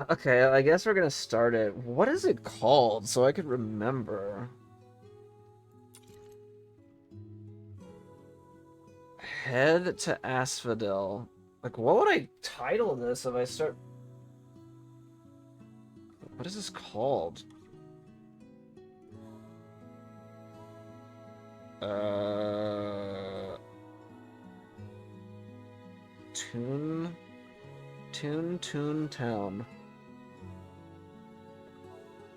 Okay, I guess we're gonna start it. What is it called so I could remember? Head to Asphodel. Like, what would I title this if I start... What is this called? Uh... Toon... Toon Town.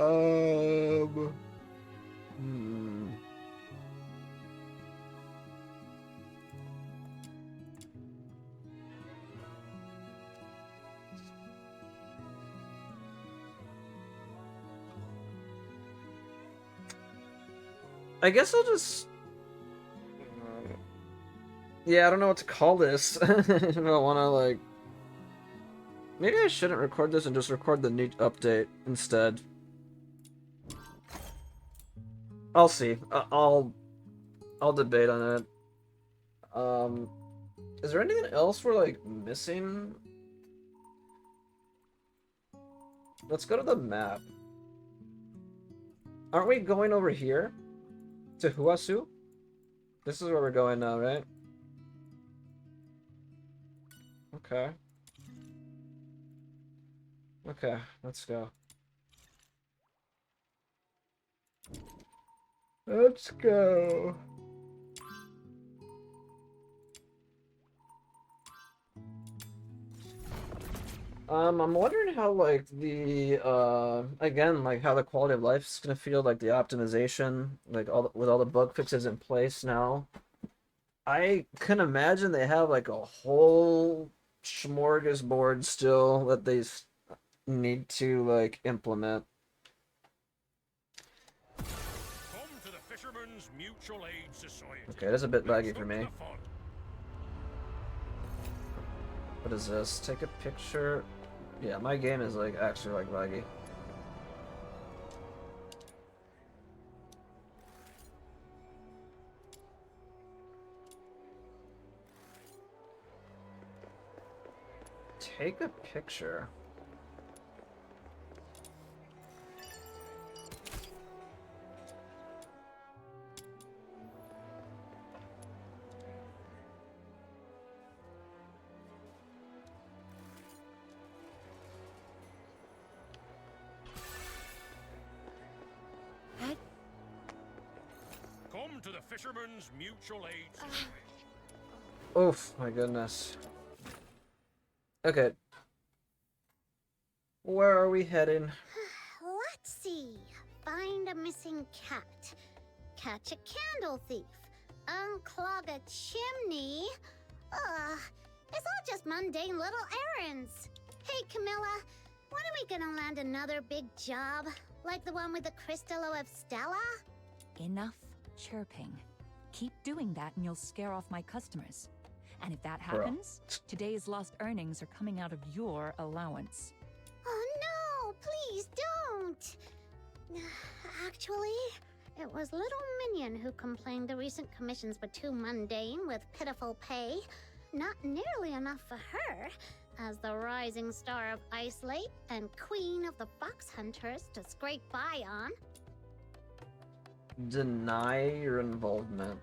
Um... Hmm... I guess I'll just... Yeah, I don't know what to call this. I don't want to, like... Maybe I shouldn't record this and just record the new update instead. I'll see. I'll debate on it. Um, is there anything else we're like missing? Let's go to the map. Aren't we going over here to Huasu? This is where we're going now, right? Okay. Okay, let's go. Let's go. I'm wondering how like the again like how the quality of life is gonna feel, like the optimization, like with all the bug fixes in place now. I can imagine they have like a whole smorgasbord still that they need to like implement. Come to the Fishermen's Mutual Aid Society. Okay, that's a bit Let's laggy for up me. the fun. What is this? Take a picture. Yeah, my game is like actually like laggy. Take a picture. Come to the Fishermen's Mutual Aid Society. Oof, my goodness. Okay. Where are we heading? Let's see. Find a missing cat. Catch a candle thief. Unclog a chimney. It's all just mundane little errands. Hey, Camilla, when are we gonna land another big job? Like the one with the Crystallo of Stella? Enough chirping. Keep doing that and you'll scare off my customers. And if that Bro. happens, today's lost earnings are coming out of your allowance. Oh no, please don't. Actually, it was Little Minion who complained the recent commissions were too mundane with pitiful pay. Not nearly enough for her, as the rising star of Ice Lake and queen of the fox hunters to scrape by on. Deny your involvement.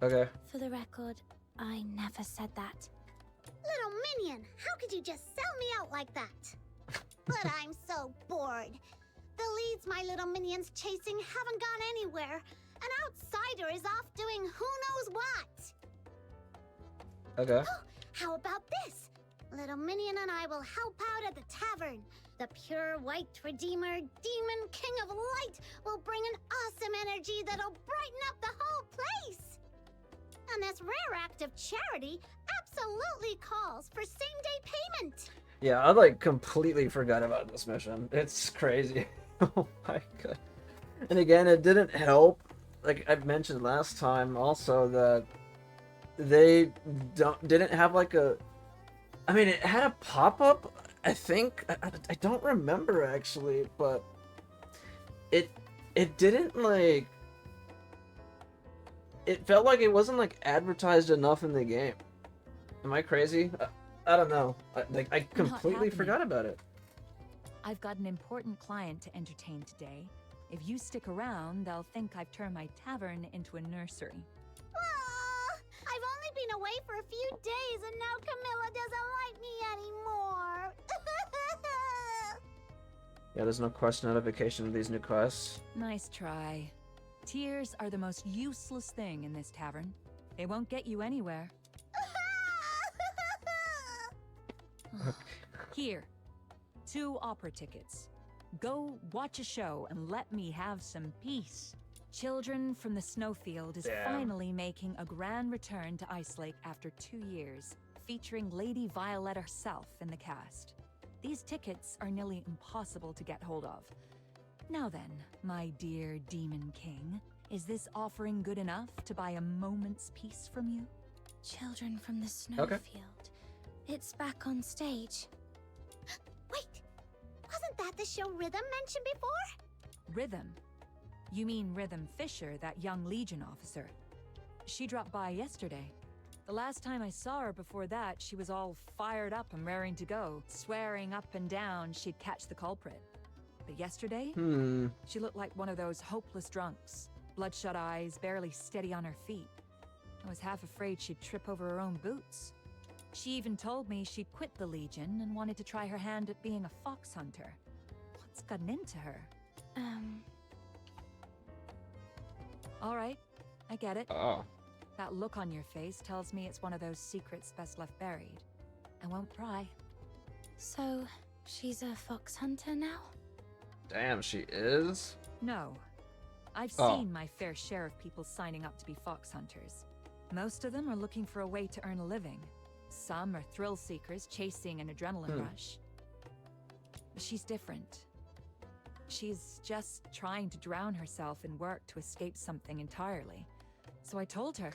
Okay. For the record, I never said that. Little Minion, how could you just sell me out like that? But I'm so bored. The leads my little minions chasing haven't gone anywhere. An outsider is off doing who knows what. Okay. Oh, how about this? Little Minion and I will help out at the tavern. The pure white redeemer, demon king of light, will bring an awesome energy that'll brighten up the whole place. And this rare act of charity absolutely calls for same-day payment. Yeah, I like completely forgot about this mission. It's crazy. Oh my god. And again, it didn't help. Like I mentioned last time also that they didn't have like a, I mean, it had a pop-up, I think. I don't remember actually, but it didn't like, it felt like it wasn't like advertised enough in the game. Am I crazy? I don't know. I Not completely happening. forgot about it. I've got an important client to entertain today. If you stick around, they'll think I've turned my tavern into a nursery. I've only been away for a few days and now Camilla doesn't like me anymore. Yeah, there's no quest notification of these new quests. Nice try. Tears are the most useless thing in this tavern. They won't get you anywhere. Here, 2 opera tickets. Go watch a show and let me have some peace. Children from the Snowfield is Damn. finally making a grand return to Ice Lake after 2 years, featuring Lady Violetta herself in the cast. These tickets are nearly impossible to get hold of. Now then, my dear Demon King, is this offering good enough to buy a moment's peace from you? Children from the Snowfield. It's back on stage. Wait, wasn't that the show Rhythm mentioned before? Rhythm? You mean Rhythm Fisher, that young Legion officer? She dropped by yesterday. The last time I saw her before that, she was all fired up and raring to go, swearing up and down she'd catch the culprit. But yesterday, she looked like one of those hopeless drunks. Bloodshot eyes, barely steady on her feet. I was half afraid she'd trip over her own boots. She even told me she'd quit the Legion and wanted to try her hand at being a fox hunter. What's gotten into her? All right, I get it. Oh. That look on your face tells me it's one of those secrets best left buried. I won't pry. So, she's a fox hunter now? Damn, she is? No. I've Oh. seen my fair share of people signing up to be fox hunters. Most of them are looking for a way to earn a living. Some are thrill seekers chasing an adrenaline rush. But she's different. She's just trying to drown herself in work to escape something entirely. So I told her,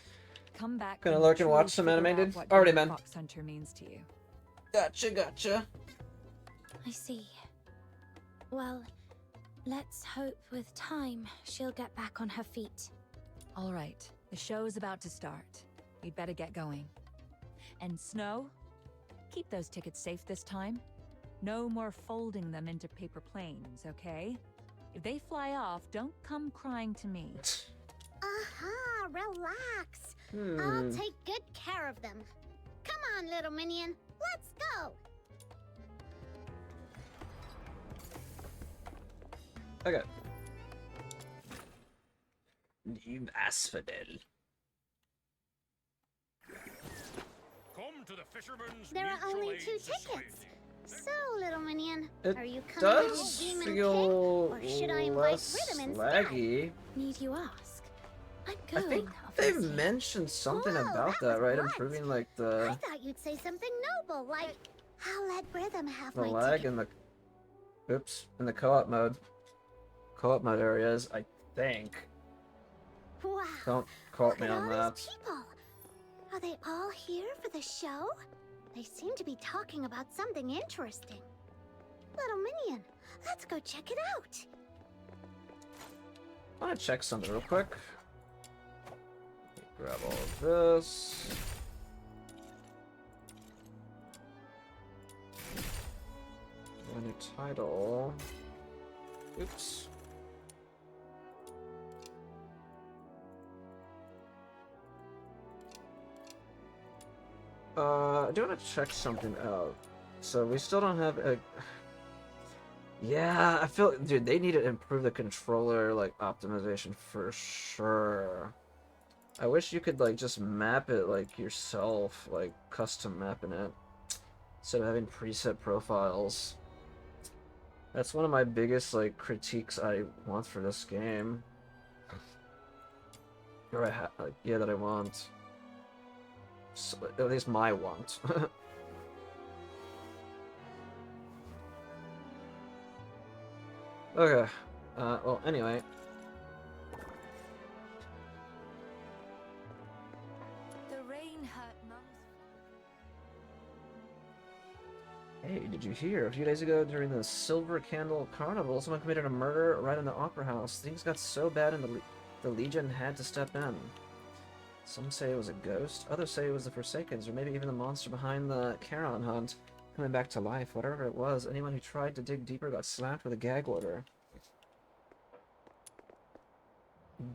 come back. Gonna when lurk you and watch truly some figure animated? out what Already, being a man. fox hunter means to you. Gotcha. I see. Well, let's hope with time she'll get back on her feet. All right, the show's about to start. We'd better get going. And Snow, keep those tickets safe this time. No more folding them into paper planes, okay? If they fly off, don't come crying to me. Relax. I'll take good care of them. Come on, little minion. Let's go. Okay. New Asphodel. Come to the Fisherman's There are Mutual only Aid 2 Society. tickets. So, little minion, It are you coming to does the demon king, feel or should I invite less Rhythm instead? laggy. Need you ask? I'm I going, think they've obviously. mentioned something Whoa, about that that, was right? blunt. Improving like I the thought you'd say something noble, like, I'll let Rhythm have the my lag ticket. in the co-op mode areas. I think. Wow. Don't quote Look me at on all that. these people. Are they all here for the show? They seem to be talking about something interesting. Little minion, let's go check it out. I want to check something real quick. Grab all of this. A new title. Oops. I do want to check something out. So we still don't have a... Yeah, I feel... Dude, they need to improve the controller, like, optimization for sure. I wish you could, like, just map it, like, yourself, like, custom mapping it. Instead of having preset profiles. That's one of my biggest, like, critiques I want for this game. Or yeah, that I want. So, at least my want. Okay. Well, anyway. The rain hurt Mum's. Hey, did you hear? A few days ago, during the Silver Candle Carnival, someone committed a murder right in the Opera House. Things got so bad, and the Legion had to step in. Some say it was a ghost, others say it was the Forsakens, or maybe even the monster behind the Charon hunt, coming back to life. Whatever it was, anyone who tried to dig deeper got slapped with a gag order.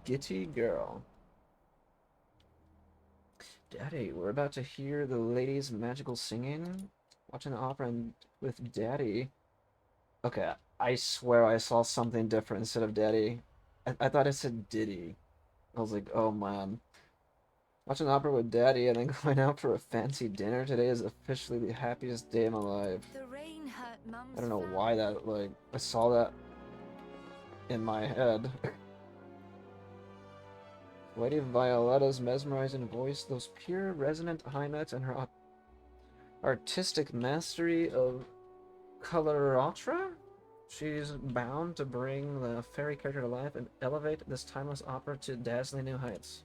Gitty girl. Daddy, we're about to hear the ladies' magical singing? Watching the opera with Daddy. Okay, I swear I saw something different instead of Daddy. I thought it said Diddy. I was like, oh man. Watching the opera with Daddy and then going out for a fancy dinner today is officially the happiest day of my life. The rain hurt Mum's I don't know frown. why that, like, I saw that in my head. Lady Violetta's mesmerizing voice, those pure, resonant high notes, and her artistic mastery of coloratra? She's bound to bring the fairy character to life and elevate this timeless opera to dazzling new heights.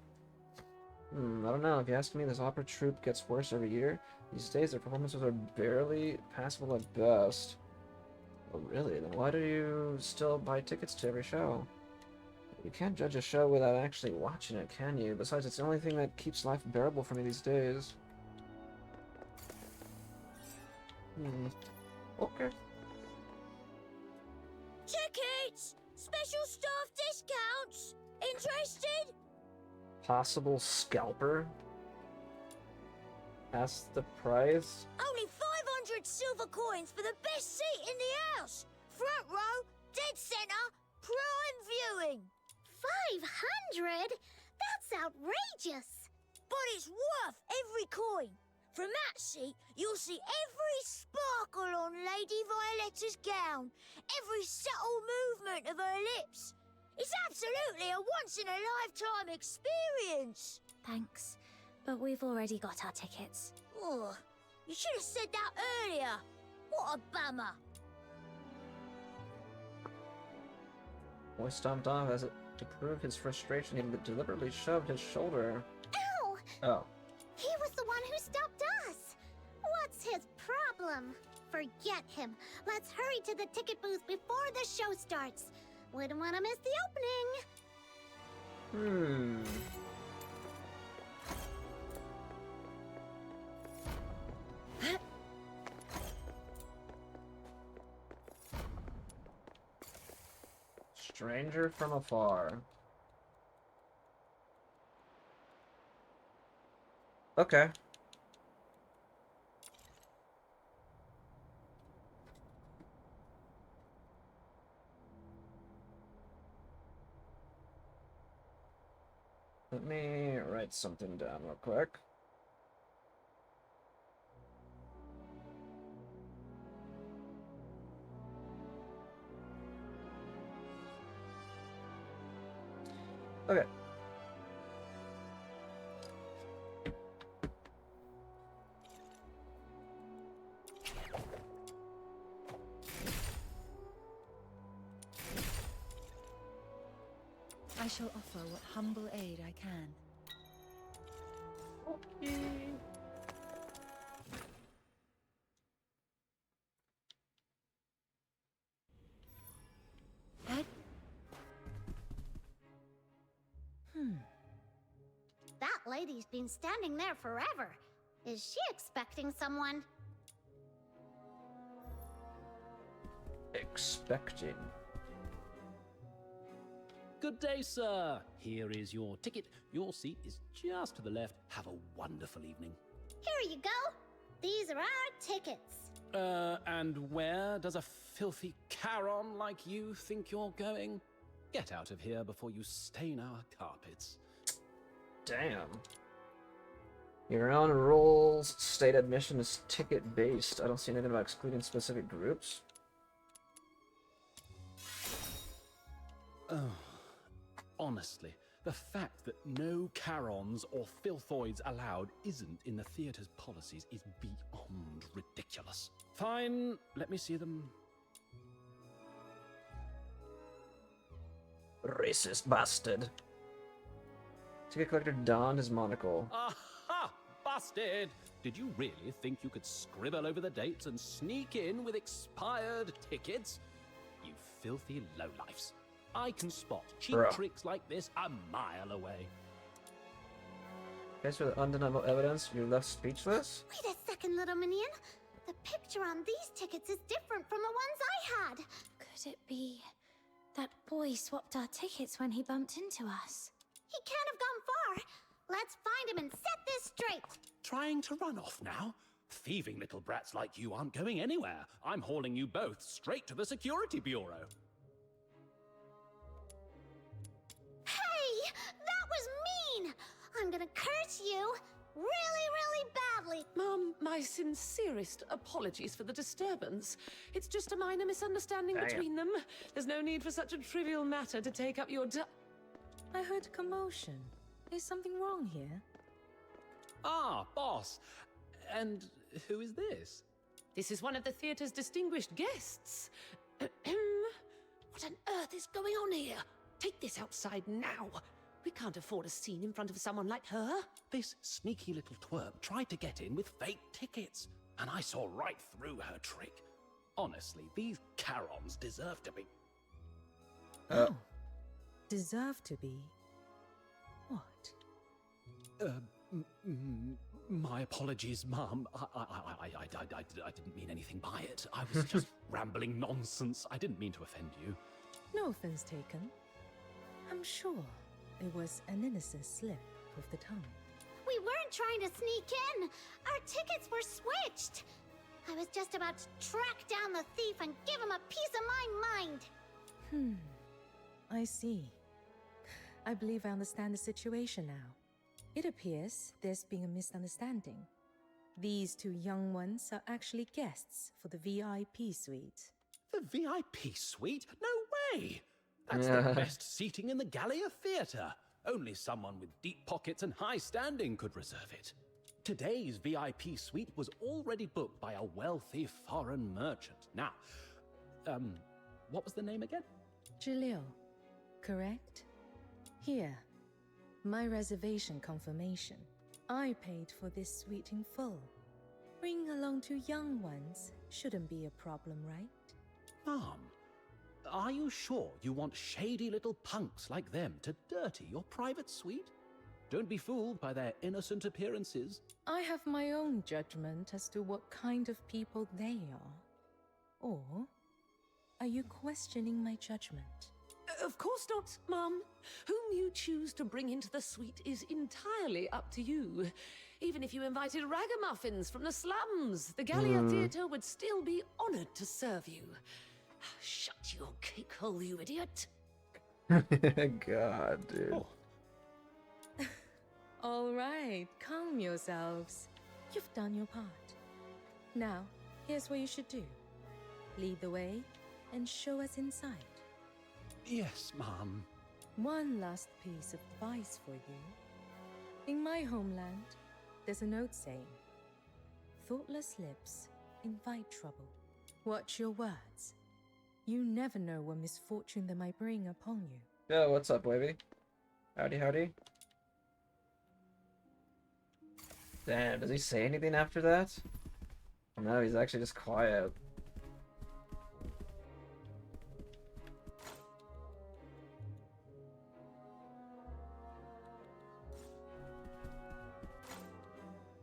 I don't know. If you ask me, this opera troupe gets worse every year. These days, their performances are barely passable at best. Oh, really? Then why do you still buy tickets to every show? You can't judge a show without actually watching it, can you? Besides, it's the only thing that keeps life bearable for me these days. Okay. Tickets! Special staff discounts! Interested? Possible scalper? Ask the price? Only 500 silver coins for the best seat in the house! Front row, dead center, prime viewing! 500? That's outrageous! But it's worth every coin! From that seat, you'll see every sparkle on Lady Violetta's gown, every subtle movement of her lips. It's absolutely a once-in-a-lifetime experience! Thanks, but we've already got our tickets. Oh, you should have said that earlier. What a bummer. Boy stomped off as it to prove his frustration. He deliberately shoved his shoulder. Ow! Oh. He was the one who stopped us! What's his problem? Forget him. Let's hurry to the ticket booth before the show starts. Wouldn't want to miss the opening. Stranger from afar. Okay. Let me write something down real quick. Okay. I shall offer what humble aid I can. Okay. Ed? That lady's been standing there forever. Is she expecting someone? Expecting. Good day, sir. Here is your ticket. Your seat is just to the left. Have a wonderful evening. Here you go. These are our tickets. And where does a filthy Charon like you think you're going? Get out of here before you stain our carpets. Damn. Your own rules state admission is ticket-based. I don't see anything about excluding specific groups. Oh, honestly, the fact that no Charons or filthoids allowed isn't in the theatre's policies is beyond ridiculous. Fine, let me see them. Racist bastard. Ticket collector donned his monocle. Aha! Busted! Did you really think you could scribble over the dates and sneak in with expired tickets? You filthy lowlifes. I can spot cheap Bruh. tricks like this a mile away. Faced with undeniable evidence, you're left speechless? Wait a second, little minion. The picture on these tickets is different from the ones I had. Could it be that boy swapped our tickets when he bumped into us? He can't have gone far. Let's find him and set this straight. Trying to run off now? Thieving little brats like you aren't going anywhere. I'm hauling you both straight to the Security Bureau. Hey, that was mean. I'm gonna curse you really, really badly. Mum, my sincerest apologies for the disturbance. It's just a minor misunderstanding Damn. between them. There's no need for such a trivial matter to take up your I heard commotion. Is something wrong here? Ah, boss. And who is this? This is one of the theatre's distinguished guests. What on earth is going on here? Take this outside now. We can't afford a scene in front of someone like her. This sneaky little twerp tried to get in with fake tickets, and I saw right through her trick. Honestly, these Charons deserve to be... Oh. Deserve to be. What? My apologies, Mum. I didn't mean anything by it. I was just rambling nonsense. I didn't mean to offend you. No offense taken. I'm sure it was an innocent slip of the tongue. We weren't trying to sneak in. Our tickets were switched. I was just about to track down the thief and give him a piece of my mind. I see. I believe I understand the situation now. It appears there's been a misunderstanding. These two young ones are actually guests for the VIP suite. The VIP suite? No way! That's the best seating in the Gallia Theatre. Only someone with deep pockets and high standing could reserve it. Today's VIP suite was already booked by a wealthy foreign merchant. Now, what was the name again? Jalil, correct? Here, my reservation confirmation. I paid for this suite in full. Bringing along two young ones shouldn't be a problem, right? Mom, are you sure you want shady little punks like them to dirty your private suite? Don't be fooled by their innocent appearances. I have my own judgment as to what kind of people they are. Or are you questioning my judgment? Of course not, Mum. Whom you choose to bring into the suite is entirely up to you. Even if you invited ragamuffins from the slums, the Gallia Theatre would still be honored to serve you. Shut your cake hole, you idiot. God, dude. Oh, All right, calm yourselves. You've done your part. Now, here's what you should do. Lead the way and show us inside. yes, Mom. One last piece of advice for you. In my homeland, there's a note saying, thoughtless lips invite trouble. Watch your words. You never know what misfortune they might bring upon you. Yo, what's up, wavy? Howdy, howdy. Damn, does he say anything after that? No, he's actually just quiet.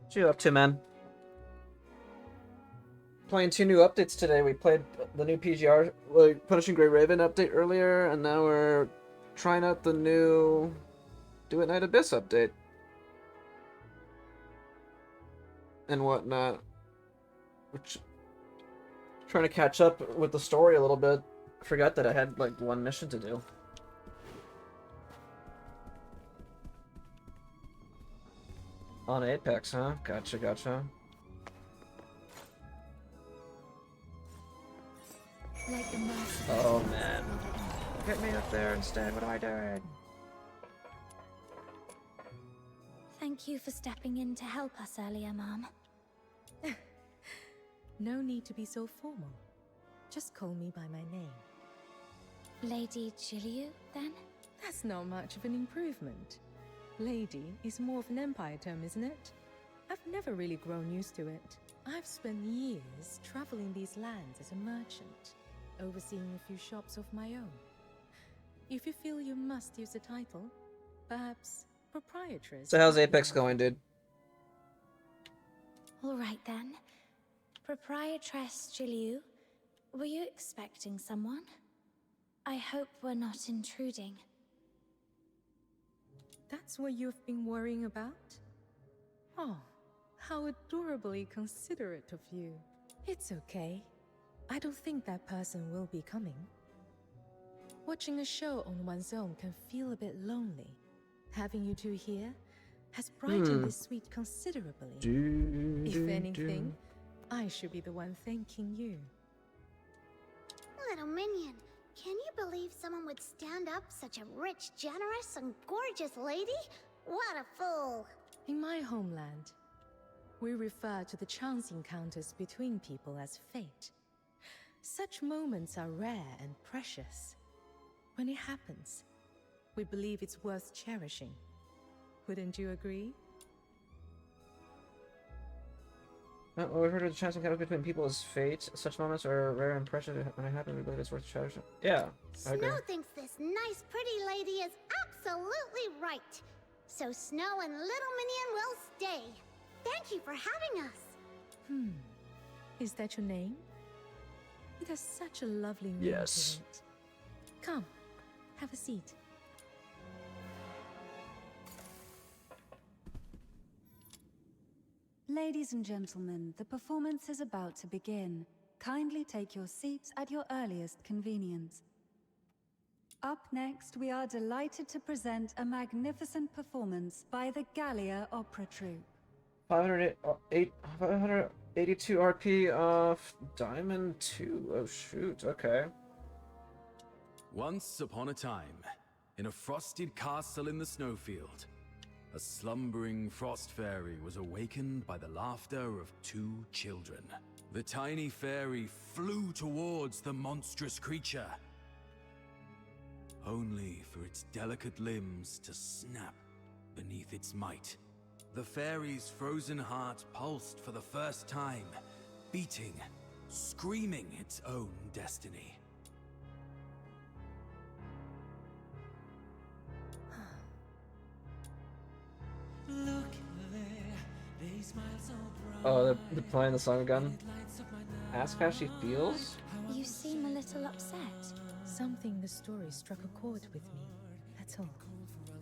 What you up to, man? Playing 2 new updates today. We played the new PGR, like, Punishing Grey Raven update earlier, and now we're trying out the new Duet Night Abyss update. And whatnot. Which, trying to catch up with the story a little bit. I forgot that I had, like, one mission to do. On Apex, huh? Gotcha, gotcha. Like the master. Oh, man. Get me up there instead. What am I doing? Thank you for stepping in to help us earlier, Mom. No need to be so formal. Just call me by my name. Lady Jiliu, then? That's not much of an improvement. Lady is more of an empire term, isn't it? I've never really grown used to it. I've spent years traveling these lands as a merchant, overseeing a few shops of my own. If you feel you must use a title, perhaps proprietress. So how's of the Apex going, dude? All right then. Proprietress Jiliu, were you expecting someone? I hope we're not intruding. That's what you've been worrying about? Oh, how adorably considerate of you. It's okay. I don't think that person will be coming. Watching a show on one's own can feel a bit lonely. Having you two here has brightened this suite considerably. If anything, I should be the one thanking you. Little minion, can you believe someone would stand up such a rich, generous, and gorgeous lady? What a fool! In my homeland, we refer to the chance encounters between people as fate. Such moments are rare and precious. When it happens, we believe it's worth cherishing. Wouldn't you agree? What we've heard of the chance encounters between people is fate. Such moments are rare and precious. When it happens, we believe it's worth cherishing. Yeah, I agree. Snow thinks this nice, pretty lady is absolutely right. So Snow and Little Minion will stay. Thank you for having us. Is that your name? It has such a lovely ring Yes. to it. Come, have a seat. Ladies and gentlemen, the performance is about to begin. Kindly take your seats at your earliest convenience. Up next, we are delighted to present a magnificent performance by the Gallia Opera Troupe. 582 RP of Diamond 2. Oh shoot, okay. Once upon a time, in a frosted castle in the snowfield, a slumbering frost fairy was awakened by the laughter of two children. The tiny fairy flew towards the monstrous creature, only for its delicate limbs to snap beneath its might. The fairy's frozen heart pulsed for the first time, beating, screaming its own destiny. Oh, they're playing the song again. Ask how she feels? You seem a little upset. Something in the story struck a chord with me, that's all.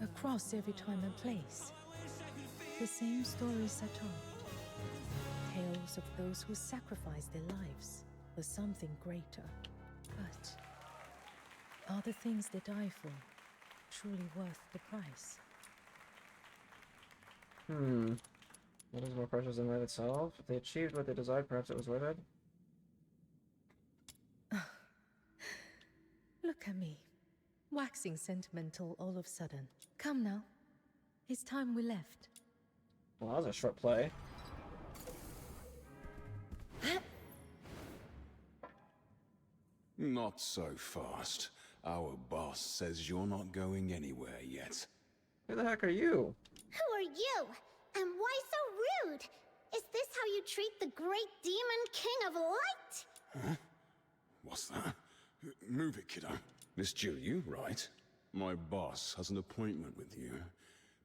Across every time and place. The same stories are told. Tales of those who sacrificed their lives for something greater. But are the things they die for truly worth the price? What is more precious than life itself? If they achieved what they desired, perhaps it was worth it. Look at me, waxing sentimental all of a sudden. Come now, it's time we left. Well, that was a short play. Not so fast. Our boss says you're not going anywhere yet. Who the heck are you? Who are you? And why so rude? Is this how you treat the great demon king of light? Huh? What's that? Move it, kiddo. Miss Jill, right? My boss has an appointment with you.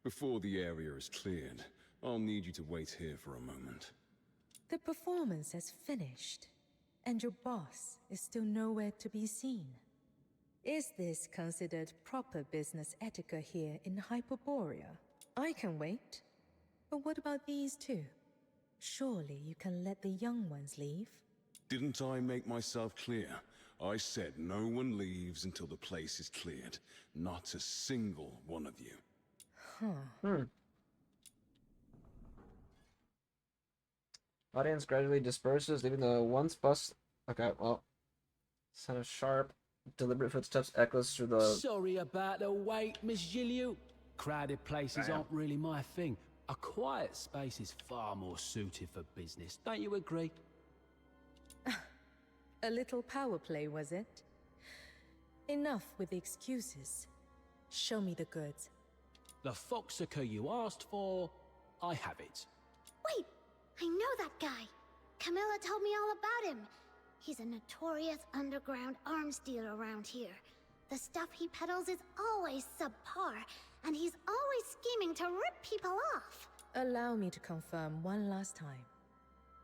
Before the area is cleared, I'll need you to wait here for a moment. The performance has finished, and your boss is still nowhere to be seen. Is this considered proper business etiquette here in Hyperborea? I can wait. But what about these two? Surely you can let the young ones leave? Didn't I make myself clear? I said no one leaves until the place is cleared. Not a single one of you. Audience gradually disperses, leaving the once bus. Okay, well, sound of sharp, deliberate footsteps echoes through the. Sorry about the wait, Miss Gilliu. Crowded places aren't really my thing. A quiet space is far more suited for business. Don't you agree? A little power play, was it? Enough with the excuses. Show me the goods. The foxicker you asked for, I have it. Wait, I know that guy. Camilla told me all about him. He's a notorious underground arms dealer around here. The stuff he peddles is always subpar, and he's always scheming to rip people off. Allow me to confirm one last time.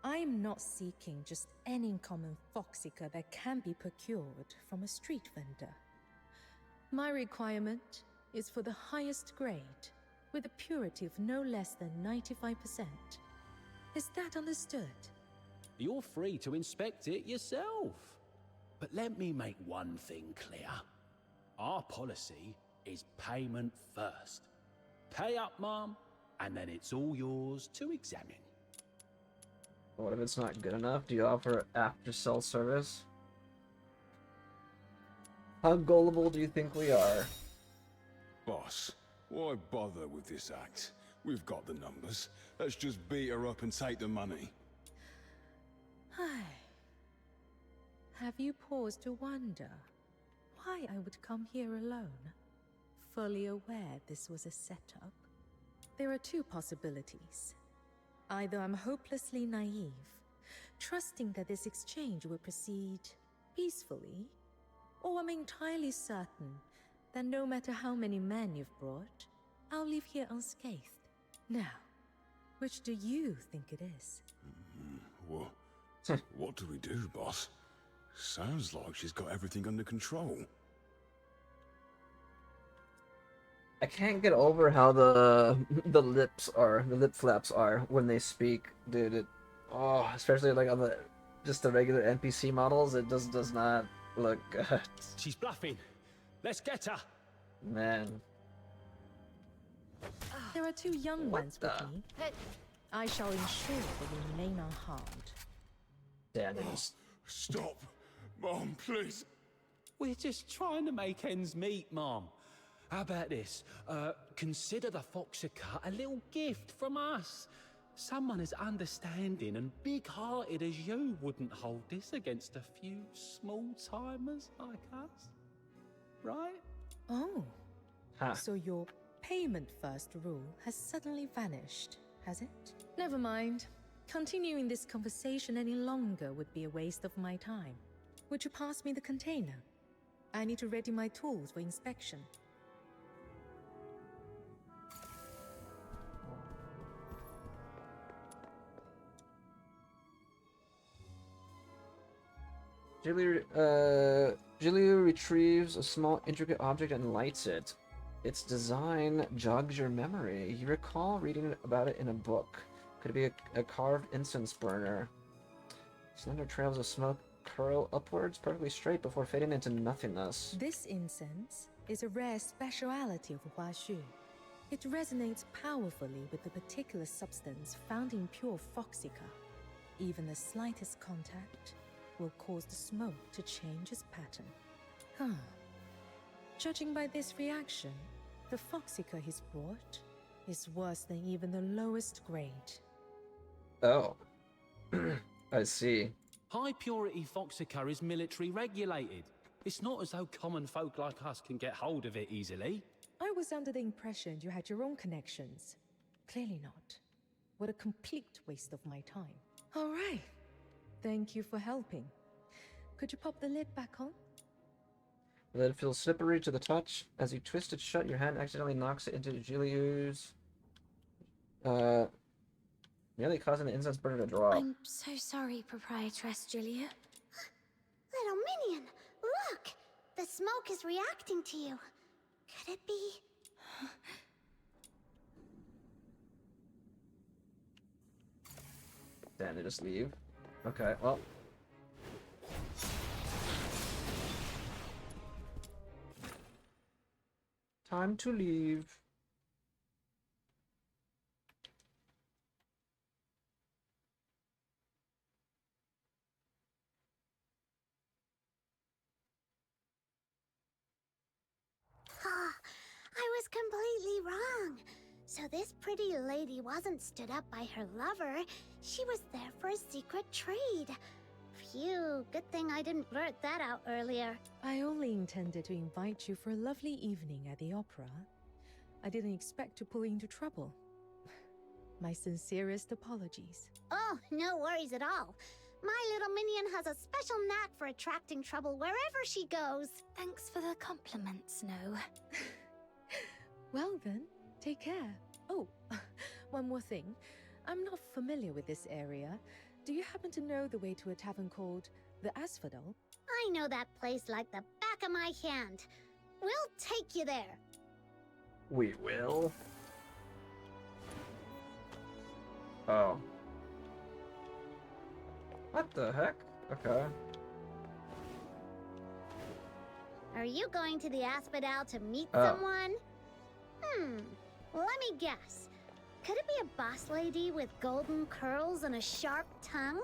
I am not seeking just any common foxica that can be procured from a street vendor. My requirement is for the highest grade, with a purity of no less than 95%. Is that understood? You're free to inspect it yourself. But let me make one thing clear. Our policy is payment first. Pay up, Mom, and then it's all yours to examine. What if it's not good enough? Do you offer after-sale service? How gullible do you think we are? Boss, why bother with this act? We've got the numbers. Let's just beat her up and take the money. Have you paused to wonder why I would come here alone, fully aware this was a setup? There are two possibilities. Either I'm hopelessly naive, trusting that this exchange will proceed peacefully, or I'm entirely certain that no matter how many men you've brought, I'll leave here unscathed. Now, which do you think it is? What do we do, boss? Sounds like she's got everything under control. I can't get over how the lip flaps are when they speak, dude. Especially like on just the regular NPC models, it just does not look good. She's bluffing. Let's get her. Man. There are two young ones with me. I shall ensure they remain unharmed. Damn it. Stop. Mom, please. We're just trying to make ends meet, Mom. How about this? Consider the Foxica a little gift from us. Someone as understanding and big-hearted as you wouldn't hold this against a few small-timers like us. Right? Oh. Huh. So your payment first rule has suddenly vanished, has it? Never mind. Continuing this conversation any longer would be a waste of my time. Would you pass me the container? I need to ready my tools for inspection. Julia retrieves a small, intricate object and lights it. Its design jogs your memory. You recall reading about it in a book. Could it be a carved incense burner? Slender trails of smoke curl upwards, perfectly straight before fading into nothingness. This incense is a rare speciality of Huaxu. It resonates powerfully with the particular substance found in pure Foxica. Even the slightest contact will cause the smoke to change its pattern. Huh. Judging by this reaction, the Foxica he's brought is worse than even the lowest grade. Oh. I see. High purity Foxica is military regulated. It's not as though common folk like us can get hold of it easily. I was under the impression you had your own connections. Clearly not. What a complete waste of my time. All right. Thank you for helping. Could you pop the lid back on? The lid feels slippery to the touch. As you twist it shut, your hand accidentally knocks it into Juliu's... nearly causing the incense burner to drop. I'm so sorry, Proprietress Julia. Little minion, look! The smoke is reacting to you. Could it be... Damn, they just leave. Okay, well. Time to leave. I was completely wrong. So this pretty lady wasn't stood up by her lover. She was there for a secret trade. Phew, good thing I didn't blurt that out earlier. I only intended to invite you for a lovely evening at the opera. I didn't expect to pull you into trouble. My sincerest apologies. Oh, no worries at all. My little minion has a special knack for attracting trouble wherever she goes. Thanks for the compliment, Snow. Well then, take care. Oh, one more thing. I'm not familiar with this area. Do you happen to know the way to a tavern called the Asphodel? I know that place like the back of my hand. We'll take you there. We will. Oh. What the heck? Okay. Are you going to the Asphodel to meet Oh. someone? Let me guess. Could it be a boss lady with golden curls and a sharp tongue?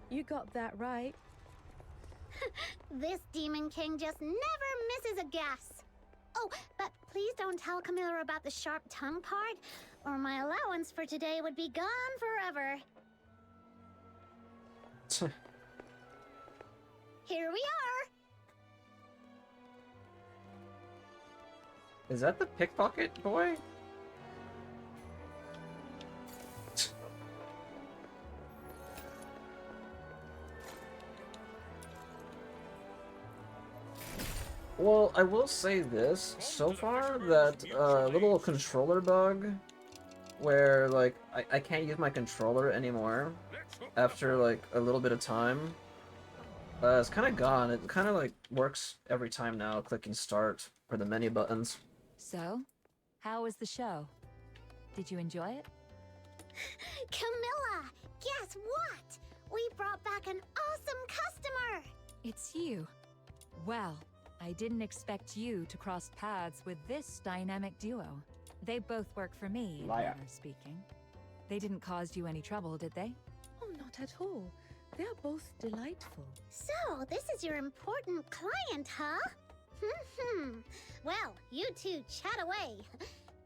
You got that right. This Demon King just never misses a guess. Oh, but please don't tell Camilla about the sharp tongue part, or my allowance for today would be gone forever. Here we are. Is that the pickpocket boy? Well, I will say this, so far, that little controller bug, where, like, I can't use my controller anymore after, like, a little bit of time, it's kind of gone. It kind of, like, works every time now, clicking start for the menu buttons. So, how was the show? Did you enjoy it? Camilla, guess what? We brought back an awesome customer. It's you. Well, I didn't expect you to cross paths with this dynamic duo. They both work for me, Liar. manner speaking. They didn't cause you any trouble, did they? Oh, not at all. They are both delightful. So, this is your important client, huh? Well, you two chat away.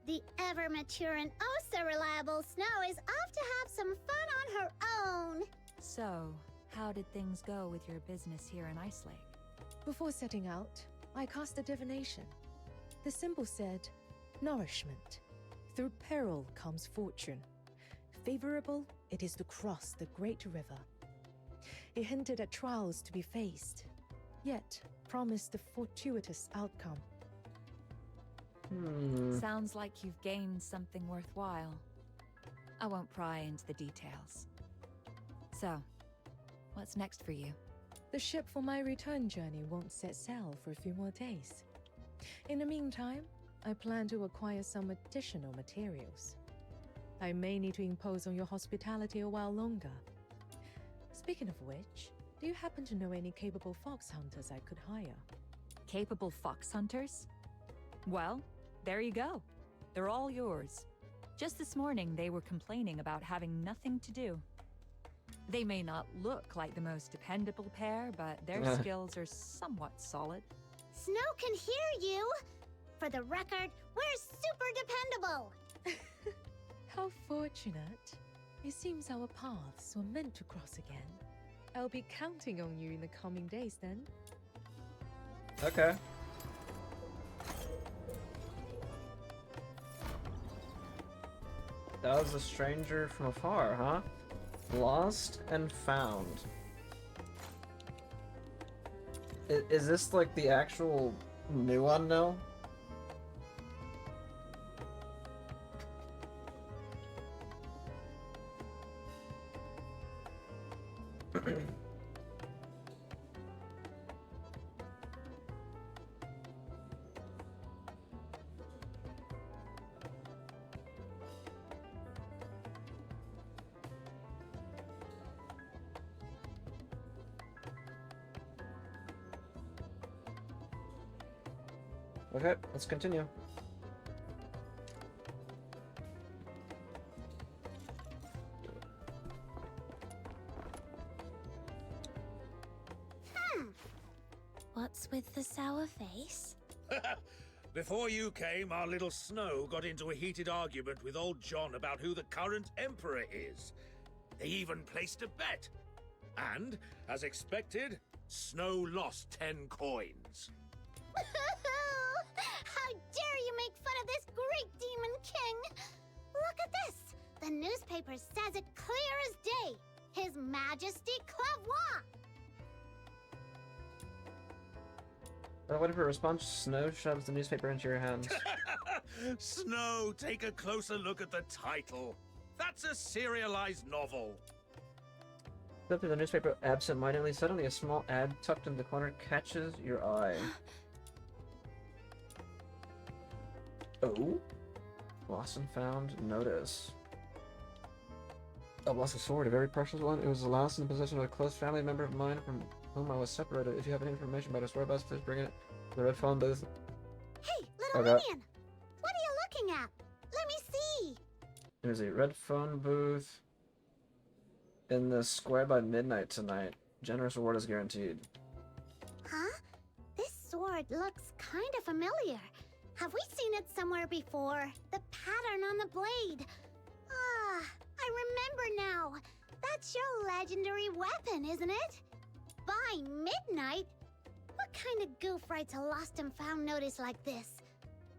The ever-mature and oh-so-reliable Snow is off to have some fun on her own. So, how did things go with your business here in Ice Lake? Before setting out, I cast a divination. The symbol said, nourishment. Through peril comes fortune. Favorable, it is to cross the great river. It hinted at trials to be faced, yet promised a fortuitous outcome. Sounds like you've gained something worthwhile. I won't pry into the details. So, what's next for you? The ship for my return journey won't set sail for a few more days. In the meantime, I plan to acquire some additional materials. I may need to impose on your hospitality a while longer. Speaking of which, do you happen to know any capable fox hunters I could hire? Capable fox hunters? Well, there you go. They're all yours. Just this morning, they were complaining about having nothing to do. They may not look like the most dependable pair, but their skills are somewhat solid. Snow can hear you. For the record, we're super dependable. How fortunate. It seems our paths were meant to cross again. I'll be counting on you in the coming days then. Okay. That was a stranger from afar, huh? Lost and found. Is this like the actual new one now? Okay, let's continue. What's with the sour face? Before you came, our little Snow got into a heated argument with old John about who the current emperor is. They even placed a bet. And, as expected, Snow lost 10 coins. How dare you make fun of this great Demon King! Look at this! The newspaper says it clear as day. His Majesty Clavois! Waiting for a response, Snow shoves the newspaper into your hands. Snow, take a closer look at the title. That's a serialized novel. Flip through the newspaper absent-mindedly. Suddenly, a small ad tucked in the corner catches your eye. Oh? Lost and found notice. I lost a sword, a very precious one. It was lost in the possession of a close family member of mine from whom I was separated. If you have any information about his whereabouts, please bring it to the red phone booth. Hey, little minion! What are you looking at? Let me see! There's a red phone booth in the square by midnight tonight. Generous reward is guaranteed. Huh? This sword looks kind of familiar. Have we seen it somewhere before? The pattern on the blade. Ah, I remember now. That's your legendary weapon, isn't it? By midnight? What kind of goof writes a lost and found notice like this?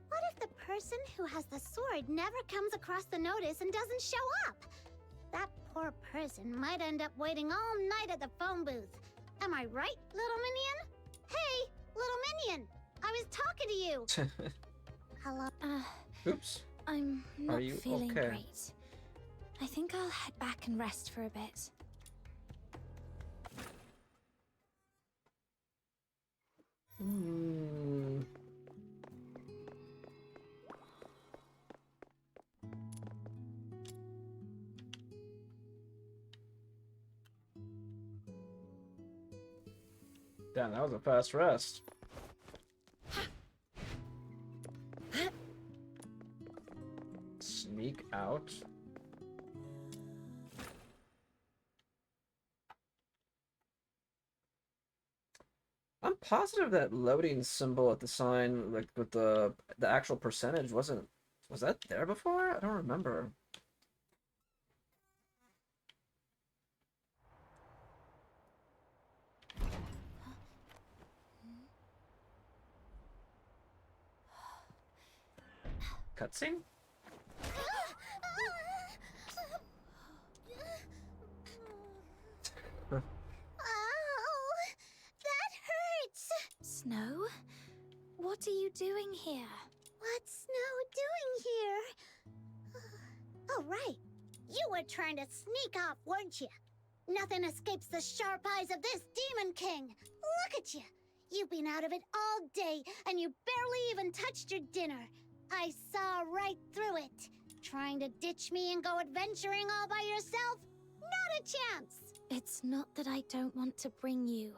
What if the person who has the sword never comes across the notice and doesn't show up? That poor person might end up waiting all night at the phone booth. Am I right, little minion? Hey, little minion! I was talking to you! Hello? Oops. I'm not you feeling okay? great. I think I'll head back and rest for a bit. Damn, that was a fast rest. Sneak out. I'm positive that loading symbol at the sign, like with the actual percentage, was that there before? I don't remember. Cutscene? Oh, that hurts! Snow? What are you doing here? What's Snow doing here? Oh, right. You were trying to sneak off, weren't you? Nothing escapes the sharp eyes of this Demon King. Look at you. You've been out of it all day, and you barely even touched your dinner. I saw right through it. Trying to ditch me and go adventuring all by yourself? Not a chance! It's not that I don't want to bring you.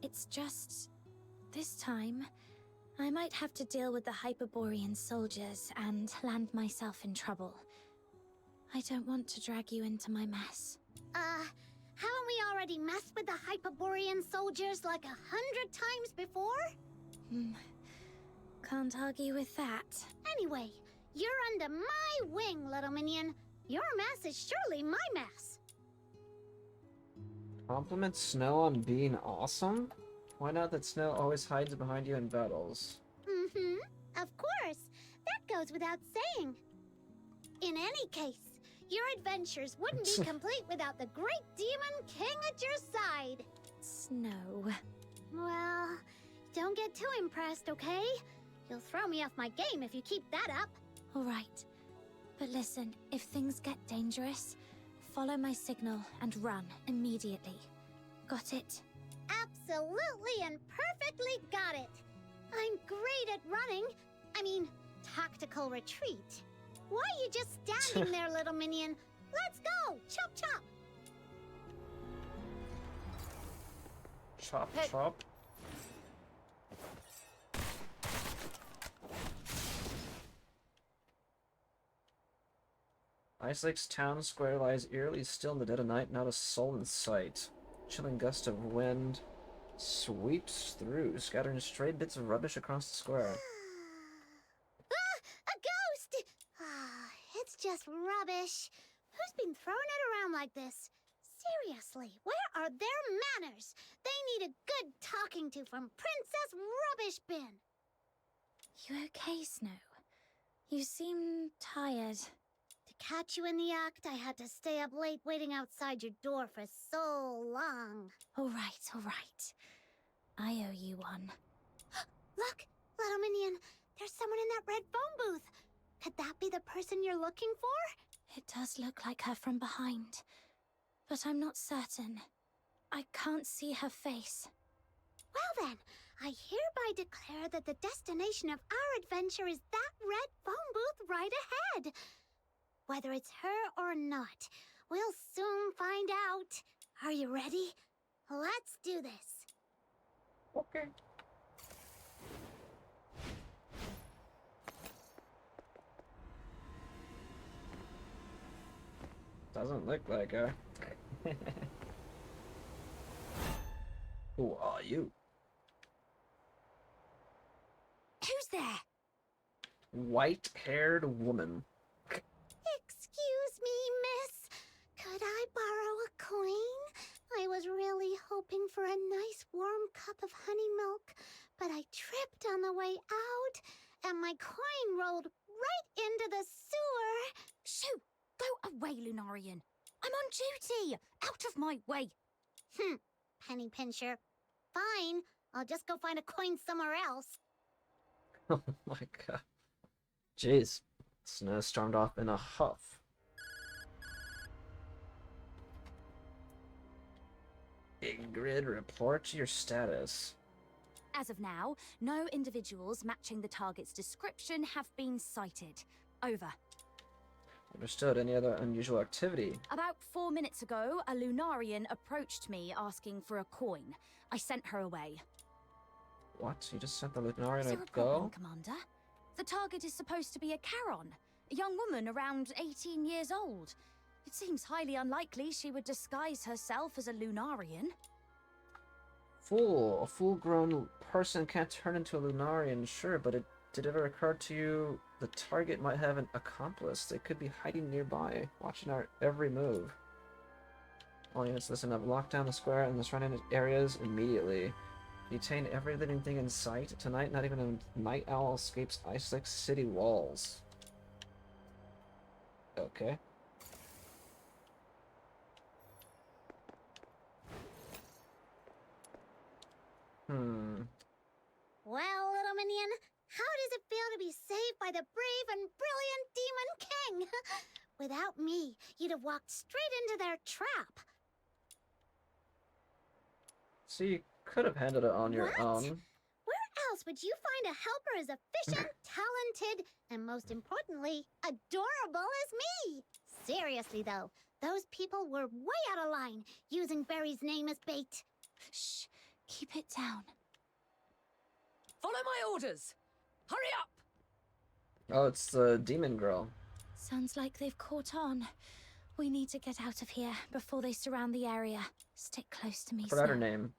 It's just... this time, I might have to deal with the Hyperborean soldiers and land myself in trouble. I don't want to drag you into my mess. Haven't we already messed with the Hyperborean soldiers like 100 times before? Can't argue with that. Anyway, you're under my wing, little minion. Your mess is surely my mess. Compliment Snow on being awesome? Point out that Snow always hides behind you in battles. Of course. That goes without saying. In any case, your adventures wouldn't be complete without the great Demon King at your side. Snow. Well, don't get too impressed, okay? You'll throw me off my game if you keep that up. All right. But listen, if things get dangerous, follow my signal and run immediately. Got it? Absolutely and perfectly got it. I'm great at running. I mean, tactical retreat. Why are you just standing there, little minion? Let's go! Chop chop! Chop Hey. chop. Ice Lake's town square lies eerily still in the dead of night, not a soul in sight. Chilling gust of wind sweeps through, scattering stray bits of rubbish across the square. A ghost! It's just rubbish. Who's been throwing it around like this? Seriously, where are their manners? They need a good talking to from Princess Rubbish Bin. You okay, Snow? You seem tired. To catch you in the act, I had to stay up late waiting outside your door for so long. All right, all right. I owe you one. Look, little minion, there's someone in that red phone booth. Could that be the person you're looking for? It does look like her from behind, but I'm not certain. I can't see her face. Well then, I hereby declare that the destination of our adventure is that red phone booth right ahead. Whether it's her or not, we'll soon find out. Are you ready? Let's do this. Okay. Doesn't look like her. Who are you? Who's there? White-haired woman. Excuse me, miss. Could I borrow a coin? I was really hoping for a nice warm cup of honey milk, but I tripped on the way out, and my coin rolled right into the sewer. Shoo! Go away, Lunarian. I'm on duty. Out of my way. Penny pincher. Fine, I'll just go find a coin somewhere else. Oh my god. Jeez. Snow stormed off in a huff. Ingrid, report your status. As of now, no individuals matching the target's description have been sighted. Over. Understood. Any other unusual activity? About 4 minutes ago, a Lunarian approached me asking for a coin. I sent her away. What? You just sent the Lunarian Is to there a problem, go? Commander? The target is supposed to be a Charon, a young woman around 18 years old. It seems highly unlikely she would disguise herself as a Lunarian. Fool. A full-grown person can't turn into a Lunarian, sure, but did it ever occur to you the target might have an accomplice? They could be hiding nearby, watching our every move. All units, listen up. Lock down the square and the surrounding areas immediately. Detain every living thing in sight. Tonight, not even a night owl escapes Ice Lake city walls. Okay. Well, little minion, how does it feel to be saved by the brave and brilliant Demon King? Without me, you'd have walked straight into their trap. So you could have handled it on your What? own. Where else would you find a helper as efficient, talented, and most importantly, adorable as me? Seriously, though, those people were way out of line, using Barry's name as bait. Shh, keep it down. Follow my orders. Hurry up! Oh, it's the demon girl. Sounds like they've caught on. We need to get out of here before they surround the area. Stick close to me, Forgot her Snow. name.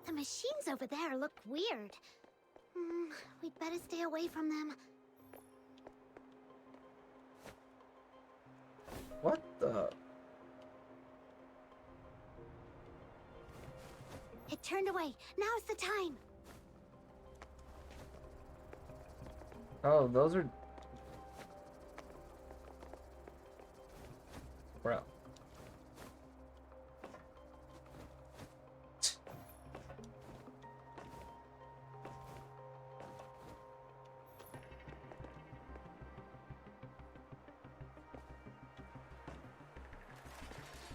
The machines over there look weird. We'd better stay away from them. What the? It turned away. Now's the time. Oh, those are... Bro.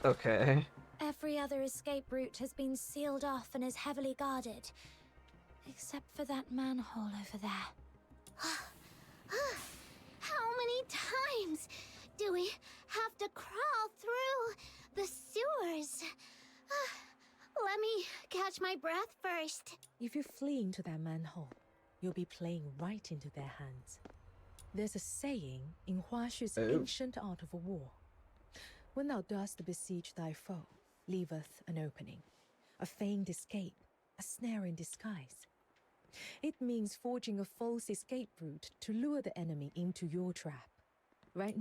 Okay. Every other escape route has been sealed off and is heavily guarded. Except for that manhole over there. How many times do we have to crawl through the sewers? Let me catch my breath first. If you flee into that manhole, you'll be playing right into their hands. There's a saying in Hua Xu's ancient art of war. When thou dost besiege thy foe, leaveth an opening, a feigned escape, a snare in disguise. It means forging a false escape route to lure the enemy into your trap. Right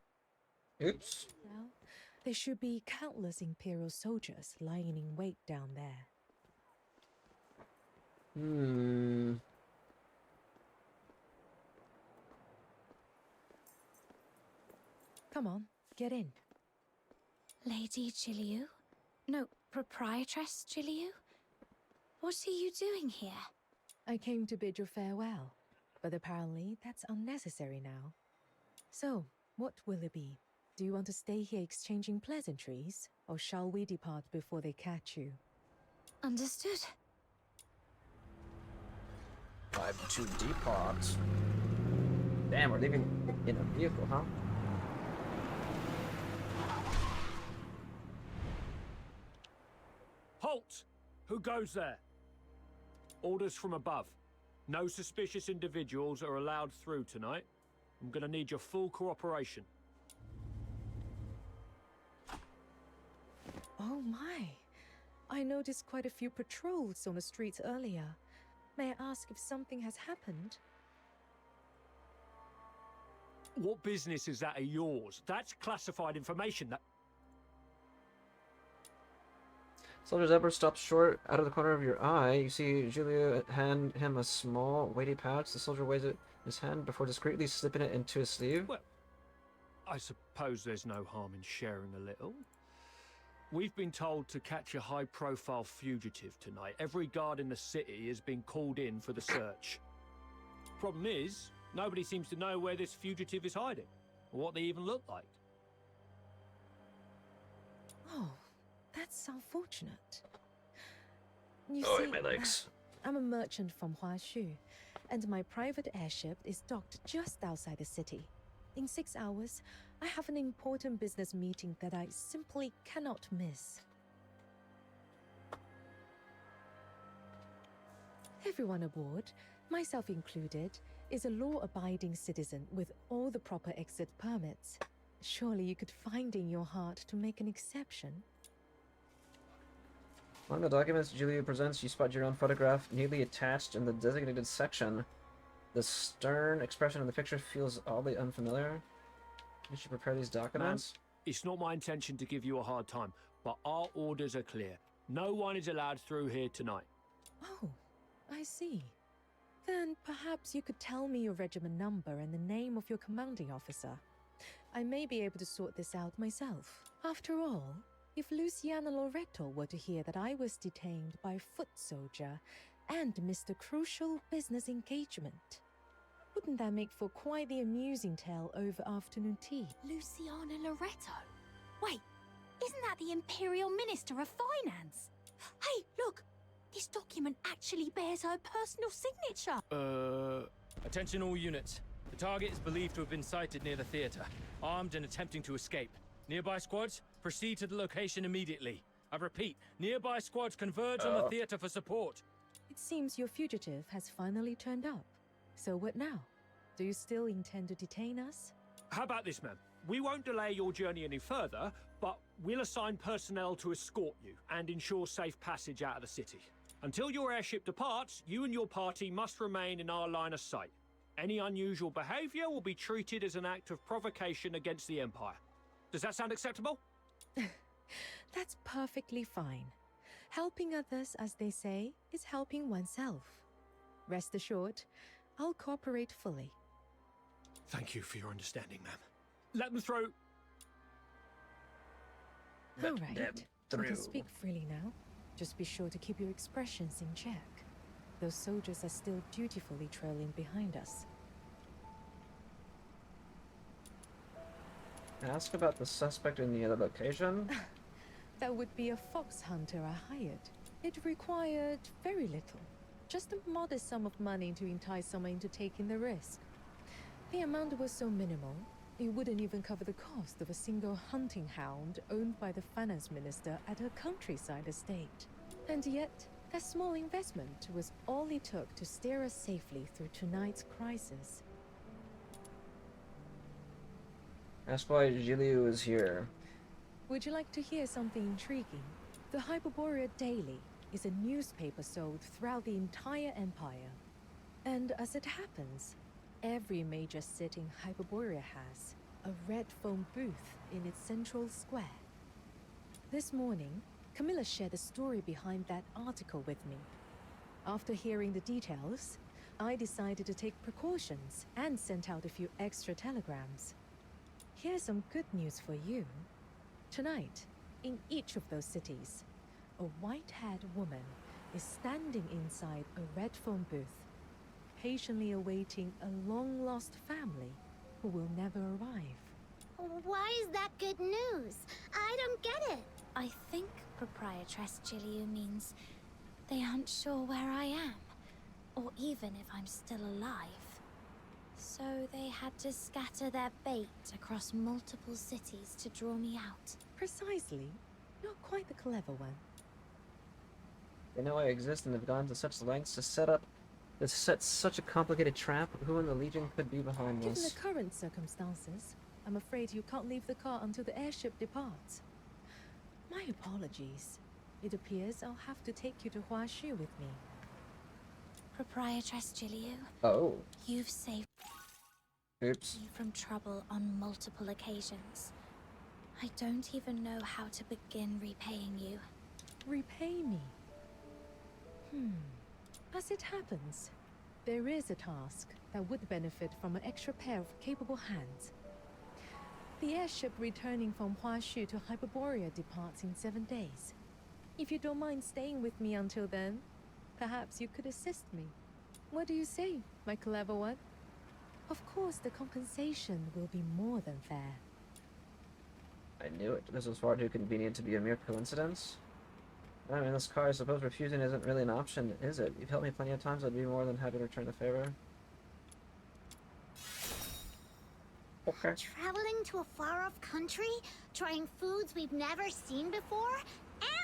Oops. now, there should be countless Imperial soldiers lying in wait down there. Come on, get in. Lady Jiliu? No, Proprietress Jiliu? What are you doing here? I came to bid you farewell, but apparently that's unnecessary now. So, what will it be? Do you want to stay here exchanging pleasantries, or shall we depart before they catch you? Understood. Time to depart. Damn, we're leaving in a vehicle, huh? Halt! Who goes there? Orders from above. No suspicious individuals are allowed through tonight. I'm gonna need your full cooperation. Oh my! I noticed quite a few patrols on the streets earlier. May I ask if something has happened? What business is that of yours? That's classified information. That Soldier's Edward stops short out of the corner of your eye. You see Julia hand him a small, weighty pouch. The soldier weighs it in his hand before discreetly slipping it into his sleeve. Well, I suppose there's no harm in sharing a little. We've been told to catch a high-profile fugitive tonight. Every guard in the city has been called in for the search. Problem is, nobody seems to know where this fugitive is hiding, or what they even look like. Oh, that's unfortunate. You Oh, see, my legs. I'm a merchant from Huaxu, and my private airship is docked just outside the city. In 6 hours, I have an important business meeting that I simply cannot miss. Everyone aboard, myself included, is a law-abiding citizen with all the proper exit permits. Surely you could find in your heart to make an exception. Among the documents Julia presents, you spot your own photograph neatly attached in the designated section. The stern expression in the picture feels oddly unfamiliar. You should prepare these documents. Ma'am, it's not my intention to give you a hard time, but our orders are clear. No one is allowed through here tonight. Oh, I see. Then perhaps you could tell me your regiment number and the name of your commanding officer. I may be able to sort this out myself. After all, if Luciana Loreto were to hear that I was detained by a foot soldier and missed a crucial business engagement, wouldn't that make for quite the amusing tale over afternoon tea? Luciana Loreto? Wait, isn't that the Imperial Minister of Finance? Hey, look! This document actually bears her personal signature! Attention all units. The target is believed to have been sighted near the theater, armed and attempting to escape. Nearby squads, proceed to the location immediately. I repeat, nearby squads converge on the theater for support. It seems your fugitive has finally turned up. So what now? Do you still intend to detain us? How about this, ma'am? We won't delay your journey any further, but we'll assign personnel to escort you and ensure safe passage out of the city. Until your airship departs, you and your party must remain in our line of sight. Any unusual behavior will be treated as an act of provocation against the Empire. Does that sound acceptable? That's perfectly fine. Helping others, as they say, is helping oneself. Rest assured, I'll cooperate fully. Thank you for your understanding, ma'am. Let them through. All right, you can speak freely now. Just be sure to keep your expressions in check. Those soldiers are still dutifully trailing behind us. Ask about the suspect in the other location. That would be a fox hunter I hired. It required very little. Just a modest sum of money to entice someone into taking the risk. The amount was so minimal, it wouldn't even cover the cost of a single hunting hound owned by the finance minister at her countryside estate. And yet, that small investment was all it took to steer us safely through tonight's crisis. Ask why Jiliu is here. Would you like to hear something intriguing? The Hyperborea Daily is a newspaper sold throughout the entire empire. And as it happens, every major city in Hyperborea has a red foam booth in its central square. This morning, Camilla shared the story behind that article with me. After hearing the details, I decided to take precautions and sent out a few extra telegrams. Here's some good news for you. Tonight, in each of those cities, a white-haired woman is standing inside a red phone booth, patiently awaiting a long-lost family who will never arrive. Why is that good news? I don't get it. I think Proprietress Jiliu means they aren't sure where I am, or even if I'm still alive. So they had to scatter their bait across multiple cities to draw me out. Precisely. You're quite the clever one. They know I exist and have gone to such lengths to set such a complicated trap. Who in the Legion could be behind Given this? the current circumstances, I'm afraid you can't leave the car until the airship departs. My apologies. It appears I'll have to take you to Huashu with me. Proprietress Jiliu, Oh. you've saved Oops. me from trouble on multiple occasions. I don't even know how to begin repaying you. Repay me? As it happens, there is a task that would benefit from an extra pair of capable hands. The airship returning from Huashu to Hyperborea departs in 7 days. If you don't mind staying with me until then, perhaps you could assist me. What do you say, my clever one? Of course, the compensation will be more than fair. I knew it. This was far too convenient to be a mere coincidence. I mean, this car, I suppose refusing isn't really an option, is it? You've helped me plenty of times, I'd be more than happy to return the favor. Okay. Traveling to a far-off country, trying foods we've never seen before,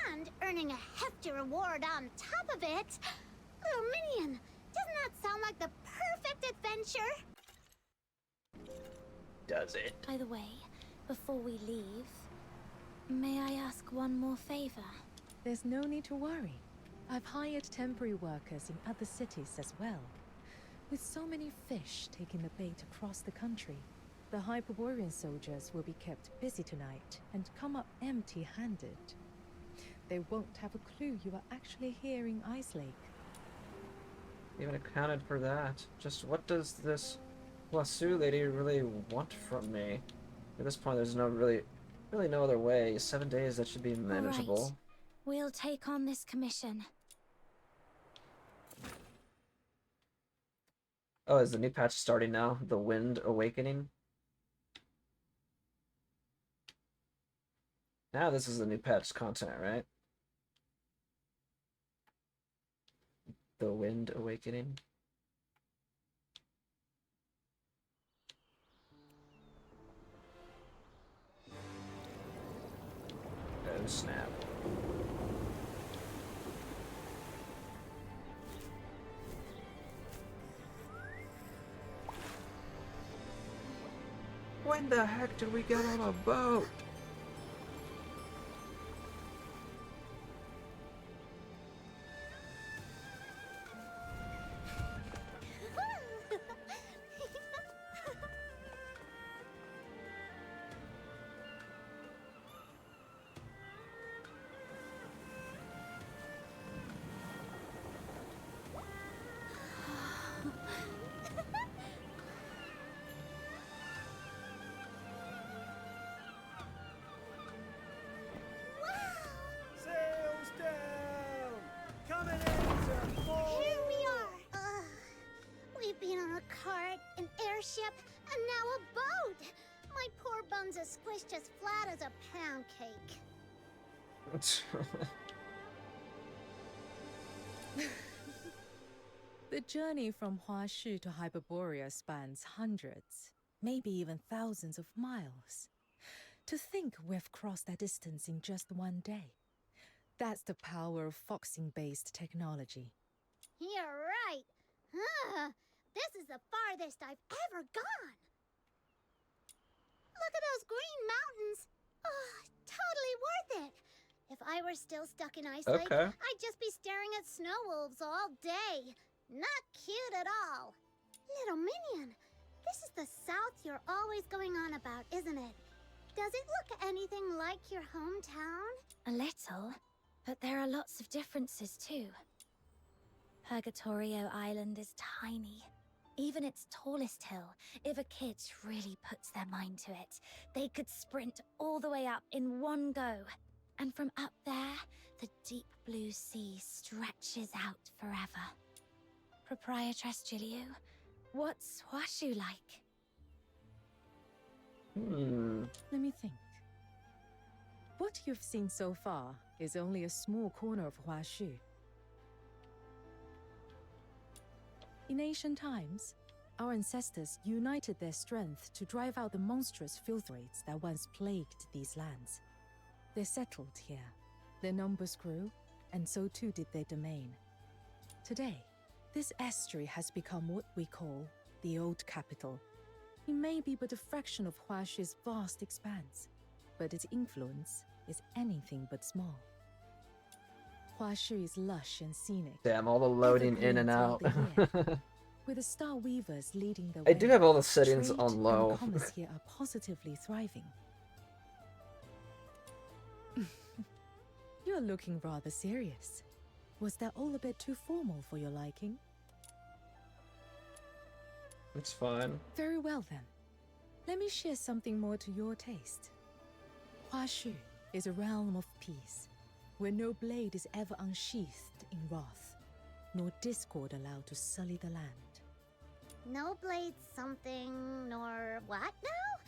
and earning a hefty reward on top of it. Little Minion, doesn't that sound like the perfect adventure? Does it? By the way, before we leave, may I ask one more favor? There's no need to worry. I've hired temporary workers in other cities as well. With so many fish taking the bait across the country, the Hyperborean soldiers will be kept busy tonight and come up empty-handed. They won't have a clue you are actually here in Ice Lake. Even accounted for that. Just what does this Wasu lady really want from me? At this point, there's really no other way. 7 days, that should be manageable. All right. We'll take on this commission. Oh, is the new patch starting now? The Wind Awakening? Now this is the new patch content, right? The Wind Awakening. Oh snap. When the heck did we get on a boat? Sails down! Coming in to full... Here we are! We've been on a cart, an airship, and now a boat! My poor buns are squished as flat as a pound cake. The journey from Huashu to Hyperborea spans hundreds, maybe even thousands of miles. To think we've crossed that distance in just 1 day. That's the power of foxing-based technology. You're right! This is the farthest I've ever gone! Look at those green mountains! Oh, totally worth it! If I were still stuck in Ice Lake, Okay. I'd just be staring at snow wolves all day. Not cute at all. Little Minion, this is the South you're always going on about, isn't it? Does it look anything like your hometown? A little, but there are lots of differences too. Purgatorio Island is tiny. Even its tallest hill, if a kid really puts their mind to it, they could sprint all the way up in one go. And from up there, the deep blue sea stretches out forever. Proprietress Julio, what's Huashu like? Let me think. What you've seen so far is only a small corner of Huashu. In ancient times, our ancestors united their strength to drive out the monstrous filth raids that once plagued these lands. They settled here. Their numbers grew, and so too did their domain. Today, this estuary has become what we call the Old Capital. It may be but a fraction of Huashu's vast expanse, but its influence is anything but small. Huashu is lush and scenic. Damn, all the loading in and out. With the Star Weavers leading the I way, do have all the settings trade on low. and commerce here are positively thriving. You're looking rather serious. Was that all a bit too formal for your liking? It's fine. Very well then. Let me share something more to your taste. Huashu is a realm of peace, where no blade is ever unsheathed in wrath, nor discord allowed to sully the land. No blade something, nor what now?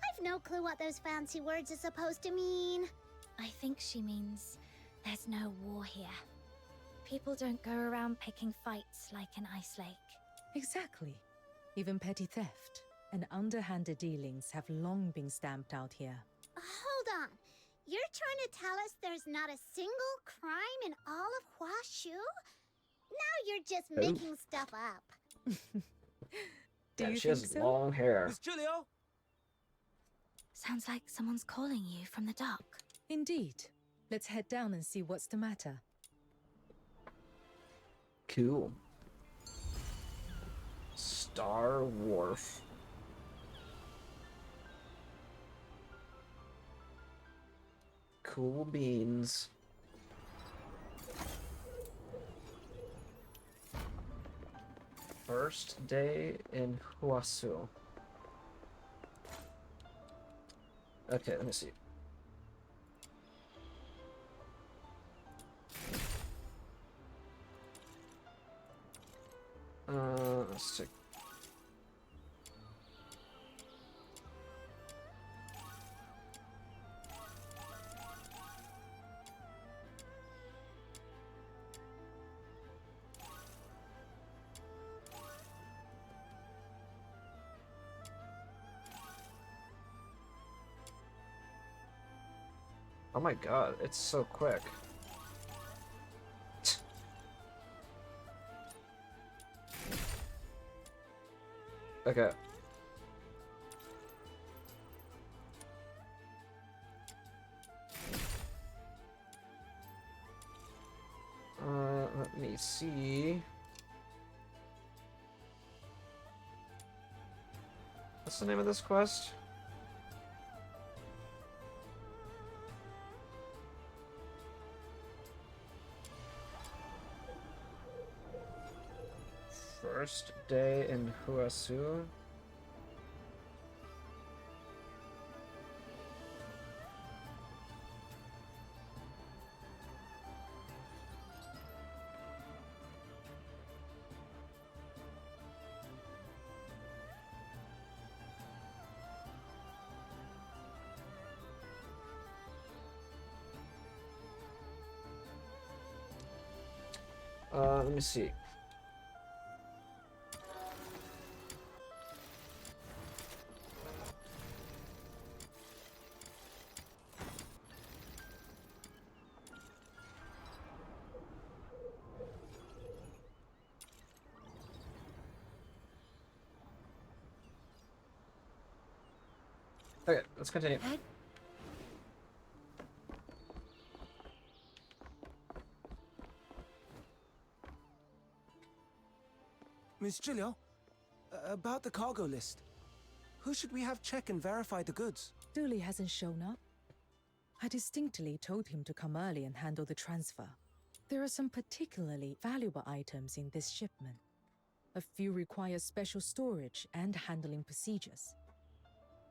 I've no clue what those fancy words are supposed to mean. I think she means there's no war here. People don't go around picking fights like an ice lake. Exactly. Even petty theft and underhanded dealings have long been stamped out here. Hold on. You're trying to tell us there's not a single crime in all of Huashu? Now you're just making stuff up. Do you She think has so? long hair. Miss Julio? Sounds like someone's calling you from the dock. Indeed. Let's head down and see what's the matter. Cool. Star Wharf. Cool beans. First day in Huasu. Okay, let me see. Let's see. Oh my god, it's so quick. Okay. Let me see. What's the name of this quest? First day in Huasu. Let me see. Okay, let's continue. Miss Julio, about the cargo list. Who should we have check and verify the goods? Dooley hasn't shown up. I distinctly told him to come early and handle the transfer. There are some particularly valuable items in this shipment. A few require special storage and handling procedures.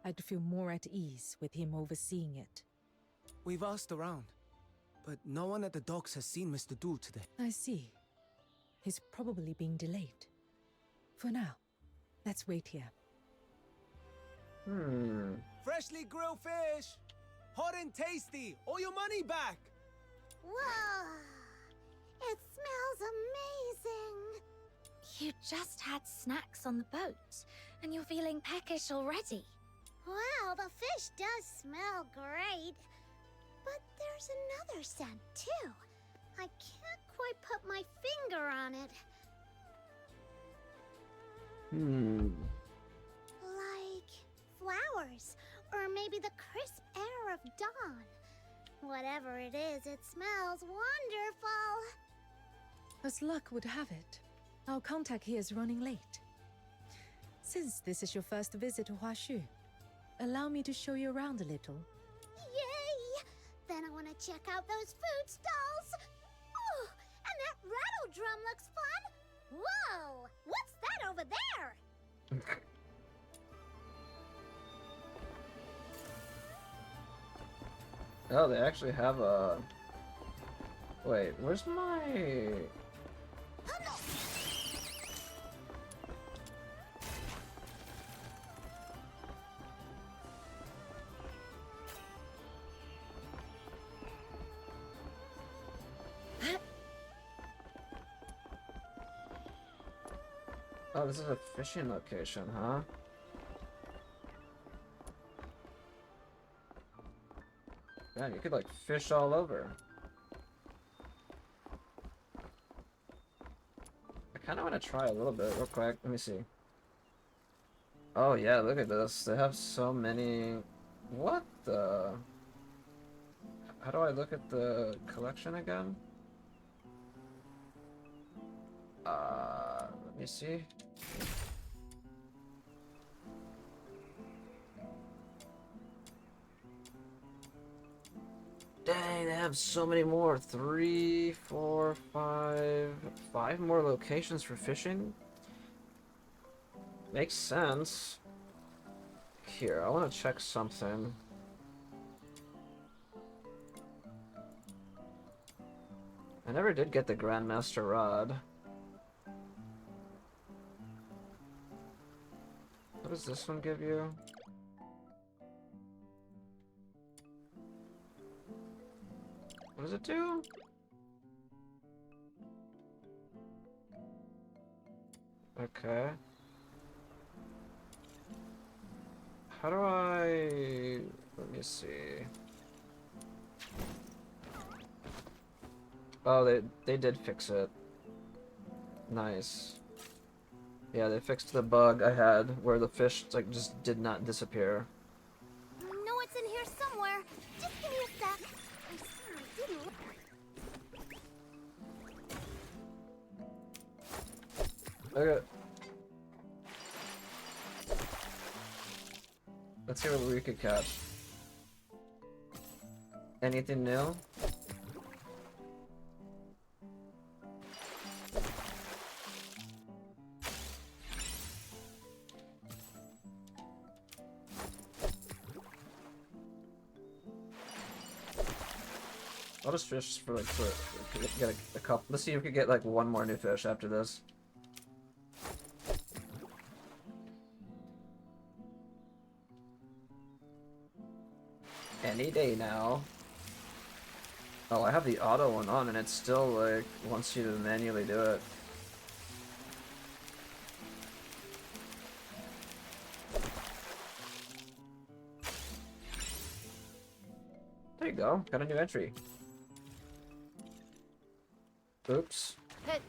I'd feel more at ease with him overseeing it. We've asked around, but no one at the docks has seen Mr. Duel today. I see. He's probably being delayed. For now, let's wait here. Freshly grilled fish! Hot and tasty! All your money back! Whoa! It smells amazing! You just had snacks on the boat, and you're feeling peckish already. Wow, the fish does smell great. But there's another scent, too. I can't quite put my finger on it. Like flowers, or maybe the crisp air of dawn. Whatever it is, it smells wonderful. As luck would have it, our contact here is running late. Since this is your first visit to Huashu, allow me to show you around a little. Yay! Then I want to check out those food stalls. Oh, and that rattle drum looks fun. Whoa! What's that over there? Oh, they actually have a... Wait, where's my... Oh, this is a fishing location, huh? Yeah, you could like fish all over. I kind of want to try a little bit real quick. Let me see. Oh yeah, look at this. They have so many... What the... How do I look at the collection again? Let me see. Dang, they have so many more. 3, 4, 5... 5 more locations for fishing? Makes sense. Here, I want to check something. I never did get the Grandmaster Rod. What does this one give you? What does it do? Okay. How do I... Let me see. Oh, they did fix it. Nice. Yeah, they fixed the bug I had where the fish like just did not disappear. I know it's in here somewhere. Just give me a sec. I swear I didn't. Okay. Let's see what we could catch. Anything new? I'll just fish for like get a couple. Let's see if we can get like one more new fish after this. Any day now. Oh, I have the auto one on and it still like wants you to manually do it. There you go, got a new entry. Oops. I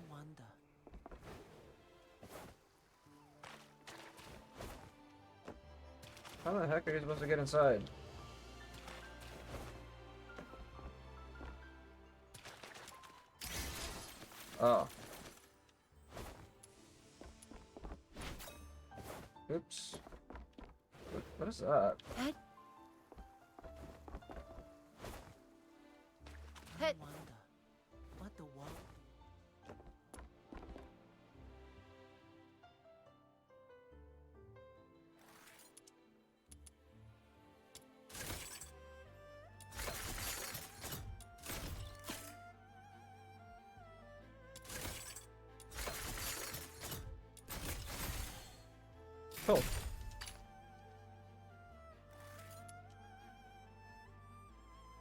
wonder. How the heck are you supposed to get inside? Oh. Oops. What is that? I wonder. What the world? Cool.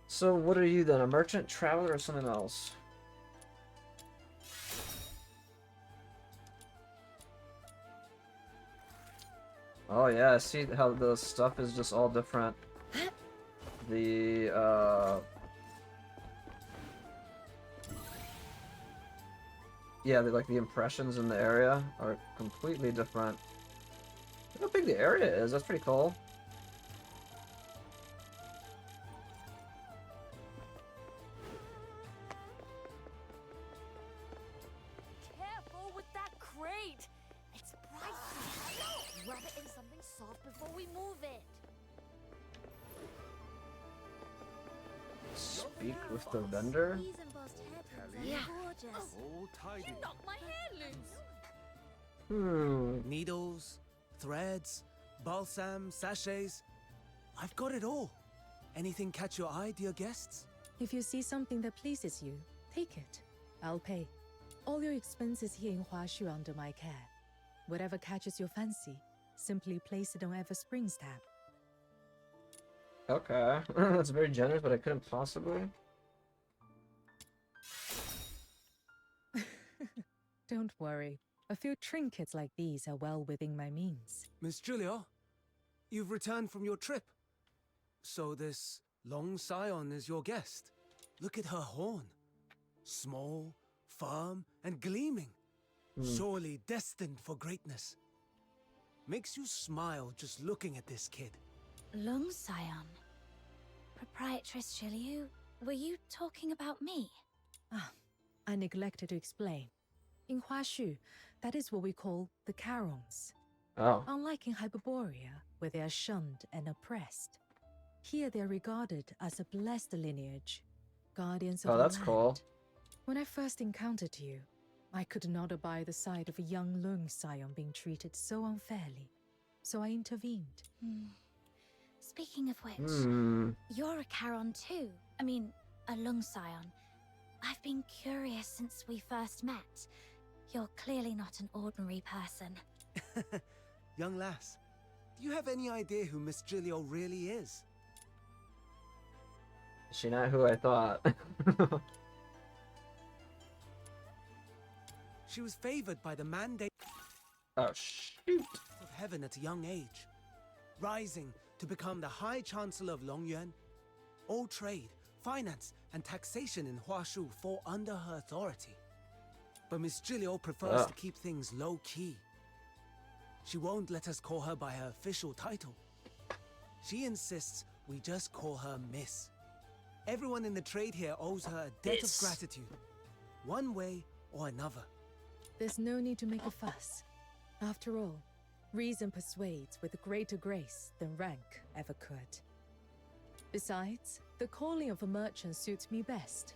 So what are you then? A merchant, traveler, or something else? Oh yeah, I see how the stuff is just all different. The yeah, like the impressions in the area are completely different. Look how big the area is. That's pretty cool. Careful with that crate! It's pricey. Wrap it in something soft before we move it. Speak with the vendor? These embossed hairpins are Yeah. gorgeous. All tidy. You knocked my hair loose. Needles, threads, balsam, sachets. I've got it all. Anything catch your eye, dear guests? If you see something that pleases you, take it. I'll pay. All your expenses here in Huashu are under my care. Whatever catches your fancy, simply place it on Everspring's tab. Okay. That's very generous, but I couldn't possibly. Don't worry. A few trinkets like these are well within my means. Miss Julia, you've returned from your trip. So this Long Scion is your guest. Look at her horn. Small, firm, and gleaming. Surely destined for greatness. Makes you smile just looking at this kid. Long Scion. Proprietress Shiliu, were you talking about me? Ah, I neglected to explain. In Huashu, that is what we call the Carons. Oh. Unlike in Hyperborea, where they are shunned and oppressed, here they are regarded as a blessed lineage, guardians of Oh, the that's land. cool. When I first encountered you, I could not abide the sight of a young Lung Scion being treated so unfairly, so I intervened. Speaking of which, you're a Charon too. I mean, a Lung Scion. I've been curious since we first met. You're clearly not an ordinary person. Young lass, do you have any idea who Miss Gilio really is? Is she not who I thought? She was favored by the mandate Oh, shoot. of heaven at a young age, rising to become the High Chancellor of Longyuan. All trade, finance, and taxation in Huashu fall under her authority. But Miss Gilio prefers to keep things low-key. She won't let us call her by her official title. She insists we just call her Miss. Everyone in the trade here owes her a debt of gratitude, one way or another. There's no need to make a fuss. After all, reason persuades with greater grace than rank ever could. Besides, the calling of a merchant suits me best.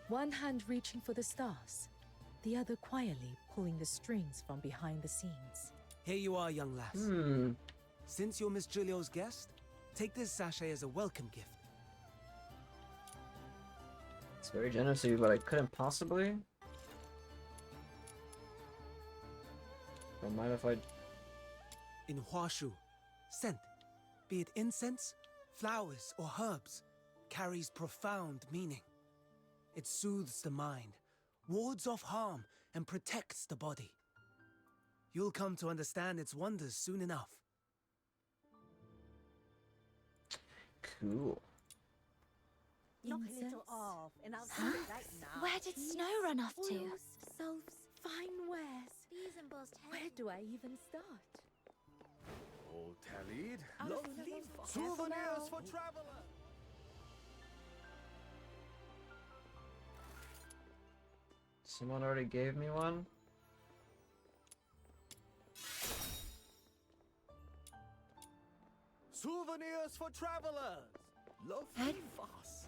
One hand reaching for the stars, the other quietly pulling the strings from behind the scenes. Here you are, young lass. Since you're Miss Julio's guest, take this sachet as a welcome gift. It's very generous of you, but I couldn't possibly. Don't mind if I... In Huashu, scent, be it incense, flowers, or herbs, carries profound meaning. It soothes the mind, wards off harm, and protects the body. You'll come to understand its wonders soon enough. Cool. Knock a little off, and I'll see it right now. Where did Snow run off to? Selves, fine wares. These embossed Where do I even start? All tallied. Lovely Souvenirs for travelers. Someone already gave me one? Souvenirs for travelers. Lovely fuss.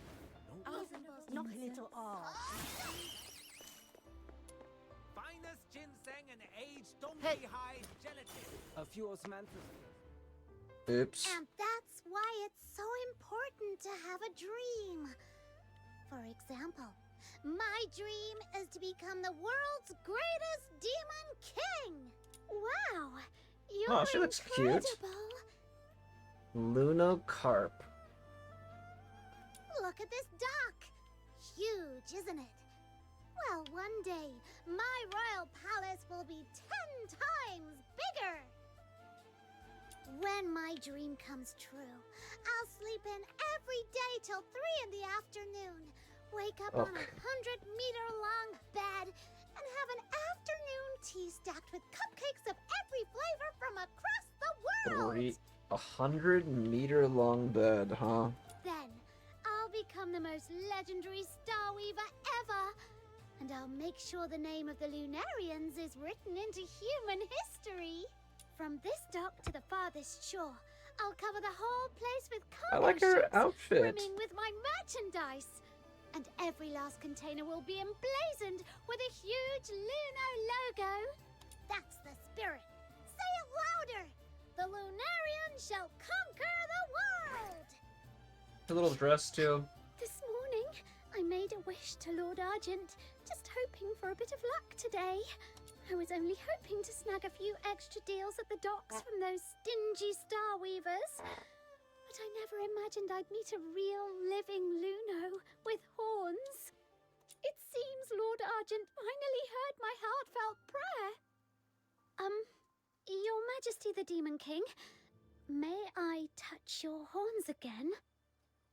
Knock a little off. Finest ginseng and aged donkey hide gelatin. A few osmanthus. Oops. And that's why it's so important to have a dream. For example, my dream is to become the world's greatest demon king. Wow, You're Oh, she looks cute. incredible. Lunocarp. Look at this dock. Huge, isn't it? Well, one day, my royal palace will be 10 times bigger. When my dream comes true, I'll sleep in every day till 3 in the afternoon. Wake up on a 100-meter-long bed and have an afternoon tea stacked with cupcakes of every flavor from across the world. 100-meter-long bed, huh? Then, I'll become the most legendary Star Weaver ever. And I'll make sure the name of the Lunarians is written into human history. From this dock to the farthest shore, I'll cover the whole place with I cargo like her ships outfit. brimming with my merchandise. And every last container will be emblazoned with a huge Luno logo. That's the spirit. Say it louder. The Lunarians shall conquer the world. Her little dress too. This morning, I made a wish to Lord Argent, just hoping for a bit of luck today. I was only hoping to snag a few extra deals at the docks from those stingy Star Weavers. But I never imagined I'd meet a real living Luno with horns. It seems Lord Argent finally heard my heartfelt prayer. Your Majesty the Demon King, may I touch your horns again?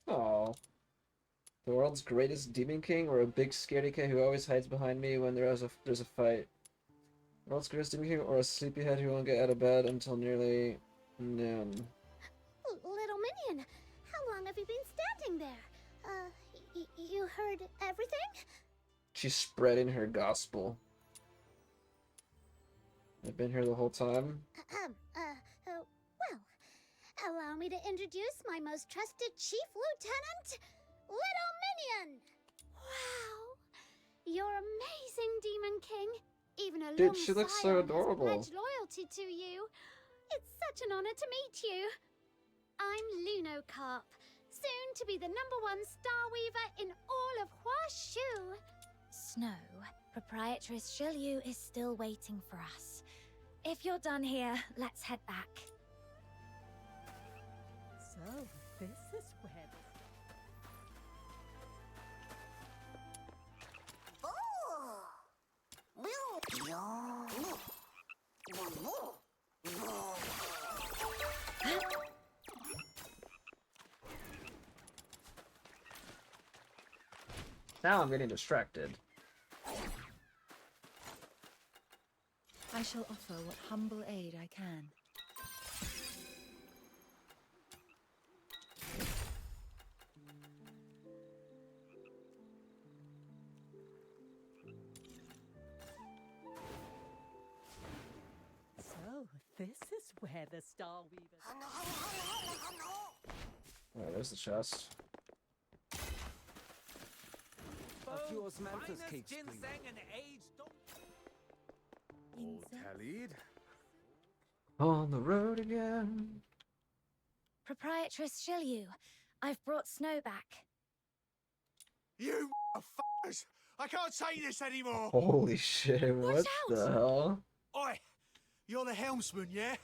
Oh. The world's greatest demon king, or a big scaredy cat who always hides behind me when there's a fight? World's greatest demon king, or a sleepyhead who won't get out of bed until nearly noon? Little Minion, how long have you been standing there? You heard everything? She's spreading her gospel. I've been here the whole time. Well, allow me to introduce my most trusted Chief Lieutenant, Little Minion! Wow! You're amazing, Demon King. Even a Dude, she looks so adorable. has pledged loyalty to you. It's such an honor to meet you. I'm Lunocarp, soon to be the #1 Star Weaver in all of Huashu. Snow, Proprietress Shilyu is still waiting for us. If you're done here, let's head back. So, this is where Now I'm getting distracted. I shall offer what humble aid I can. So, this is where the Star Weavers... Oh, there's the chest. A few osmanthus cakes, please. All tallied. On the road again. Proprietress Shilyu, I've brought Snow back. You f***ers! I can't take this anymore! Holy shit, what the hell? Oi! You're the helmsman, yeah?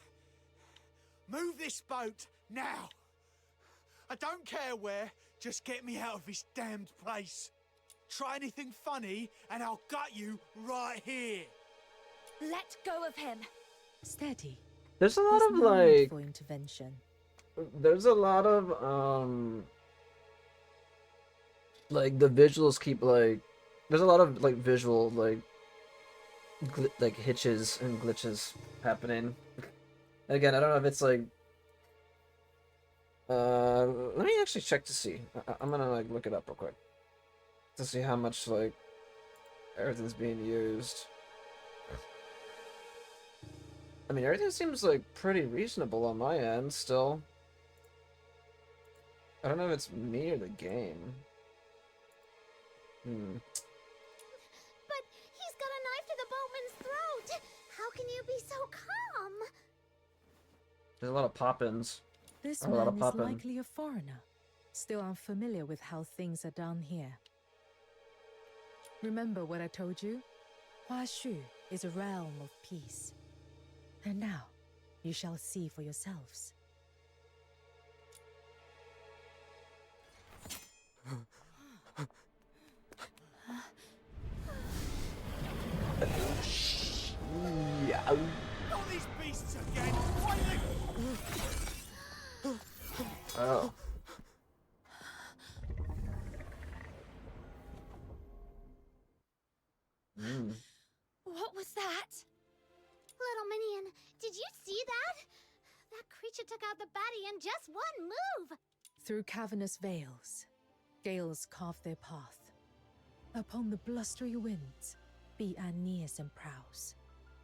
Move this boat, now! I don't care where, just get me out of this damned place. Try anything funny, and I'll gut you right here. Let go of him. Steady. There's a lot There's of no need like for intervention. there's a lot of like the visuals keep like there's a lot of like visual like hitches and glitches happening. And again, I don't know if it's like let me actually check to see. I'm gonna like look it up real quick to see how much like everything's being used. I mean, everything seems like pretty reasonable on my end still. I don't know if it's me or the game. But he's got a knife to the boatman's throat. How can you be so calm? There's a lot of pop-ins. This A lot of man is poppin'. likely a foreigner, still unfamiliar with how things are done here. Remember what I told you? Huashu is a realm of peace. And now, You shall see for yourselves. Not these beasts again! Why they... Oh. What was that? Little Minion, did you see that? That creature took out the baddie in just one move! Through cavernous veils, gales carve their path. Upon the blustery winds, be Aeneas and prows.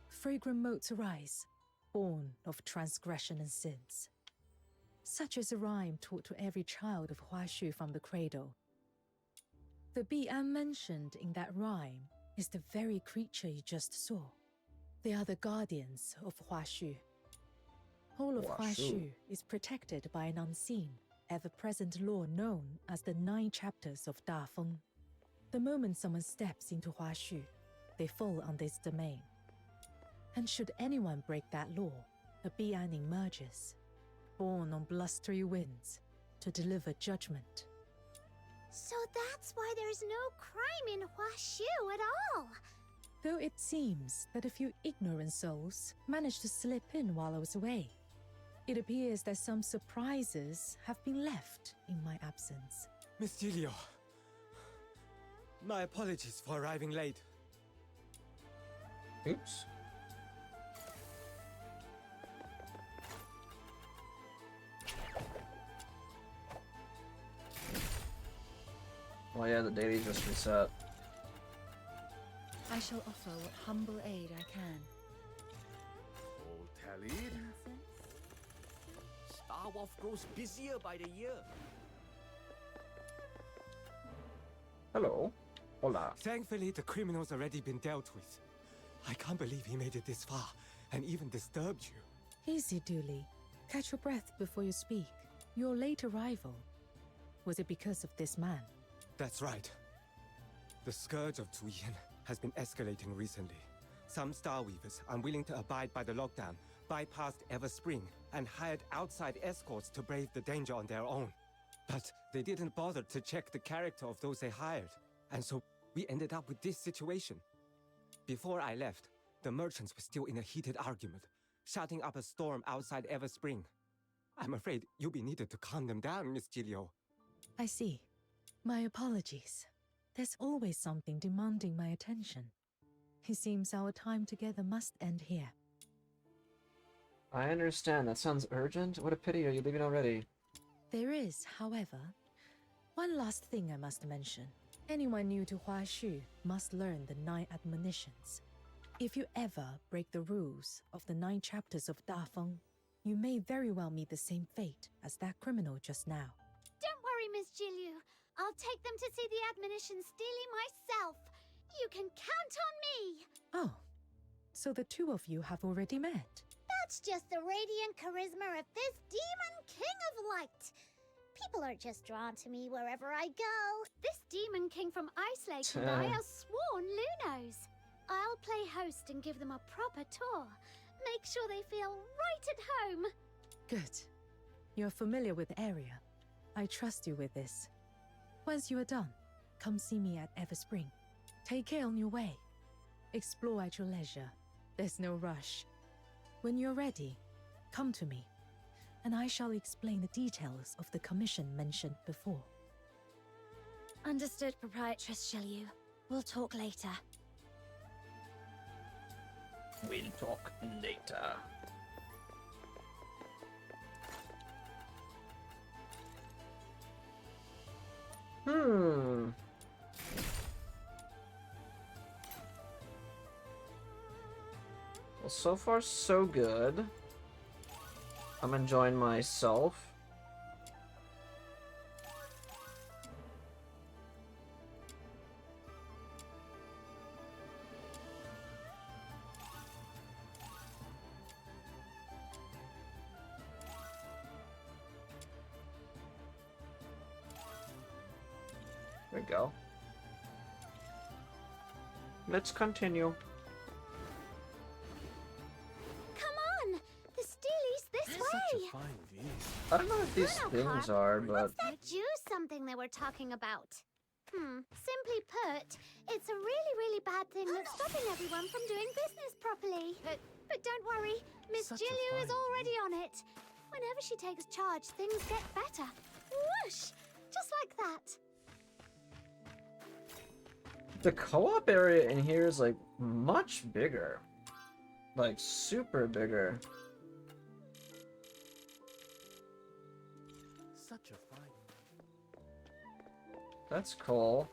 Fragrant motes arise, born of transgression and sins. Such is a rhyme taught to every child of Huashu from the cradle. The Bi'an mentioned in that rhyme is the very creature you just saw. They are the guardians of Huashu. All of Huashu is protected by an unseen, ever-present law known as the 9 chapters of Dafeng. The moment someone steps into Huashu, they fall on this domain. And should anyone break that law, a Bi'an emerges, born on blustery winds, to deliver judgment. So that's why there's no crime in Huashu at all! Though it seems that a few ignorant souls managed to slip in while I was away, it appears that some surprises have been left in my absence. Miss Gilio, my apologies for arriving late. Oops. Oh yeah, the daily just reset. I shall offer what humble aid I can. All tallied? Star Wolf grows busier by the year. Hello. Hola. Thankfully, the criminal's already been dealt with. I can't believe he made it this far, and even disturbed you. Easy, Dooley. Catch your breath before you speak. Your late arrival. Was it because of this man? That's right. The scourge of Zuyin has been escalating recently. Some Star Weavers, unwilling to abide by the lockdown, bypassed Everspring and hired outside escorts to brave the danger on their own. But they didn't bother to check the character of those they hired, and so we ended up with this situation. Before I left, the merchants were still in a heated argument, shouting up a storm outside Everspring. I'm afraid you'll be needed to calm them down, Miss Gilio. I see. My apologies. There's always something demanding my attention. It seems our time together must end here. I understand. That sounds urgent. What a pity. Are you leaving already? There is, however, one last thing I must mention. Anyone new to Huashu must learn the 9 admonitions. If you ever break the rules of the 9 chapters of Dafeng, you may very well meet the same fate as that criminal just now. Don't worry, Miss Gilio. I'll take them to see the admonitions daily myself. You can count on me. Oh, so the 2 of you have already met. That's just the radiant charisma of this demon king of light. People are just drawn to me wherever I go. This demon king from Ice Lake and I are sworn Lunos. I'll play host and give them a proper tour. Make sure they feel right at home. Good. You're familiar with the area. I trust you with this. Once you are done, come see me at Everspring. Take care on your way. Explore at your leisure. There's no rush. When you're ready, come to me, and I shall explain the details of the commission mentioned before. Understood, Proprietress Shilyu. We'll talk later. We'll talk later. Well, so far so good. I'm enjoying myself. There we go. Let's continue. Come on! The steel I don't know what these things are, but What's that juice something they were talking about? Simply put, it's a really, really bad thing that's stopping everyone from doing business properly. But don't worry, Miss Such a Jilliu is fine already on it. Whenever she takes charge, things get better. Whoosh! Just like that. the co-op area in here is like much bigger. Like super bigger. Such a fine. That's cool.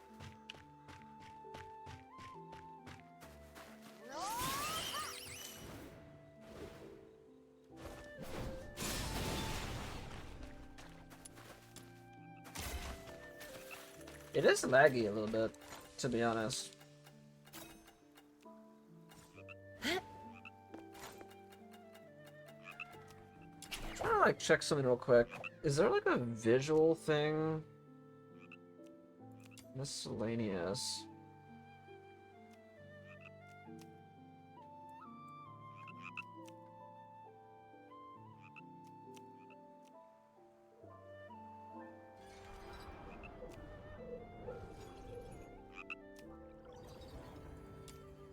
It is laggy a little bit, to be honest. I'm trying to like check something real quick. Is there like a visual thing? Miscellaneous.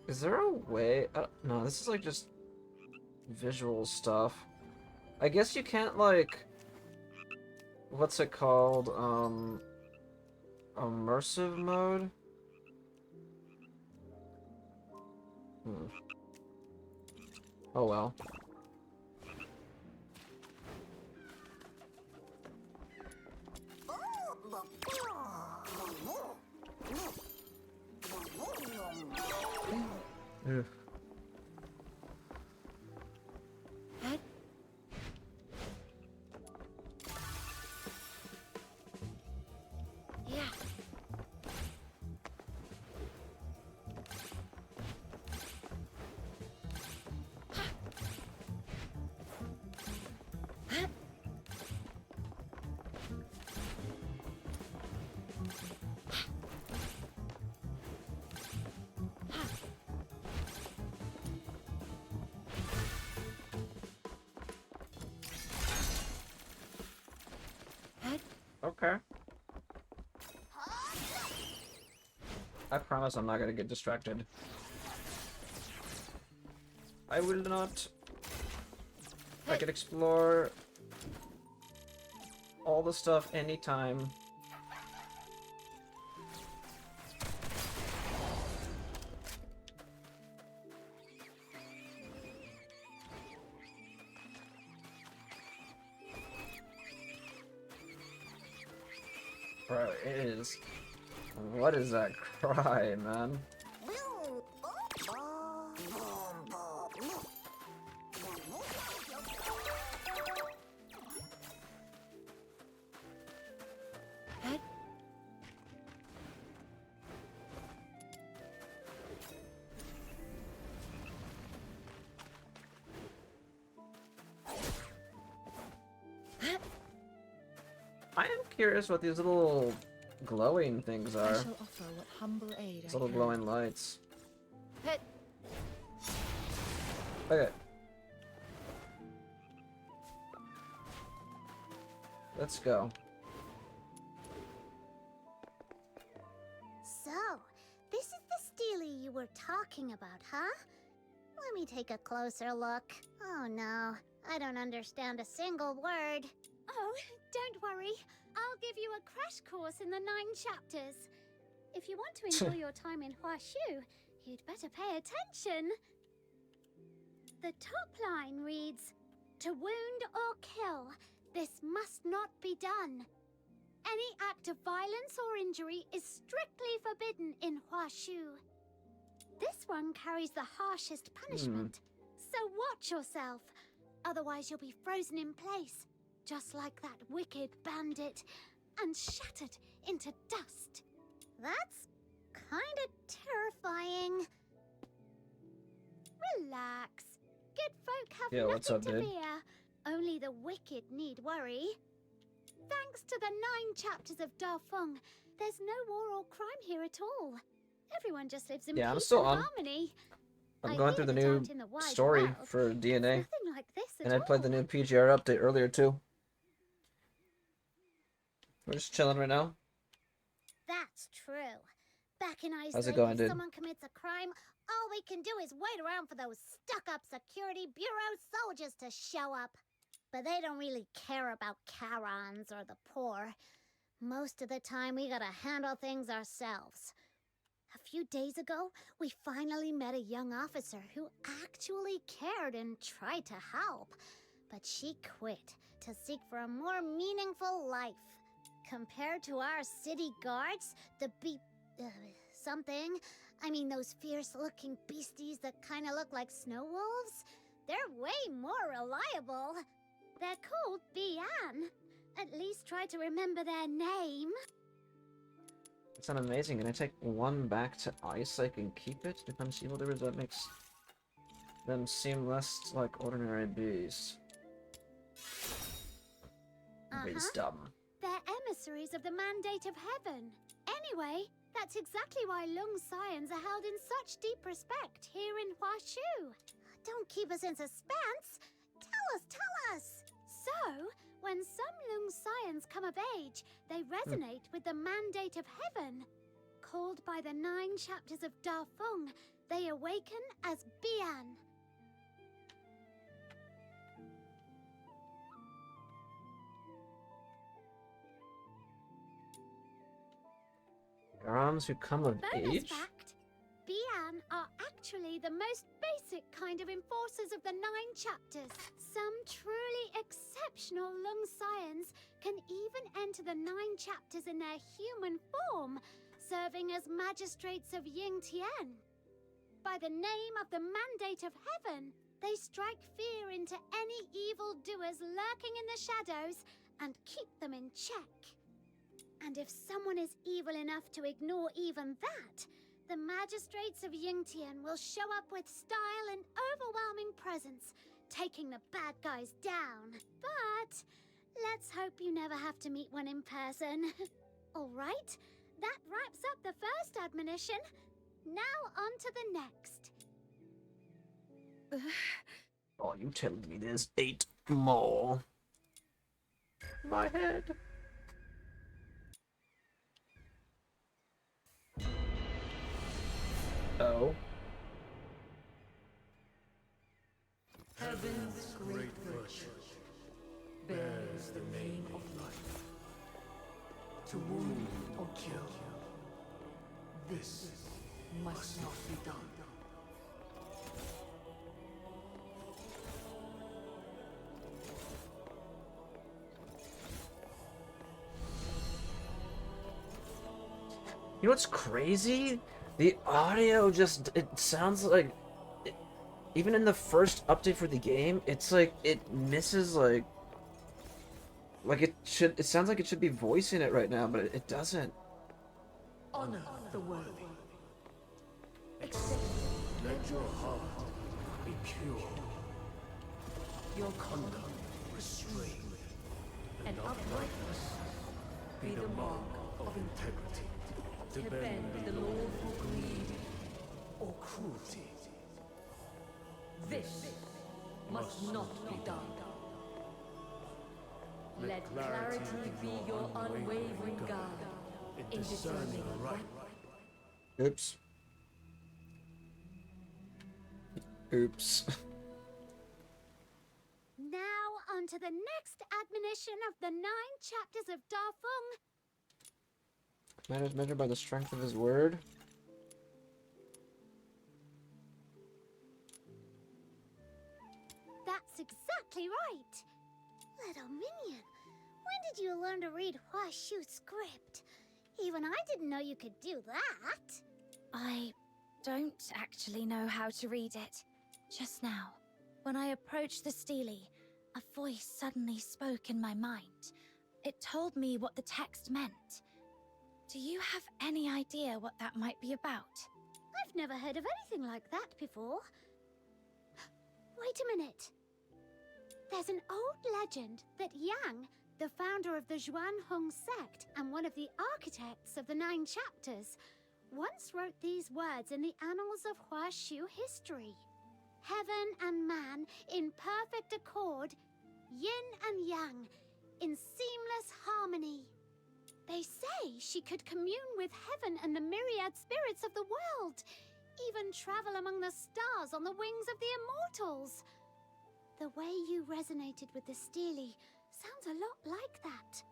Is there a way? No, this is like just visual stuff. I guess you can't like, what's it called? Immersive mode? Oh well. Ugh. Yeah. Okay. I promise I'm not gonna get distracted. I will not. I can explore all the stuff anytime. Bro, it is. What is that cry, man? I am curious what these little glowing things I are. shall offer what humble aid These I little can. glowing lights. Okay. Let's go. So, this is the Steely you were talking about, huh? Let me take a closer look. Oh no, I don't understand a single word. Oh, don't worry. I'll give you a crash course in the 9 chapters. If you want to enjoy your time in Huashu, you'd better pay attention. The top line reads, "To wound or kill, this must not be done. Any act of violence or injury is strictly forbidden in Huashu." This one carries the harshest punishment, so watch yourself. Otherwise you'll be frozen in place, just like that wicked bandit, and shattered into dust. That's kinda terrifying. Relax. Good folk have Yeah, what's nothing up, to dude? fear. Only the wicked need worry. Thanks to the 9 chapters of Dafeng, there's no war or crime here at all. Everyone just lives in Yeah, I'm peace still and on. harmony. I'm I going hear through the that new out in the wide story world, for DNA. nothing like this And at I played the all. new PGR update earlier too. We're just chilling right now. That's true. Back in How's Iceland, it going, if dude? someone commits a crime, all we can do is wait around for those stuck-up security bureau soldiers to show up. But they don't really care about Karons or the poor. Most of the time, we gotta handle things ourselves. A few days ago, we finally met a young officer who actually cared and tried to help. But she quit to seek for a more meaningful life. Compared to our city guards, the something. I mean, those fierce-looking beasties that kind of look like snow wolves? They're way more reliable. They're called Bian. At least try to remember their name. It's not amazing. Can I take one back to ice? I can keep it. Defense evildoers, that makes them seem less like ordinary bees. Wisdom. They're emissaries of the Mandate of Heaven. Anyway, that's exactly why Lung Scions are held in such deep respect here in Huashu. Don't keep us in suspense. Tell us! So, when some Lung Scions come of age, they resonate with the Mandate of Heaven. Called by the 9 chapters of Dafeng, they awaken as Bian. Garams who come of Bonus age? fact, Bian are actually the most basic kind of enforcers of the 9 chapters. Some truly exceptional Lung Scions can even enter the 9 chapters in their human form, serving as magistrates of Ying Tian. By the name of the Mandate of Heaven, they strike fear into any evildoers lurking in the shadows and keep them in check. And if someone is evil enough to ignore even that, the magistrates of Yingtian will show up with style and overwhelming presence, taking the bad guys down. But let's hope you never have to meet one in person. All right, that wraps up the first admonition. Now on to the next. Oh, you telling me there's 8 more? My head. Oh. Heaven's great virtue bears the name of life. To wound or kill, this must not be done. You know what's crazy? The audio just, it sounds like, even in the first update for the game, it's like, it misses like it sounds like it should be voicing it right now, but it doesn't. Honor the worthy. Accept. Let your heart be pure. Your conduct restrained. And uprightness be the mark of integrity. To bend the law for greed or cruelty. This must not be done. Let clarity be your unwavering guide in discerning right. Oops. Oops. Now on to the next admonition of the 9 chapters of Dafeng. Man is measured by the strength of his word. That's exactly right. Little minion, when did you learn to read Huashu script? Even I didn't know you could do that. I don't actually know how to read it. Just now, when I approached the stele, a voice suddenly spoke in my mind. It told me what the text meant. Do you have any idea what that might be about? I've never heard of anything like that before. Wait a minute. There's an old legend that Yang, the founder of the Zhuanhong sect and one of the architects of the 9 chapters, once wrote these words in the annals of Huashu history. Heaven and man in perfect accord, yin and yang, in seamless harmony. she could commune with heaven and the myriad spirits of the world, even travel among the stars on the wings of the immortals. The way you resonated with the Steely sounds a lot like that.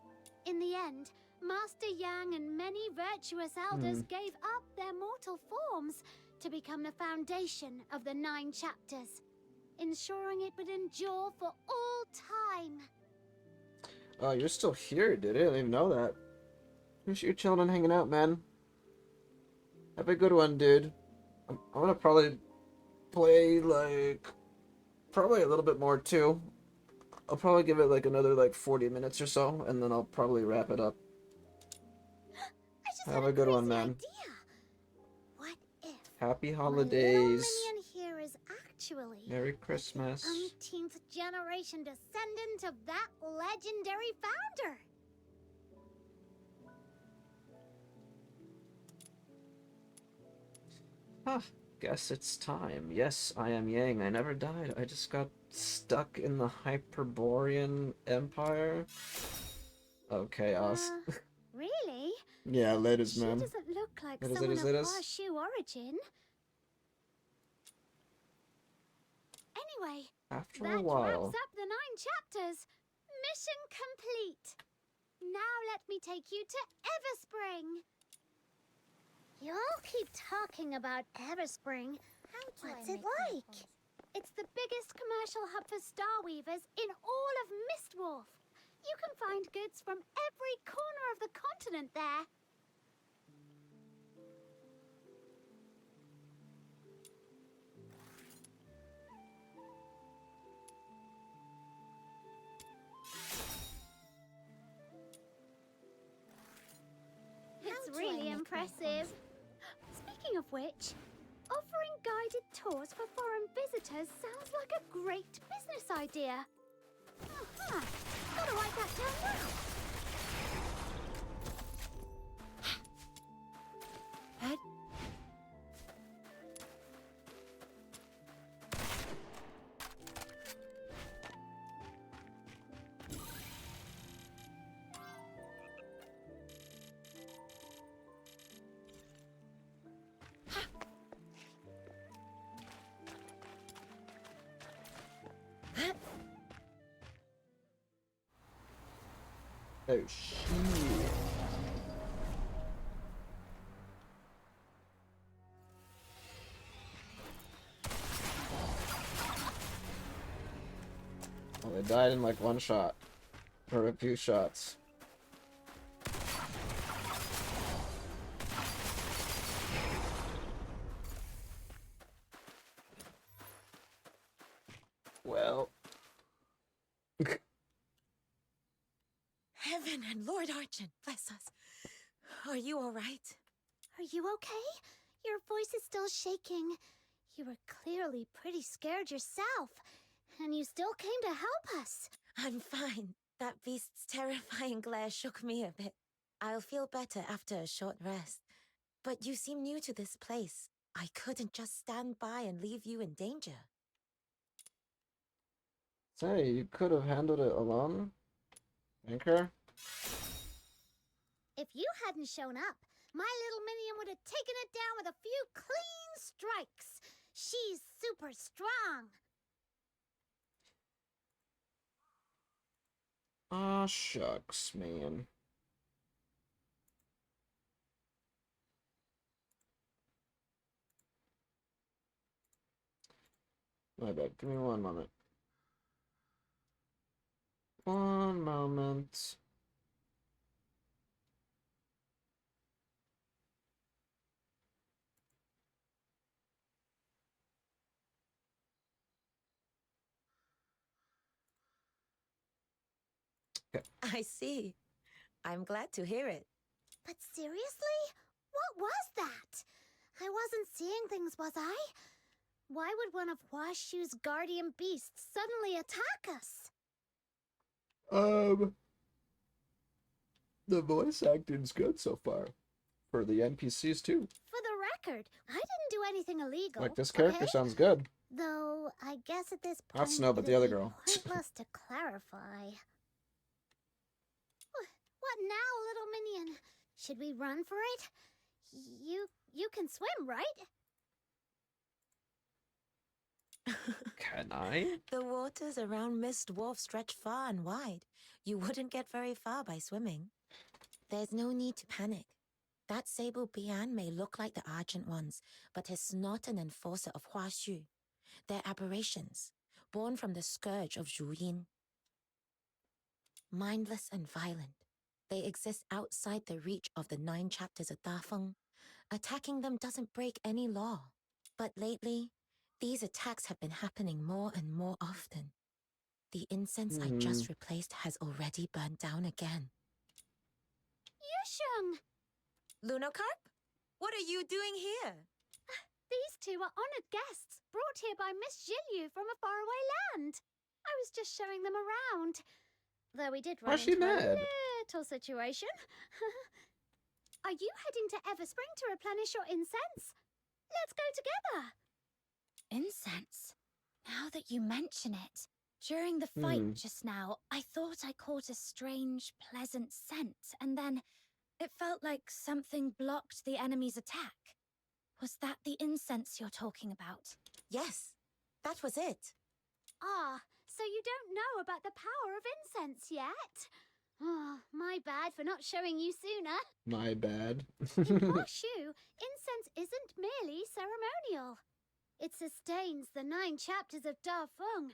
In the end, Master Yang and many virtuous elders gave up their mortal forms to become the foundation of the 9 chapters, ensuring it would endure for all time. Oh, you're still here, dude. I didn't even know that. You're chilling and hanging out, man. Have a good one, dude. I'm gonna probably play, like, probably a little bit more, too. I'll probably give it, like, another, like, 40 minutes or so, and then I'll probably wrap it up. Have a good one, man. Idea. What if Happy my holidays. little minion here is actually Merry Christmas. the umpteenth generation descendant of that legendary founder? Huh. Guess it's time. Yes, I am Yang. I never died. I just got stuck in the Hyperborean Empire. Oh, chaos. Really? Yeah, latest, She man. doesn't look like Latest, someone of latest. Horseshoe origin. Anyway, After that a while. wraps up the 9 chapters. Mission complete. Now let me take you to Everspring. You all keep talking about Everspring. What's it like? It's the biggest commercial hub for Starweavers in all of Mistwolf. You can find goods from every corner of the continent there. It's really impressive. Speaking of which, offering guided tours for foreign visitors sounds like a great business idea. Gotta write that down now. Oh, shit. Well, they died in like one shot. Or a few shots. Well. Heaven and Lord Archon, bless us. Are you all right? Are you okay? Your voice is still shaking. You were clearly pretty scared yourself, and you still came to help us. I'm fine. That beast's terrifying glare shook me a bit. I'll feel better after a short rest. But you seem new to this place. I couldn't just stand by and leave you in danger. Say, you could have handled it alone? Anchor? If you hadn't shown up, my little minion would have taken it down with a few clean strikes. She's super strong. Aw, shucks, man. My bad. Give me one moment. One moment. Okay. I see. I'm glad to hear it. But seriously? What was that? I wasn't seeing things, was I? Why would one of Washu's guardian beasts suddenly attack us? The voice acting's good so far. For the NPCs, too. For the record, I didn't do anything illegal. Like, this character okay? sounds good. Though, I guess at this point, Not Snow, but the it'd other be girl. pointless to clarify. What now, little minion? Should we run for it? You can swim, right? Can I? The waters around Mist Wharf stretch far and wide. You wouldn't get very far by swimming. There's no need to panic. That sable Bian may look like the Argent ones, but is not an enforcer of Hua Xu. They're aberrations, born from the scourge of Zhu Yin. Mindless and violent, they exist outside the reach of the 9 chapters of Dafeng. Attacking them doesn't break any law. But lately, these attacks have been happening more and more often. The incense I just replaced has already burned down again. Yusheng! Lunocarp? What are you doing here? These two are honored guests, brought here by Miss Zhilyu from a faraway land. I was just showing them around. Though we did run Why's she into a mad? little situation. Are you heading to Everspring to replenish your incense? Let's go together. Incense? Now that you mention it, during the fight just now, I thought I caught a strange, pleasant scent, and then it felt like something blocked the enemy's attack. Was that the incense you're talking about? Yes, that was it. Ah, so you don't know about the power of incense yet? Oh, my bad for not showing you sooner. My bad. In Hua Xu, incense isn't merely ceremonial. It sustains the 9 chapters of Da Feng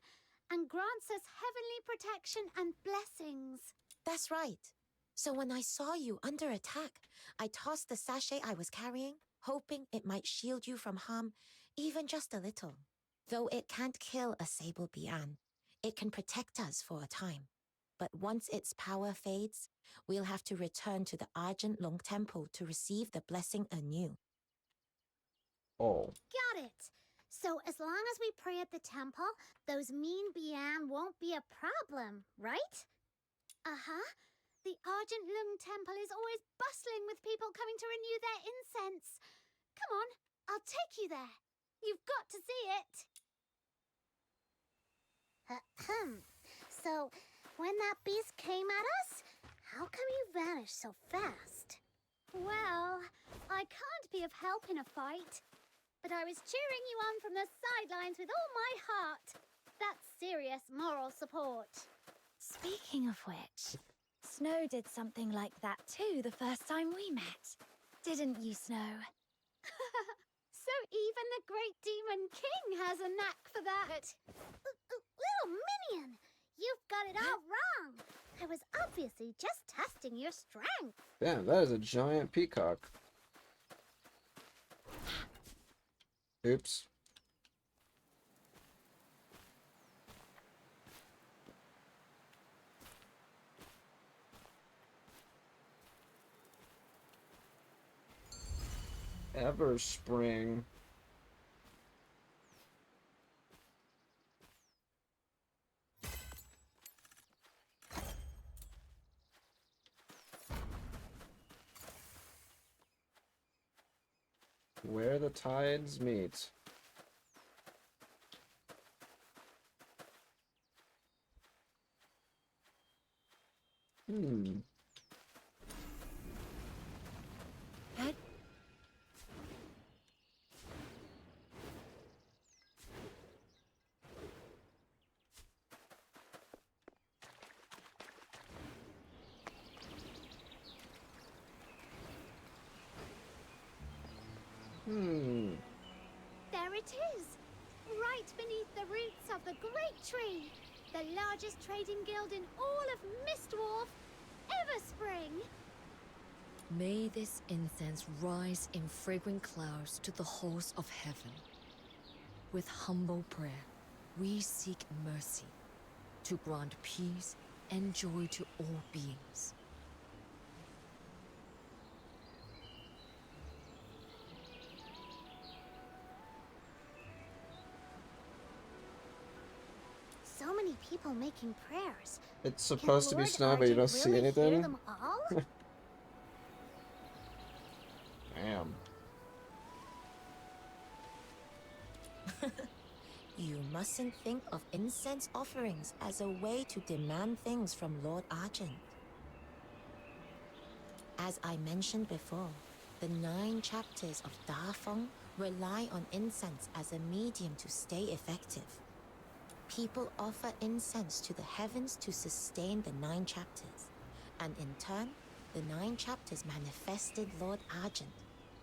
and grants us heavenly protection and blessings. That's right. So when I saw you under attack, I tossed the sachet I was carrying, hoping it might shield you from harm, even just a little. Though it can't kill a Sable Bian, it can protect us for a time. But once its power fades, we'll have to return to the Argent Long Temple to receive the blessing anew. Oh. Got it. So as long as we pray at the temple, those mean Bian won't be a problem, right? Uh-huh. The Argent Lung Temple is always bustling with people coming to renew their incense. Come on, I'll take you there. You've got to see it. So, when that beast came at us, how come you vanished so fast? Well, I can't be of help in a fight, but I was cheering you on from the sidelines with all my heart. That's serious moral support. Speaking of which, Snow did something like that too the first time we met. Didn't you, Snow? So even the great demon king has a knack for that. Little minion, you've got it all wrong. I was obviously just testing your strength. Damn, that is a giant peacock. Oops. Everspring. Where the tides meet. There it is, right beneath the roots of the great tree, the largest trading guild in all of Mistwolf, Everspring. May this incense rise in fragrant clouds to the halls of heaven. With humble prayer, we seek mercy to grant peace and joy to all beings. So many people making prayers. It's supposed to be snow, but you don't see Really hear anything? them all? Damn. You mustn't think of incense offerings as a way to demand things from Lord Argent. As I mentioned before, the 9 chapters of Dafeng rely on incense as a medium to stay effective. People offer incense to the heavens to sustain the 9 chapters, and in turn, the 9 chapters manifested Lord Argent,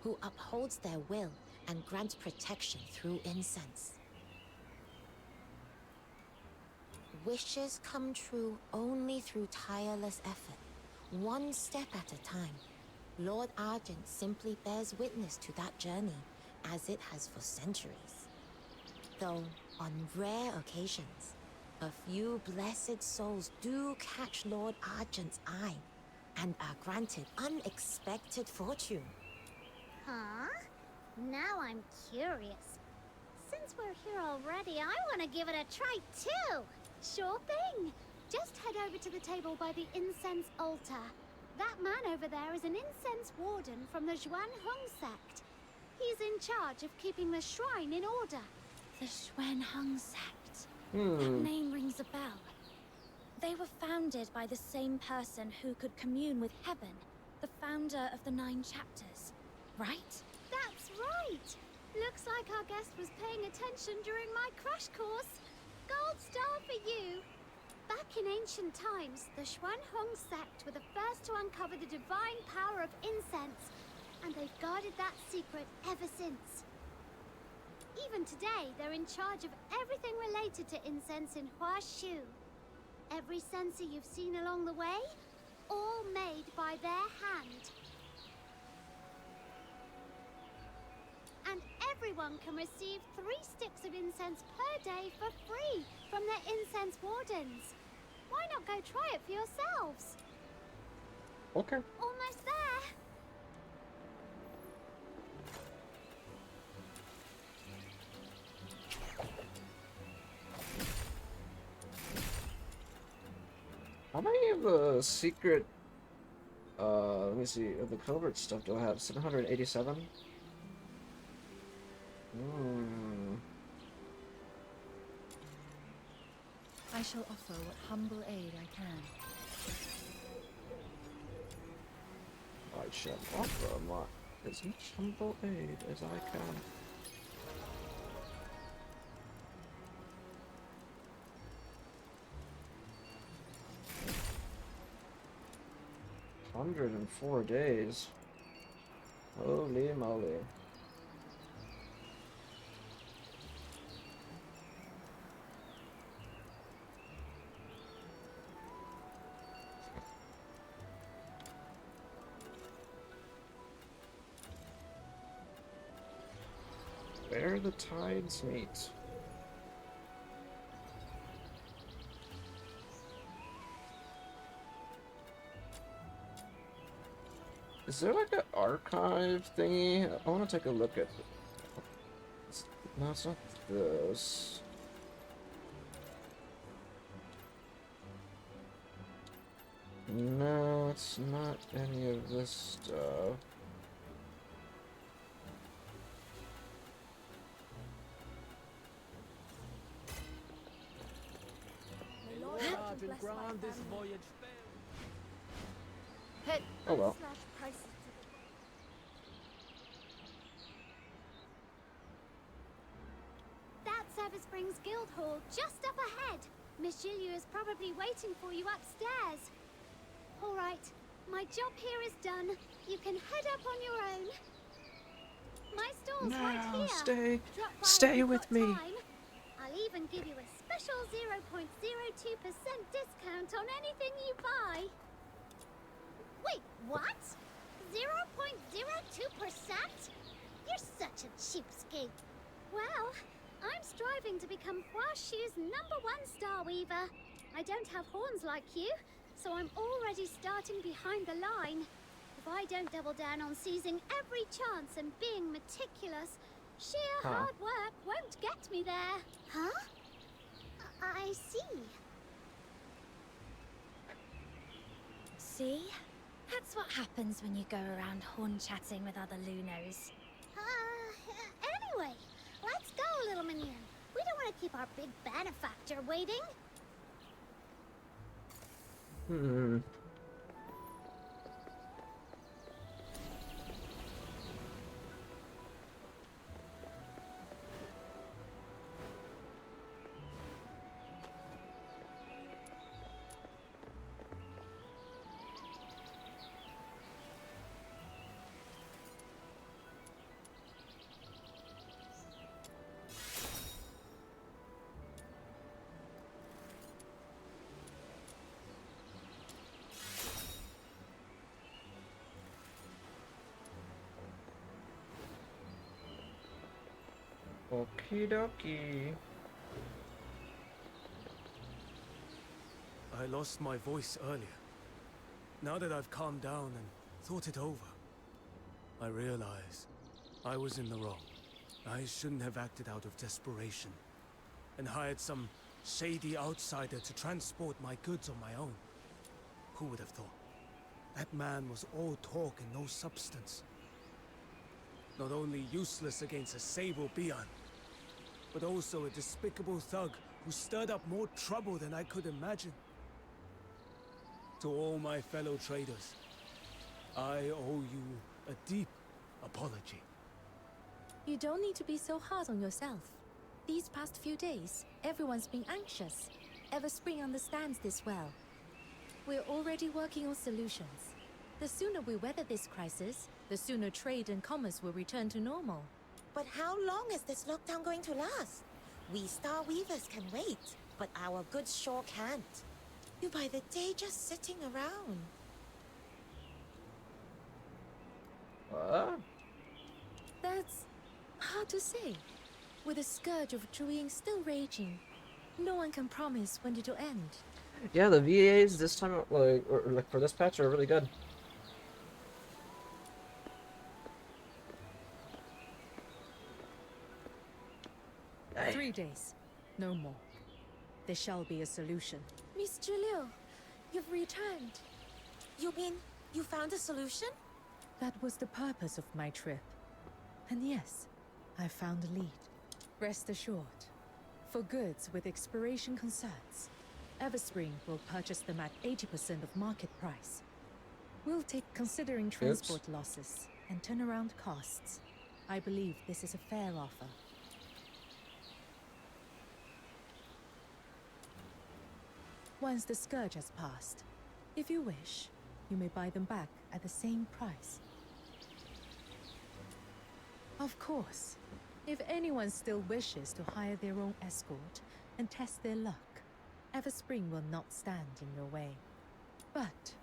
who upholds their will and grants protection through incense. Wishes come true only through tireless effort, one step at a time. Lord Argent simply bears witness to that journey, as it has for centuries. Though, on rare occasions, a few blessed souls do catch Lord Argent's eye, and are granted unexpected fortune. Huh? Now I'm curious. Since we're here already, I want to give it a try too. Sure thing. Just head over to the table by the incense altar. That man over there is an incense warden from the Zhuan Hong sect. He's in charge of keeping the shrine in order. The Xuan Hong sect. That name rings a bell. They were founded by the same person who could commune with heaven, the founder of the 9 chapters, right? That's right! Looks like our guest was paying attention during my crash course. Gold star for you! Back in ancient times, the Xuan Hong sect were the first to uncover the divine power of incense, and they've guarded that secret ever since. Even today, they're in charge of everything related to incense in Huashu. Every censer you've seen along the way, all made by their hand. And everyone can receive 3 sticks of incense per day for free from their incense wardens. Why not go try it for yourselves? Okay. Almost there. How many of the secret, let me see, of the covert stuff do I have? 787? I shall offer what humble aid I can. I shall offer as much humble aid as I can. $104 days. Holy moly. Where the tides meet. Is there like an archive thingy? I want to take a look at. No, it's not this. No, it's not any of this stuff. Sergeant Grant, this voyage Hit Oh well. That Silver Springs Guild Hall just up ahead. Miss Julia is probably waiting for you upstairs. All right, my job here is done. You can head up on your own. My stall's right here. Stay with me. Time. I'll even give you a special 0.02% discount on anything you buy. Wait, what? 0.02%? You're such a cheapskate. Well, I'm striving to become Huashu's #1 star weaver. I don't have horns like you, so I'm already starting behind the line. If I don't double down on seizing every chance and being meticulous, sheer hard work won't get me there. Huh? I see. See? That's what happens when you go around horn-chatting with other Lunos. Anyway, let's go, little minion. We don't want to keep our big benefactor waiting. Okie dokie. I lost my voice earlier. Now that I've calmed down and thought it over, I realize I was in the wrong. I shouldn't have acted out of desperation and hired some shady outsider to transport my goods on my own. Who would have thought? That man was all talk and no substance. Not only useless against a Sable Bian, but also a despicable thug who stirred up more trouble than I could imagine. To all my fellow traders, I owe you a deep apology. You don't need to be so hard on yourself. These past few days, everyone's been anxious. Everspring understands this well. We're already working on solutions. The sooner we weather this crisis, the sooner trade and commerce will return to normal. But how long is this lockdown going to last? We Star Weavers can wait, but our goods sure can't. You buy the day just sitting around. That's hard to say. With the scourge of Zhuying still raging, no one can promise when it'll end. Yeah, the VAs this time, like for this patch, are really good. Hey. 3 days, no more. There shall be a solution. Mr. Liu, you've returned. You mean you found a solution? That was the purpose of my trip. And yes, I found a lead. Rest assured, for goods with expiration concerns, Everspring will purchase them at 80% of market price. We'll take considering transport losses and turnaround costs. I believe this is a fair offer. Once the scourge has passed, if you wish, you may buy them back at the same price. Of course, if anyone still wishes to hire their own escort and test their luck, Everspring will not stand in your way. But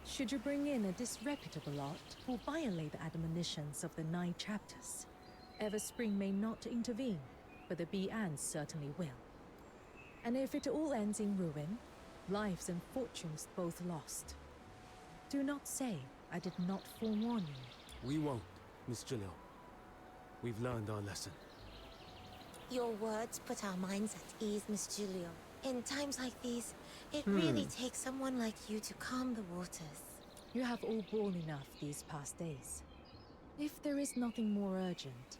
should you bring in a disreputable lot or violate the admonitions of the 9 chapters, Everspring may not intervene, but the Bian certainly will. And if it all ends in ruin, lives and fortunes both lost. Do not say I did not forewarn you. We won't, Miss Jalil. We've learned our lesson. Your words put our minds at ease, Miss Julio. In times like these, it really takes someone like you to calm the waters. You have all borne enough these past days. If there is nothing more urgent,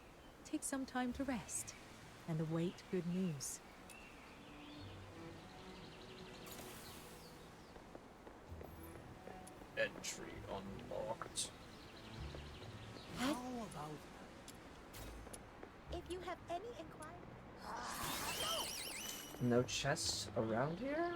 take some time to rest and await good news. Entry unlocked. How about... If you have any inquiries... No chests around here?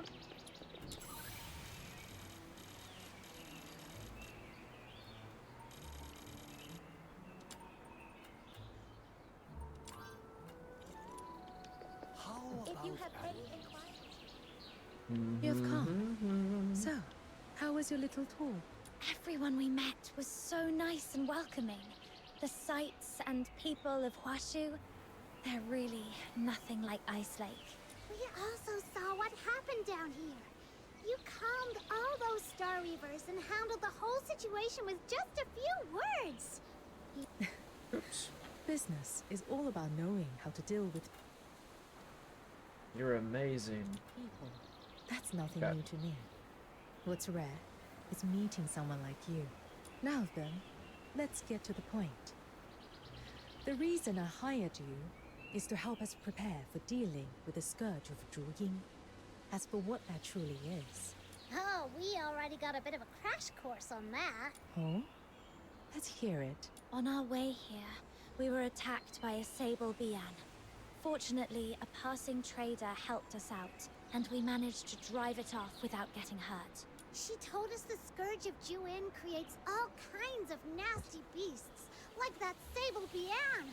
If you have any inquiries... You've come. So, how was your little tour? Everyone we met was so nice and welcoming. The sights and people of Huashu, they're really nothing like Ice Lake. We also saw what happened down here. You calmed all those Star Reavers and handled the whole situation with just a few words. Oops. Business is all about knowing how to deal with You're amazing. people. That's nothing new to me. What's rare is meeting someone like you. Now then, let's get to the point. The reason I hired you is to help us prepare for dealing with the scourge of Zhuying. As for what that truly is. Oh, we already got a bit of a crash course on that. Oh? Let's hear it. On our way here, we were attacked by a Sable Bian. Fortunately, a passing trader helped us out, and we managed to drive it off without getting hurt. She told us the Scourge of Juin creates all kinds of nasty beasts, like that Sable Bian.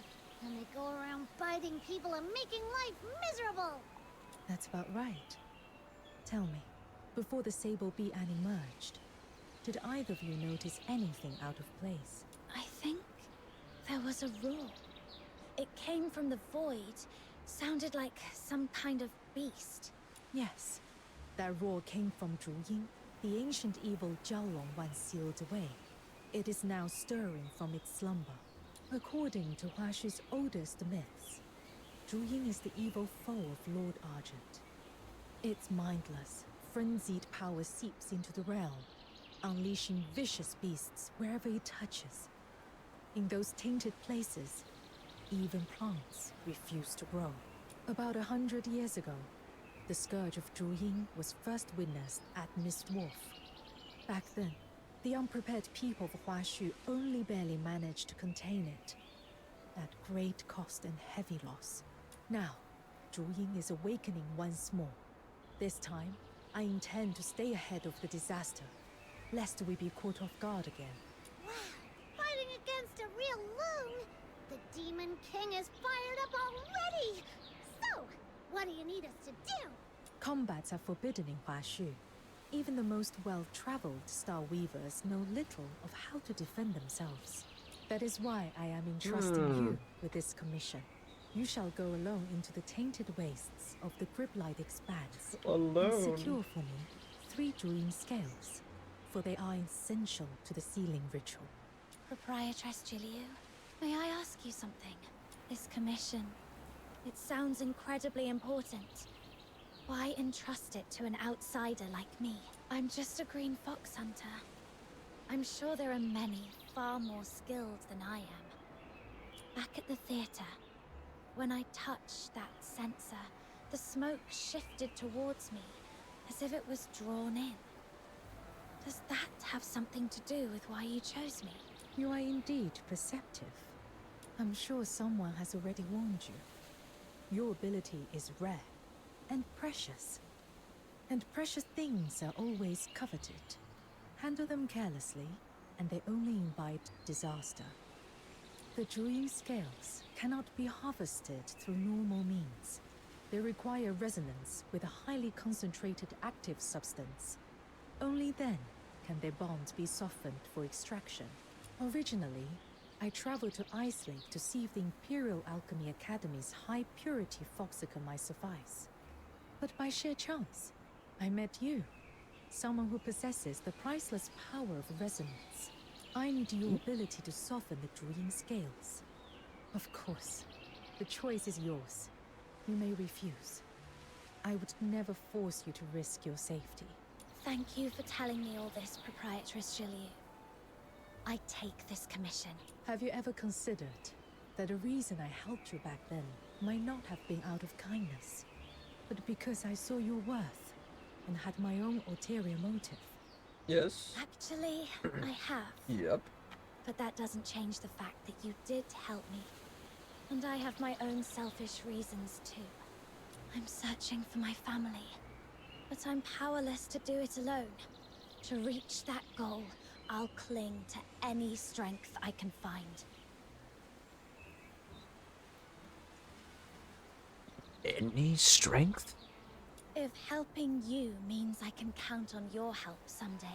And they go around biting people and making life miserable. That's about right. Tell me, before the Sable Bian emerged, did either of you notice anything out of place? I think there was a roar. It came from the void. Sounded like some kind of beast. Yes, that roar came from Zhuying, the ancient evil Jiaolong once sealed away. It is now stirring from its slumber. According to Huashu's oldest myths, Zhuying is the evil foe of Lord Argent. Its mindless, frenzied power seeps into the realm, unleashing vicious beasts wherever it touches. In those tainted places, even plants refuse to grow. About 100 years ago, the scourge of Zhuying was first witnessed at Mist Wolf. Back then, the unprepared people of Huashu only barely managed to contain it, at great cost and heavy loss. Now, Zhuying is awakening once more. This time, I intend to stay ahead of the disaster, lest we be caught off guard again. Wow, fighting against a real loon? The Demon King is fired up already! So, what do you need us to do? Combats are forbidden in Huashu. Even the most well-traveled Star Weavers know little of how to defend themselves. That is why I am entrusting you with this commission. You shall go alone into the tainted wastes of the Griblight Expanse and secure for me 3 Zhuying scales, for they are essential to the sealing ritual. Proprietress Jiliu, may I ask you something? This commission, it sounds incredibly important. Why entrust it to an outsider like me? I'm just a green fox hunter. I'm sure there are many far more skilled than I am. Back at the theater, when I touched that sensor, the smoke shifted towards me, as if it was drawn in. Does that have something to do with why you chose me? You are indeed perceptive. I'm sure someone has already warned you. Your ability is rare and precious. And precious things are always coveted. Handle them carelessly, and they only invite disaster. The Zhuying scales cannot be harvested through normal means. They require resonance with a highly concentrated active substance. Only then can their bonds be softened for extraction. Originally, I traveled to Ice Lake to see if the Imperial Alchemy Academy's high-purity foxicum might suffice. But by sheer chance, I met you, someone who possesses the priceless power of resonance. I need your ability to soften the Zhuying scales. Of course, the choice is yours. You may refuse. I would never force you to risk your safety. Thank you for telling me all this, Proprietress Jiliu. I take this commission. Have you ever considered that the reason I helped you back then might not have been out of kindness, but because I saw your worth and had my own ulterior motive? Yes. Actually, I have. Yep. But that doesn't change the fact that you did help me. And I have my own selfish reasons too. I'm searching for my family, but I'm powerless to do it alone. To reach that goal, I'll cling to any strength I can find. Any strength? If helping you means I can count on your help someday,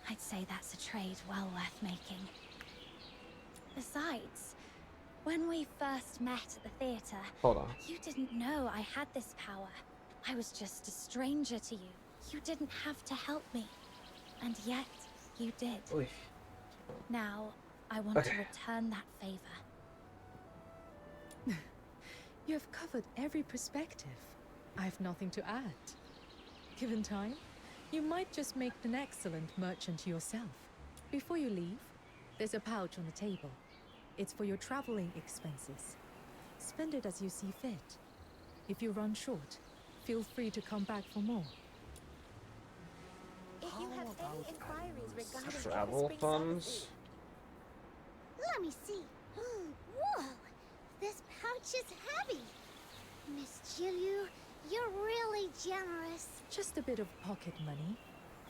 I'd say that's a trade well worth making. Besides, when we first met at the theater, Hold on. you didn't know I had this power. I was just a stranger to you. You didn't have to help me. And yet, you did. Oy. Now, I want to return that favor. You have covered every perspective. I have nothing to add. Given time, you might just make an excellent merchant yourself. Before you leave, there's a pouch on the table. It's for your traveling expenses. Spend it as you see fit. If you run short, feel free to come back for more. If you have any inquiries regarding Travel spring funds? services- Let me see. Whoa! This pouch is heavy. Miss Jiliu, you're really generous. Just a bit of pocket money.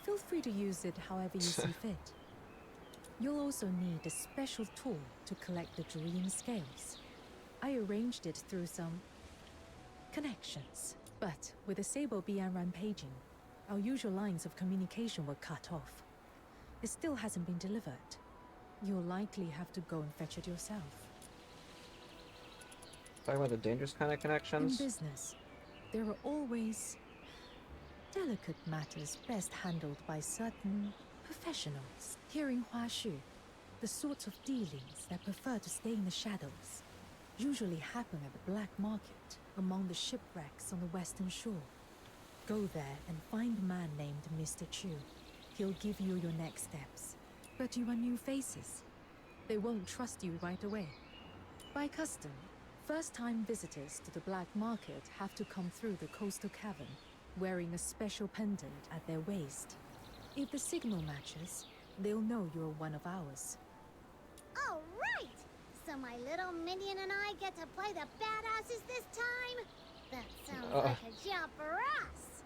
Feel free to use it however you see fit. You'll also need a special tool to collect the Zhuying scales. I arranged it through some connections. But with the Sable Bian rampaging, our usual lines of communication were cut off. It still hasn't been delivered. You'll likely have to go and fetch it yourself. Talking about the dangerous kind of In connections? business, there are always delicate matters best handled by certain professionals. Here in Huashu, the sorts of dealings that prefer to stay in the shadows usually happen at the black market among the shipwrecks on the western shore. Go there and find a man named Mr. Chu. He'll give you your next steps. But you are new faces. They won't trust you right away. By custom, first-time visitors to the black market have to come through the coastal cavern, wearing a special pendant at their waist. If the signal matches, they'll know you're one of ours. All right! So my little minion and I get to play the badasses this time? That sounds like a job for us!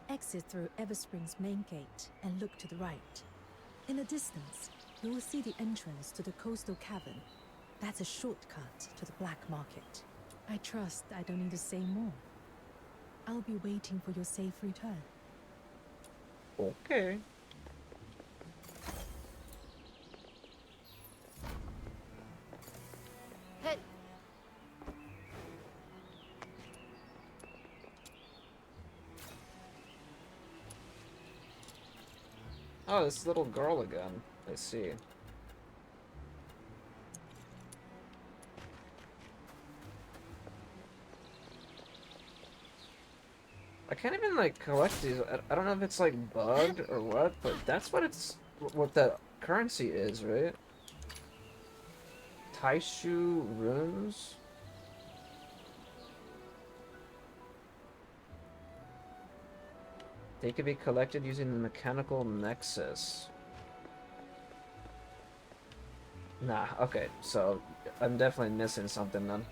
Exit through Everspring's main gate and look to the right. In the distance, you will see the entrance to the coastal cavern. That's a shortcut to the black market. I trust I don't need to say more. I'll be waiting for your safe return. Okay. Hey, Oh, this little girl again. I see. I can't even like collect these. I don't know if it's like bugged or what, but that's what that currency is, right? Taishu runes? They could be collected using the mechanical nexus. Nah, okay, so I'm definitely missing something then.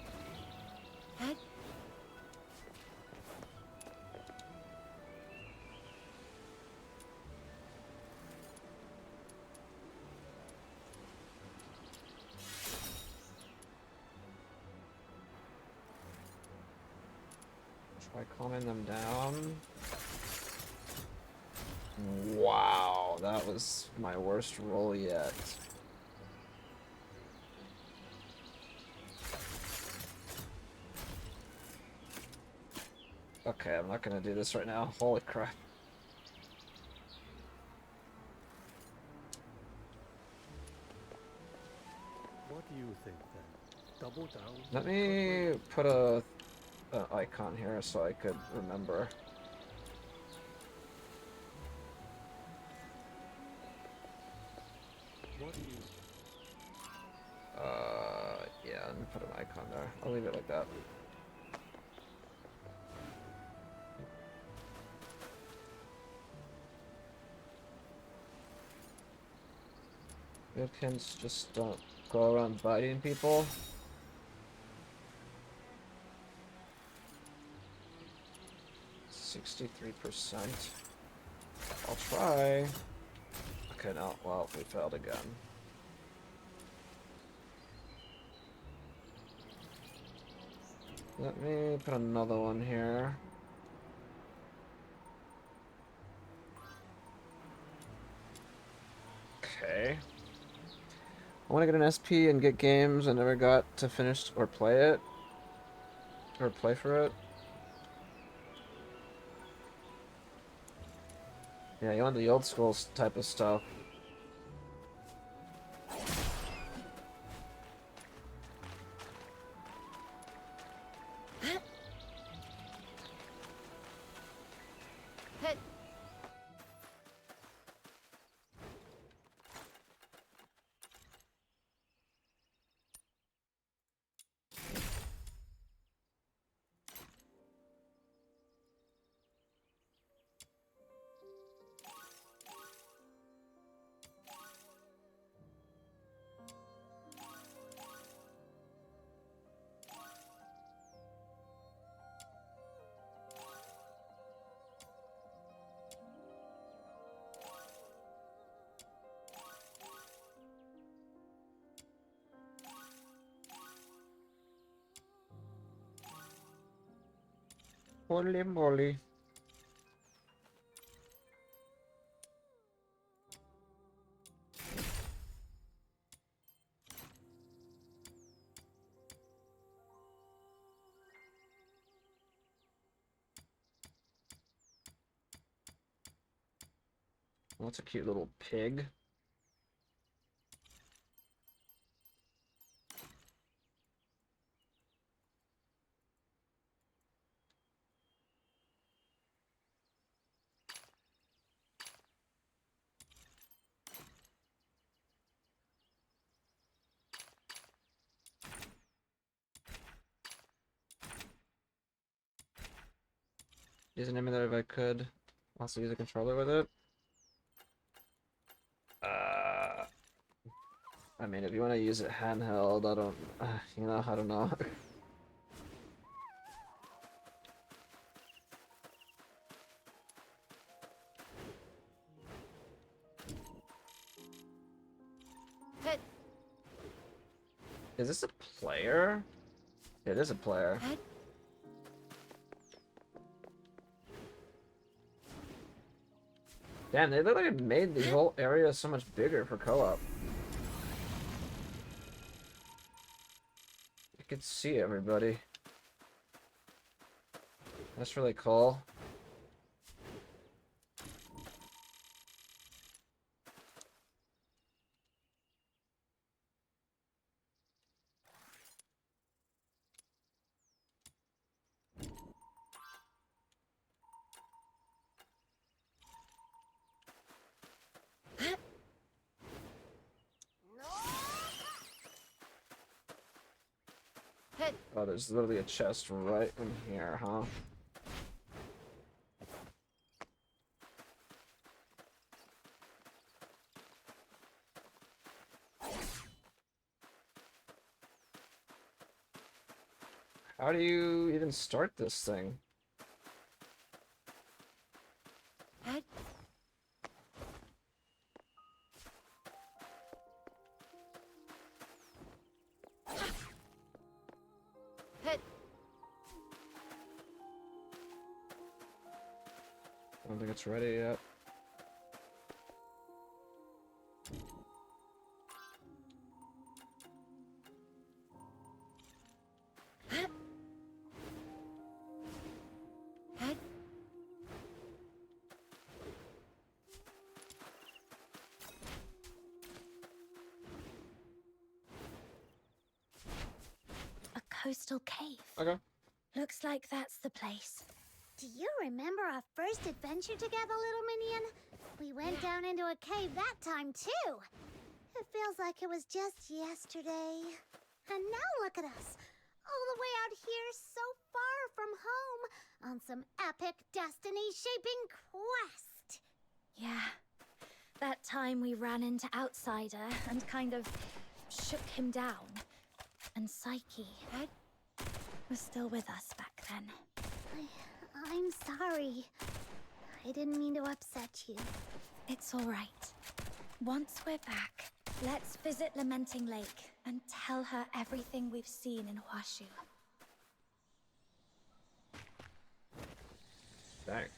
Try calming them down. Wow, that was my worst roll yet. Okay, I'm not gonna do this right now. Holy crap. What do you think then? Double down? Let me put an icon here so I could remember. What do you... Yeah, let me put an icon there. I'll leave it like that. Wilkins just don't go around biting people. $63%. I'll try. Okay, no, well, we failed again. Let me put another one here. Okay. I want to get an SP and get games I never got to finish or play it. Or play for it. Yeah, you want the old school type of stuff. hey. Holy moly. That's a cute little pig. Use an emulator if I could. Also use a controller with it. I mean, if you want to use it handheld, I don't, you know, I don't know. Is this a player? It is a player. Damn, they look like it made the whole area so much bigger for co-op. You could see everybody. That's really cool. Oh, there's literally a chest right in here, huh? How do you even start this thing? I don't think it's ready yet. A coastal cave. Okay. Looks like that's the place. Do you remember our first adventure together, little minion? We went down into a cave that time, too. It feels like it was just yesterday. And now look at us, all the way out here so far from home, on some epic destiny-shaping quest. Yeah. That time we ran into Outsider and kind of shook him down. And Psyche was still with us back then. I'm sorry. I didn't mean to upset you. It's all right. Once we're back, let's visit Lamenting Lake and tell her everything we've seen in Huashu. Dang.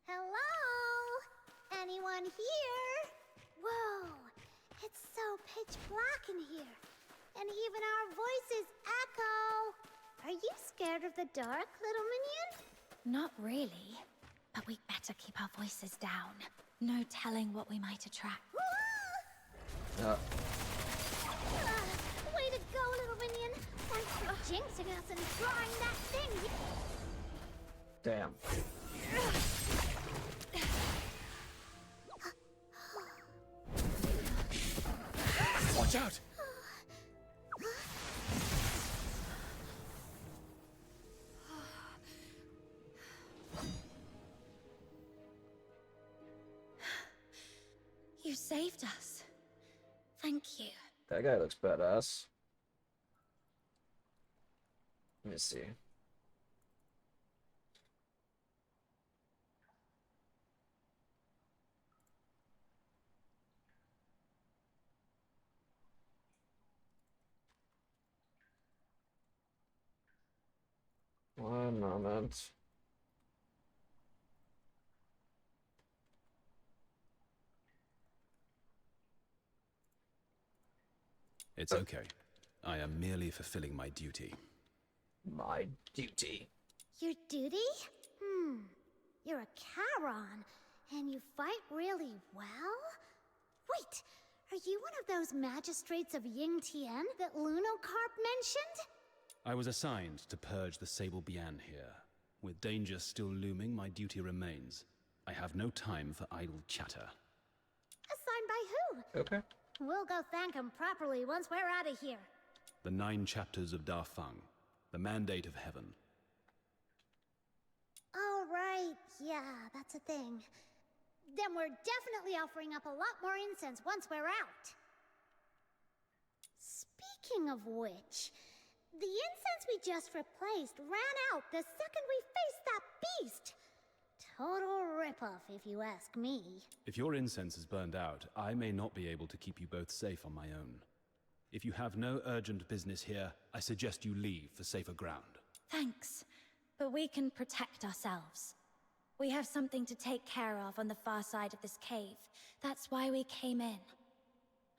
Hello? Anyone here? Whoa, it's so pitch black in here. And even our voices echo. Are you scared of the dark, little minion? Not really, but we'd better keep our voices down. No telling what we might attract. Way to go, little minion. Thanks for jinxing us and drawing that thing. Damn. Watch out! You saved us. Thank you. That guy looks badass. Let me see. One moment. It's okay. I am merely fulfilling my duty. My duty. Your duty? You're a Charon, and you fight really well? Wait, are you one of those magistrates of Ying Tian that Lunocarp mentioned? I was assigned to purge the Sable Bian here. With danger still looming, my duty remains. I have no time for idle chatter. Assigned by who? Okay. We'll go thank him properly once we're out of here. The 9 chapters of Da Feng, the mandate of heaven. Oh, right. Yeah, that's a thing. Then we're definitely offering up a lot more incense once we're out. Speaking of which, the incense we just replaced ran out the second we faced that beast. Total ripoff, if you ask me. If your incense is burned out, I may not be able to keep you both safe on my own. If you have no urgent business here, I suggest you leave for safer ground. Thanks, but we can protect ourselves. We have something to take care of on the far side of this cave. That's why we came in.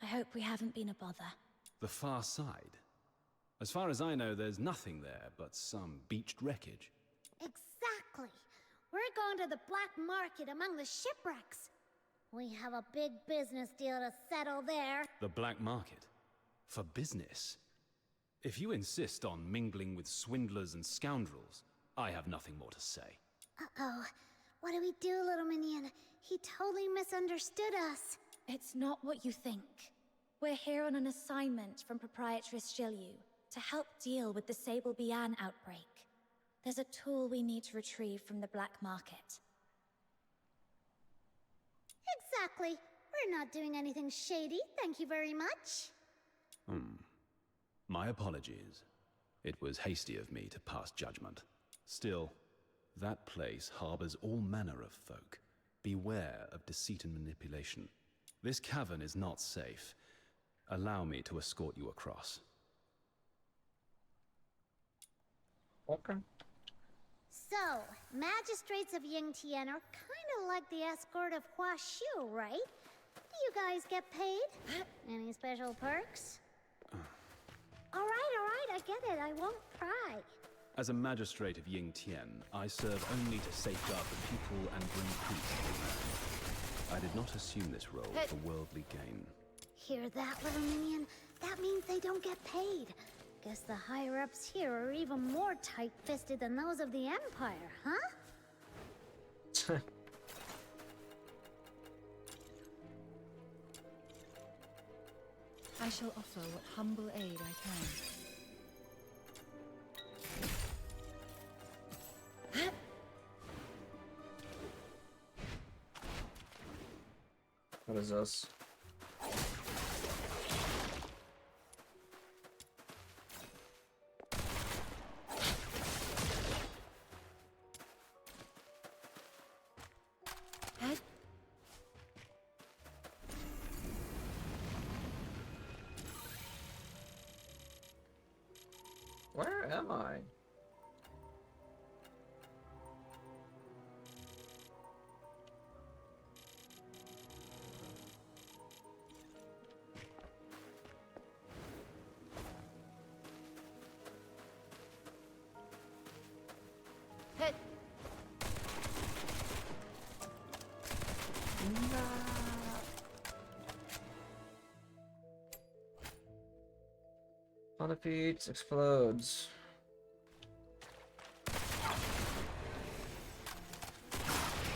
I hope we haven't been a bother. The far side? As far as I know, there's nothing there but some beached wreckage. Exactly. We're going to the black market among the shipwrecks. We have a big business deal to settle there. The black market? For business? If you insist on mingling with swindlers and scoundrels, I have nothing more to say. Uh-oh. What do we do, little minion? He totally misunderstood us. It's not what you think. We're here on an assignment from Proprietress Jilyu to help deal with the Sable Bian outbreak. There's a tool we need to retrieve from the black market. Exactly. We're not doing anything shady, thank you very much. My apologies. It was hasty of me to pass judgment. Still, that place harbors all manner of folk. Beware of deceit and manipulation. This cavern is not safe. Allow me to escort you across. Okay. So, magistrates of Ying Tian are kind of like the escort of Hua Shu, right? Do you guys get paid? Any special perks? All right, I get it. I won't pry. As a magistrate of Ying Tian, I serve only to safeguard the people and bring peace to the land. I did not assume this role for worldly gain. Hear that, little minion? That means they don't get paid. Guess the higher-ups here are even more tight-fisted than those of the Empire, huh? I shall offer what humble aid I can. What is this? Where am I? On the feet, explodes.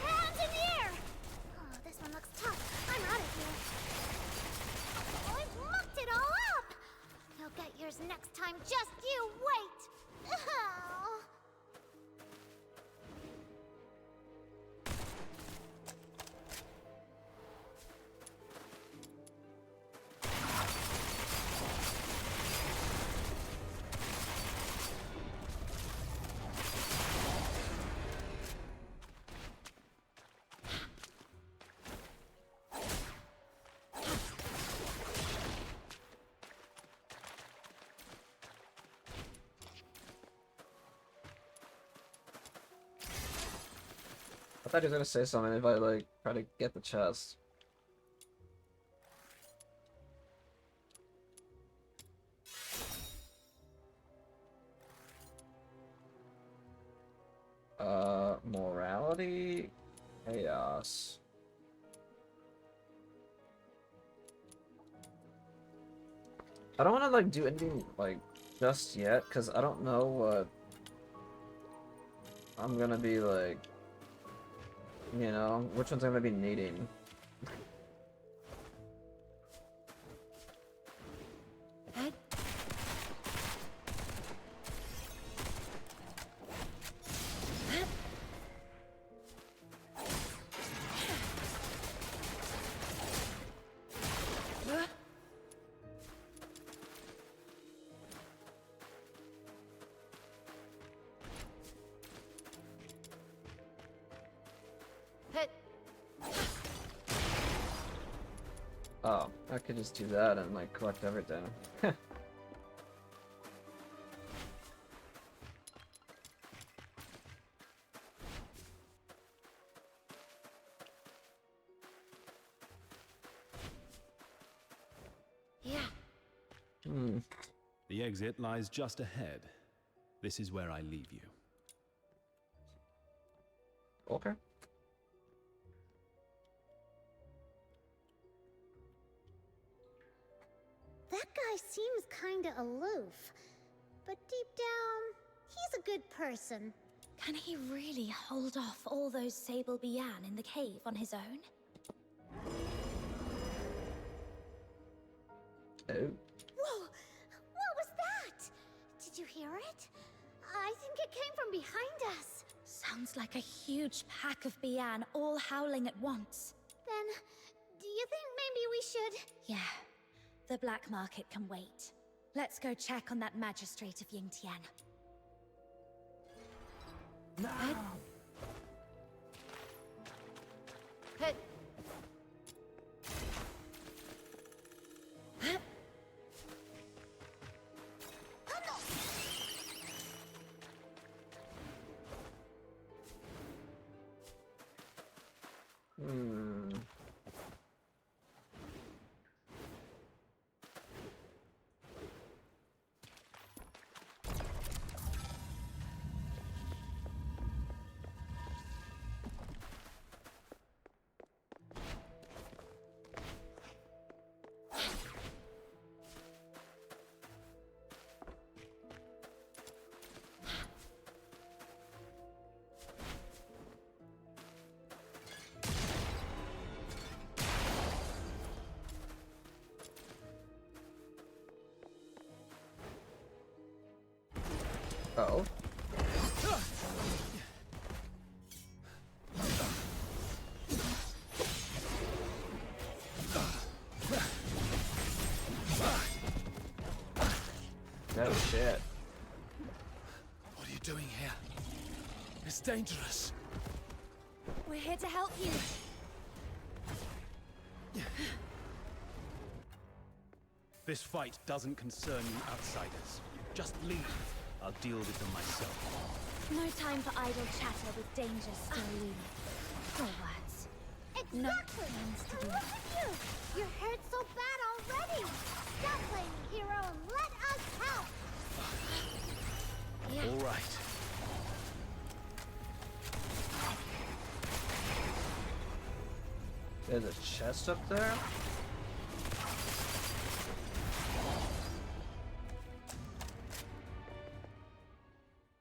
Hands in the air! Oh, this one looks tough. I'm out of here. Oh, I've mucked it all up! You'll get yours next time, just you wait! Oh. I thought he was gonna say something if I like try to get the chest. Reality, chaos. I don't want to like do anything like just yet because I don't know what I'm gonna be like, you know, which ones I'm gonna be needing. Oh, I could just do that and like collect everything. Yeah. The exit lies just ahead. This is where I leave you. Okay. That guy seems kinda aloof, but deep down, he's a good person. Can he really hold off all those Sable Bian in the cave on his own? Oh. Whoa! What was that? Did you hear it? I think it came from behind us. Sounds like a huge pack of Bian all howling at once. Then, do you think maybe we should... Yeah, the black market can wait. Let's go check on that magistrate of Yingtian. No! Oh. No shit. What are you doing here? It's dangerous. We're here to help you. This fight doesn't concern you outsiders. Just leave. I'll deal with them myself. No time for idle chatter with danger still looming. Your words. Exactly! No plans to do. Look at you! You're hurt so bad already! Stop playing hero and let us help! All right. There's a chest up there?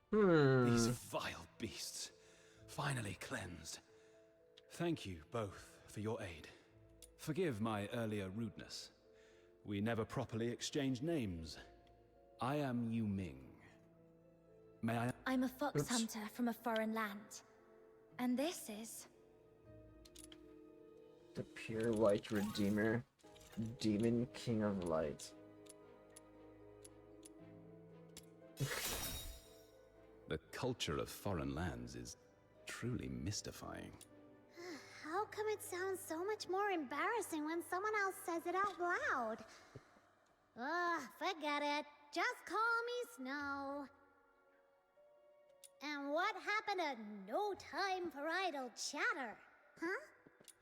These vile beasts, finally cleansed. Thank you both for your aid. Forgive my earlier rudeness. We never properly exchanged names. I am Yu Ming. May I? I'm a fox hunter from a foreign land. And this is... The pure white redeemer, demon king of light. The culture of foreign lands is truly mystifying. How come it sounds so much more embarrassing when someone else says it out loud? Ugh, forget it. Just call me Snow. And what happened to no time for idle chatter? Huh?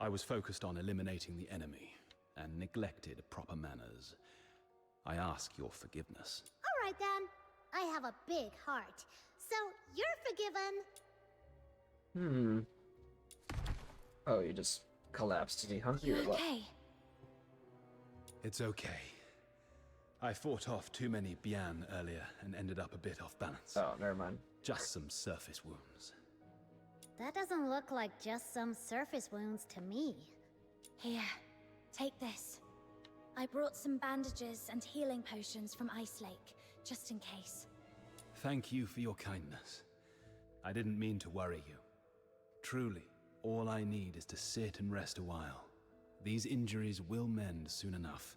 I was focused on eliminating the enemy and neglected proper manners. I ask your forgiveness. All right then. I have a big heart. So you're forgiven. Oh, you just collapsed. Did he hunt you You or what? okay? It's okay. I fought off too many Bian earlier and ended up a bit off balance. Oh, never mind. Just some surface wounds. That doesn't look like just some surface wounds to me. Here, take this. I brought some bandages and healing potions from Ice Lake, just in case. Thank you for your kindness. I didn't mean to worry you. Truly, all I need is to sit and rest a while. These injuries will mend soon enough.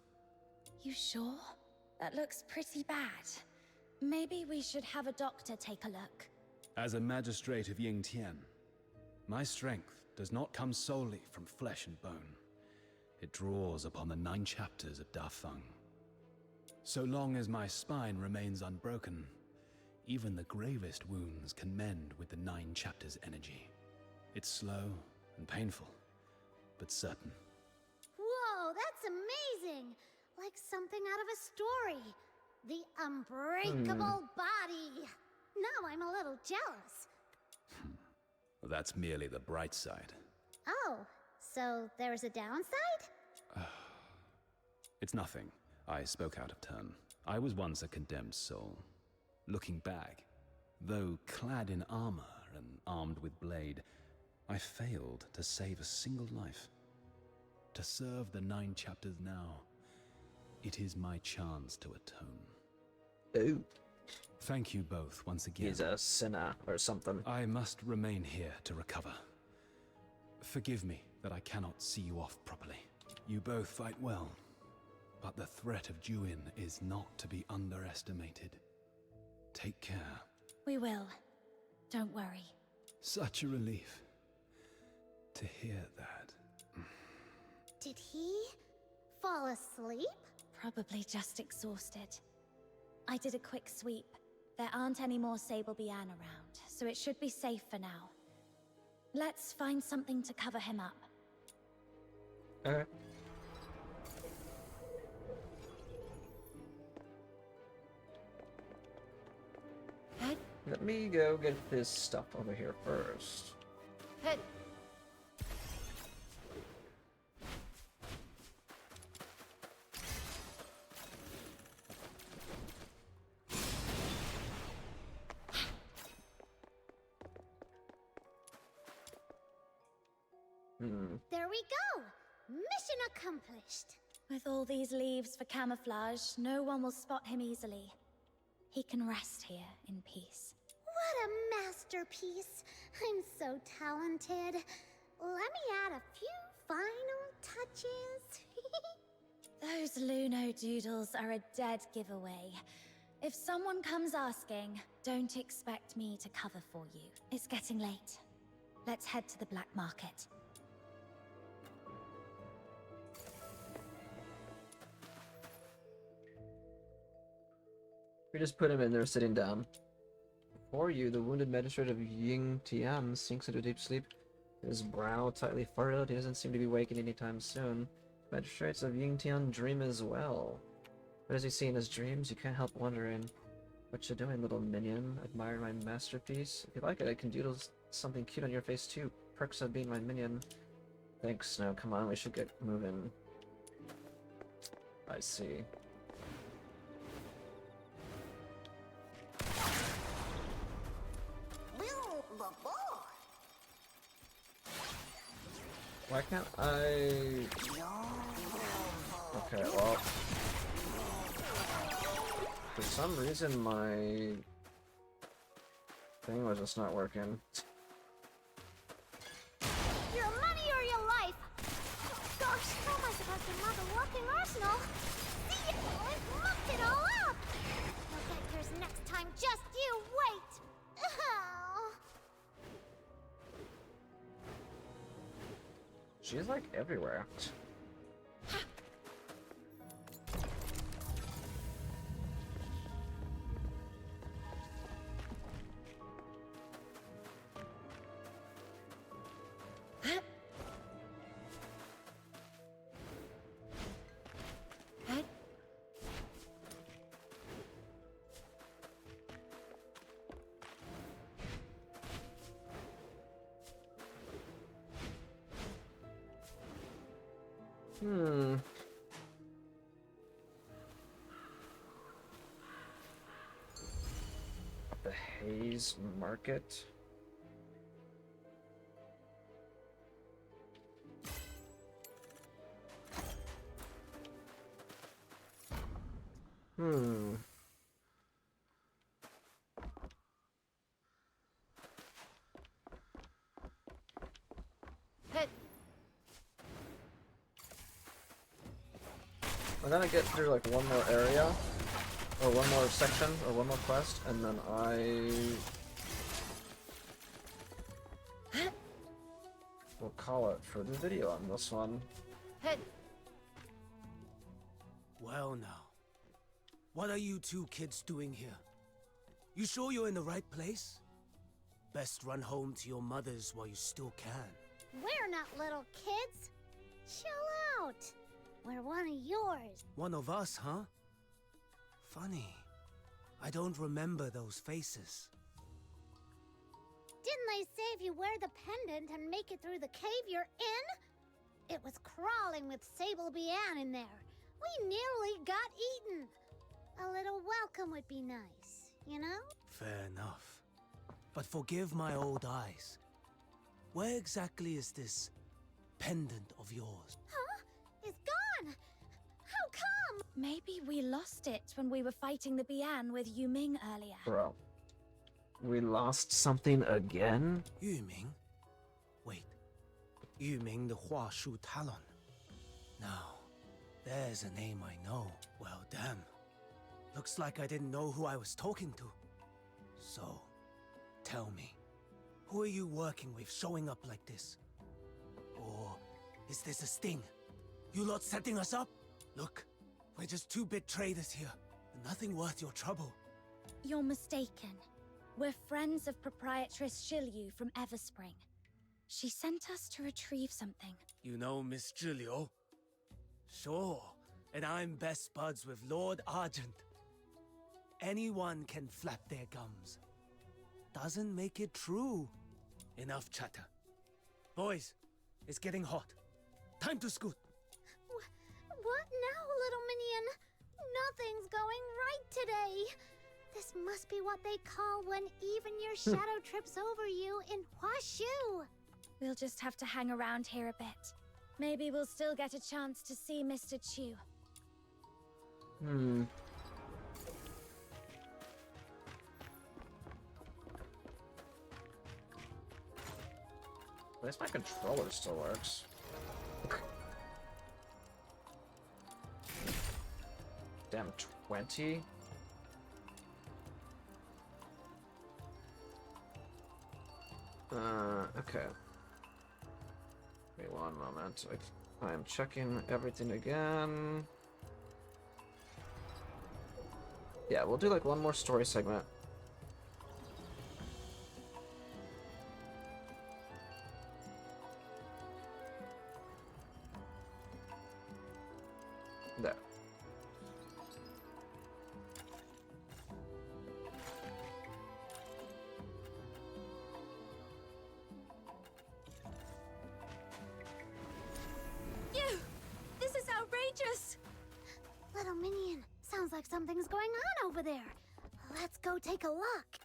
You sure? That looks pretty bad. Maybe we should have a doctor take a look. As a magistrate of Yingtian, my strength does not come solely from flesh and bone. It draws upon the 9 chapters of Da Feng. So long as my spine remains unbroken, even the gravest wounds can mend with the 9 chapters' energy. It's slow and painful, but certain. Whoa, that's amazing! Like something out of a story. The unbreakable body. Now I'm a little jealous. That's merely the bright side. Oh, so there's a downside? It's nothing. I spoke out of turn. I was once a condemned soul. Looking back, though clad in armor and armed with blade, I failed to save a single life. To serve the 9 chapters now, it is my chance to atone. Ooh. Thank you both once again. He's a sinner or something. I must remain here to recover. Forgive me that I cannot see you off properly. You both fight well, but the threat of Duin is not to be underestimated. Take care. We will. Don't worry. Such a relief to hear that. Did he fall asleep? Probably just exhausted. I did a quick sweep. There aren't any more Sable Bian around, so it should be safe for now. Let's find something to cover him up. Alright. Let me go get this stuff over here first. Head. There we go! Mission accomplished! With all these leaves for camouflage, no one will spot him easily. He can rest here in peace. What a masterpiece! I'm so talented. Let me add a few final touches. Those Luno doodles are a dead giveaway. If someone comes asking, don't expect me to cover for you. It's getting late. Let's head to the black market. We just put him in there sitting down. Before you, the wounded magistrate of Ying Tian sinks into deep sleep. His brow tightly furrowed. He doesn't seem to be waking anytime soon. Magistrates of Ying Tian dream as well. What does he see in his dreams? You can't help wondering. What you doing, little minion? Admire my masterpiece? If you like it, I can doodle something cute on your face too. Perks of being my minion. Thanks, Snow. Come on, we should get moving. I see. Why can't I... Okay, well... For some reason my... thing was just not working. Your money or your life! Gosh, how am I supposed to mop a walking arsenal? See, I've mucked it all up! You'll get yours next time, just you wait! Oh. She's like everywhere. Hmm. The Hayes Market. Hmm. Hey. I'm gonna get through like one more area, or one more section, or one more quest, and then I will call it for the video on this one. Hey. Well now, what are you two kids doing here? You sure you're in the right place? Best run home to your mothers while you still can. We're not little kids. Chill out. We're one of yours. One of us, huh? Funny. I don't remember those faces. Didn't they say if you wear the pendant and make it through the cave, you're in? It was crawling with Sable Bian in there. We nearly got eaten. A little welcome would be nice, you know? Fair enough. But forgive my old eyes. Where exactly is this pendant of yours? Huh? It's gone! How come? Maybe we lost it when we were fighting the Bian with Yuming earlier. Bro. We lost something again? Yuming? Wait. Yuming the Huashu Talon. Now, there's a name I know. Well, damn. Looks like I didn't know who I was talking to. So, tell me, who are you working with showing up like this? Or is this a sting? You lot setting us up? Look, we're just two bit traders here. Nothing worth your trouble. You're mistaken. We're friends of Proprietress Shilyu from Everspring. She sent us to retrieve something. You know Miss Julio? Sure, and I'm best buds with Lord Argent. Anyone can flap their gums. Doesn't make it true. Enough chatter. Boys, it's getting hot. Time to scoot. What now, little minion? Nothing's going right today. This must be what they call when even your shadow trips over you in Huashu. We'll just have to hang around here a bit. Maybe we'll still get a chance to see Mr. Chu. Hmm. At least my controller still works. Damn, 20? Okay. Wait one moment. I'm checking everything again. Yeah, we'll do like one more story segment. There. This is outrageous! Little minion, sounds like something's going on over there. Let's go take a look.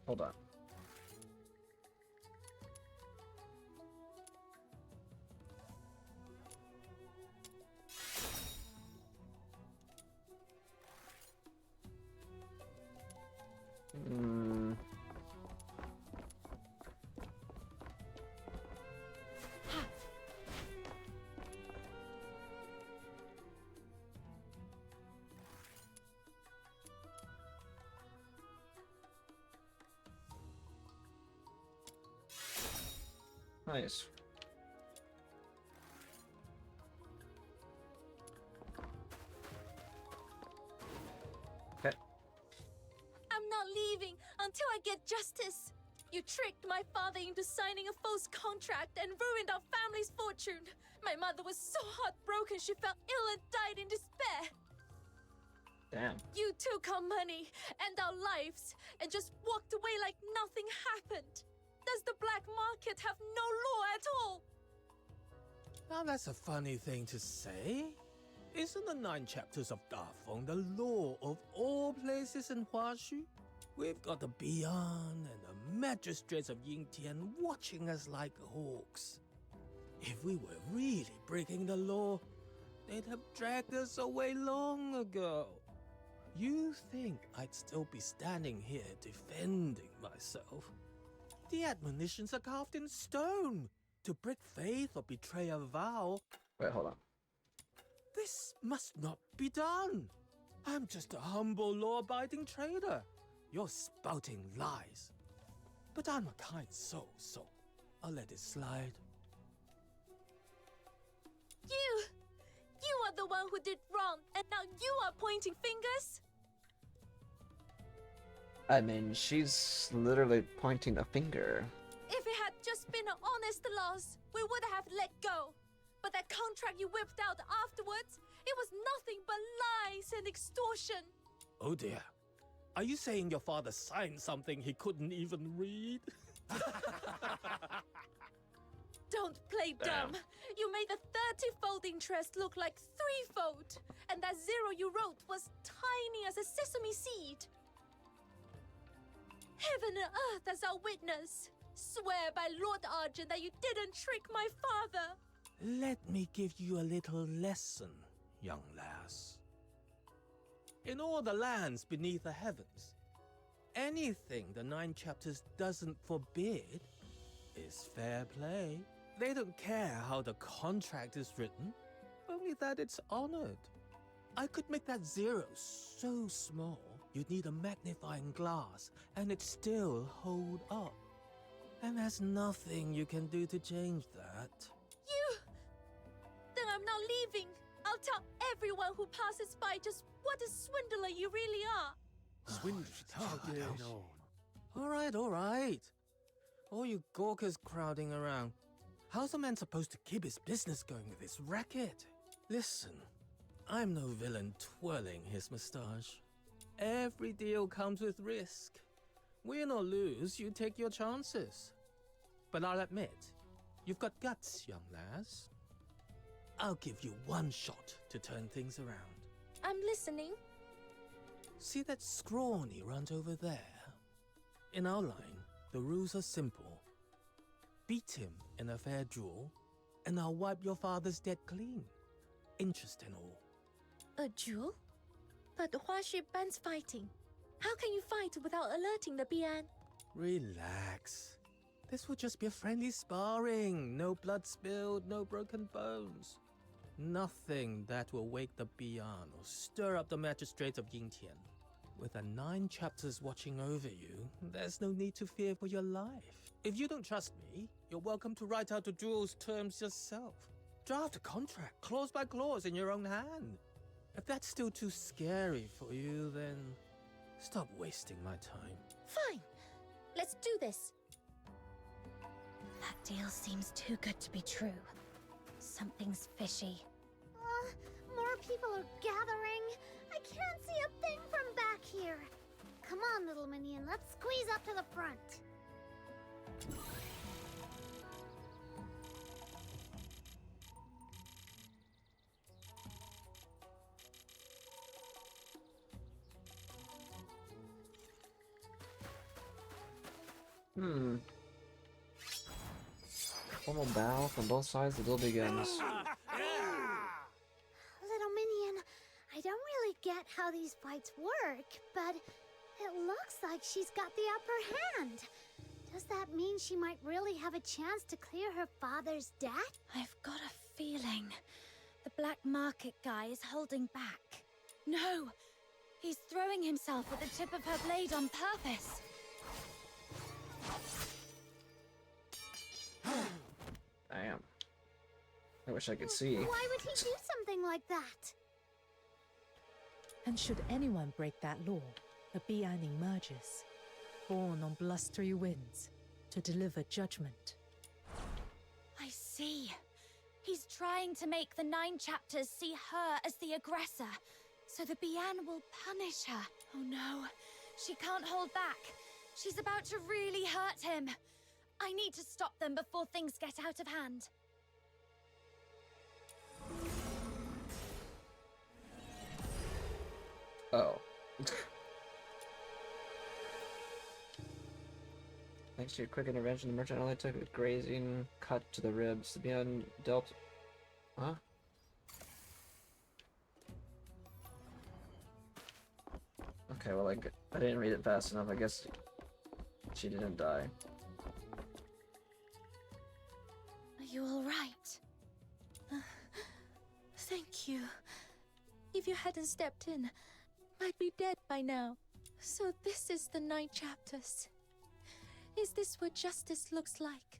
Hold on. Hmm. Nice. Okay. I'm not leaving until I get justice. You tricked my father into signing a false contract and ruined our family's fortune. My mother was so heartbroken she fell ill and died in despair. Damn. You took our money and our lives and just walked away like nothing happened. Does the black market have no law at all? Now that's a funny thing to say. Isn't the 9 chapters of Dafeng the law of all places in Huashu? We've got the Beyond and the magistrates of Yingtian watching us like hawks. If we were really breaking the law, they'd have dragged us away long ago. You think I'd still be standing here defending myself? The admonitions are carved in stone. To break faith or betray a vow. Wait, hold on. This must not be done. I'm just a humble law-abiding trader. You're spouting lies. But I'm a kind soul, so I'll let it slide. You are the one who did wrong, and now you are pointing fingers? I mean, she's literally pointing a finger. If it had just been an honest loss, we would have let go. But that contract you whipped out afterwards, it was nothing but lies and extortion. Oh dear. Are you saying your father signed something he couldn't even read? Don't play dumb. You made the 30-fold interest look like 3-fold. And that zero you wrote was tiny as a sesame seed. Heaven and earth as our witness. Swear by Lord Argent that you didn't trick my father. Let me give you a little lesson, young lass. In all the lands beneath the heavens, anything the 9 chapters doesn't forbid is fair play. They don't care how the contract is written, only that it's honored. I could make that zero so small, you'd need a magnifying glass, and it'd still hold up. And there's nothing you can do to change that. Then I'm not leaving. I'll tell everyone who passes by just what a swindler you really are. Swindler? All right. All you gawkers crowding around. How's a man supposed to keep his business going with this racket? Listen, I'm no villain twirling his moustache. Every deal comes with risk. Win or lose, you take your chances. But I'll admit, you've got guts, young lass. I'll give you one shot to turn things around. I'm listening. See that scrawny runt over there? In our line, the rules are simple. Beat him in a fair duel, and I'll wipe your father's debt clean. Interest and all. A duel? But Huashi bans fighting. How can you fight without alerting the Bian? Relax. This will just be a friendly sparring. No blood spilled, no broken bones. Nothing that will wake the Bian or stir up the magistrates of Yingtian. With the 9 chapters watching over you, there's no need to fear for your life. If you don't trust me, you're welcome to write out the duel's terms yourself. Draft a contract, clause by clause, in your own hand. If that's still too scary for you, then stop wasting my time. Fine. Let's do this. That deal seems too good to be true. Something's fishy. More people are gathering. I can't see a thing from back here. Come on, little minion, let's squeeze up to the front. Formal bow from both sides, the duel begins. Little minion, I don't really get how these fights work, but it looks like she's got the upper hand. Does that mean she might really have a chance to clear her father's debt? I've got a feeling the black market guy is holding back. No! He's throwing himself at the tip of her blade on purpose. Damn. I wish I could see. Why would he do something like that? And should anyone break that law, a Bian emerges, born on blustery winds, to deliver judgment. I see. He's trying to make the 9 chapters see her as the aggressor, so the Bian will punish her. Oh no, she can't hold back. She's about to really hurt him. I need to stop them before things get out of hand. Oh. Thanks to your quick intervention, the merchant only took a grazing cut to the ribs. The beyond dealt. Huh? Okay, well, I didn't read it fast enough. I guess she didn't die. Are you alright? Thank you. If you hadn't stepped in, I'd be dead by now. So this is the 9 chapters. Is this what justice looks like?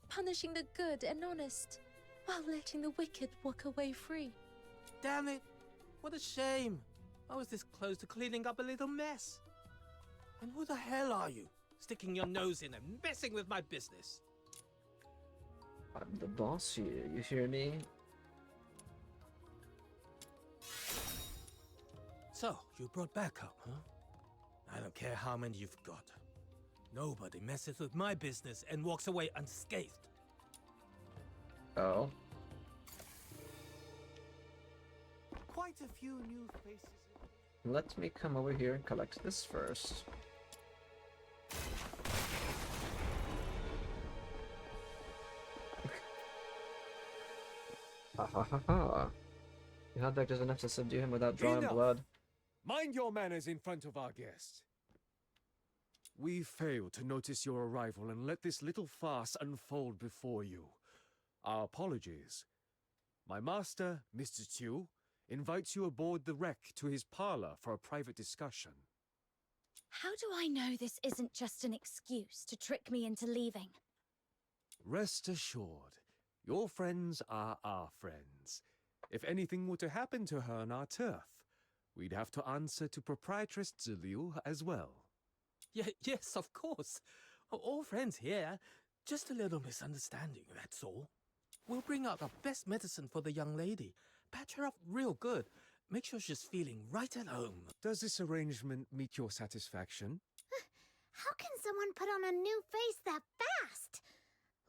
Punishing the good and honest, while letting the wicked walk away free. Damn it! What a shame! I was this close to cleaning up a little mess. And who the hell are you? Sticking your nose in and messing with my business. I'm the boss here, you hear me? So, you brought backup, huh? I don't care how many you've got. Nobody messes with my business and walks away unscathed. Oh. Quite a few new faces. Let me come over here and collect this first. Ha ha ha ha. The humpback doesn't have to subdue him without drawing Enough. blood. Mind your manners in front of our guest. We failed to notice your arrival and let this little farce unfold before you. Our apologies. My master, Mr. Tew, invites you aboard the wreck to his parlor for a private discussion. How do I know this isn't just an excuse to trick me into leaving? Rest assured, your friends are our friends. If anything were to happen to her on our turf, we'd have to answer to Proprietress Ziliu as well. Yes, of course. All friends here. Just a little misunderstanding, that's all. We'll bring out our best medicine for the young lady. Patch her up real good. Make sure she's feeling right at home. Does this arrangement meet your satisfaction? How can someone put on a new face that fast?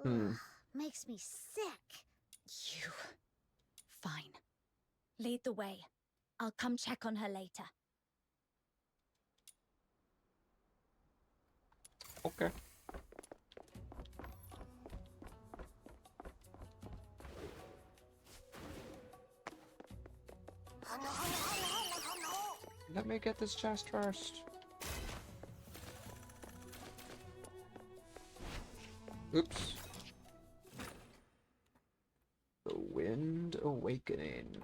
Ugh, makes me sick. You. Fine. Lead the way. I'll come check on her later. Okay. Let me get this chest first. Oops. The Wind Awakening.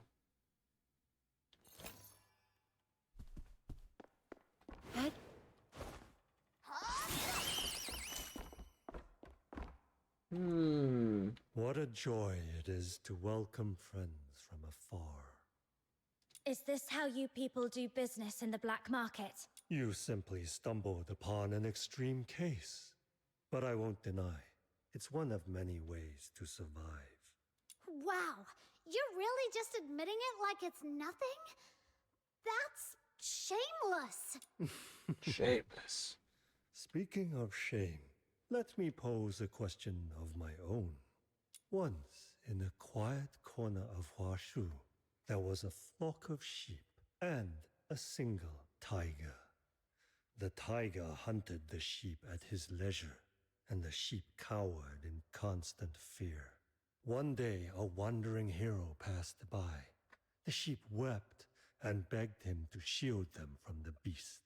What a joy it is to welcome friends from afar. Is this how you people do business in the black market? You simply stumbled upon an extreme case. But I won't deny, it's one of many ways to survive. Wow, you're really just admitting it like it's nothing? That's shameless. Shameless. Speaking of shame, let me pose a question of my own. Once, in a quiet corner of Huashu, there was a flock of sheep and a single tiger. The tiger hunted the sheep at his leisure, and the sheep cowered in constant fear. One day, a wandering hero passed by. The sheep wept and begged him to shield them from the beast.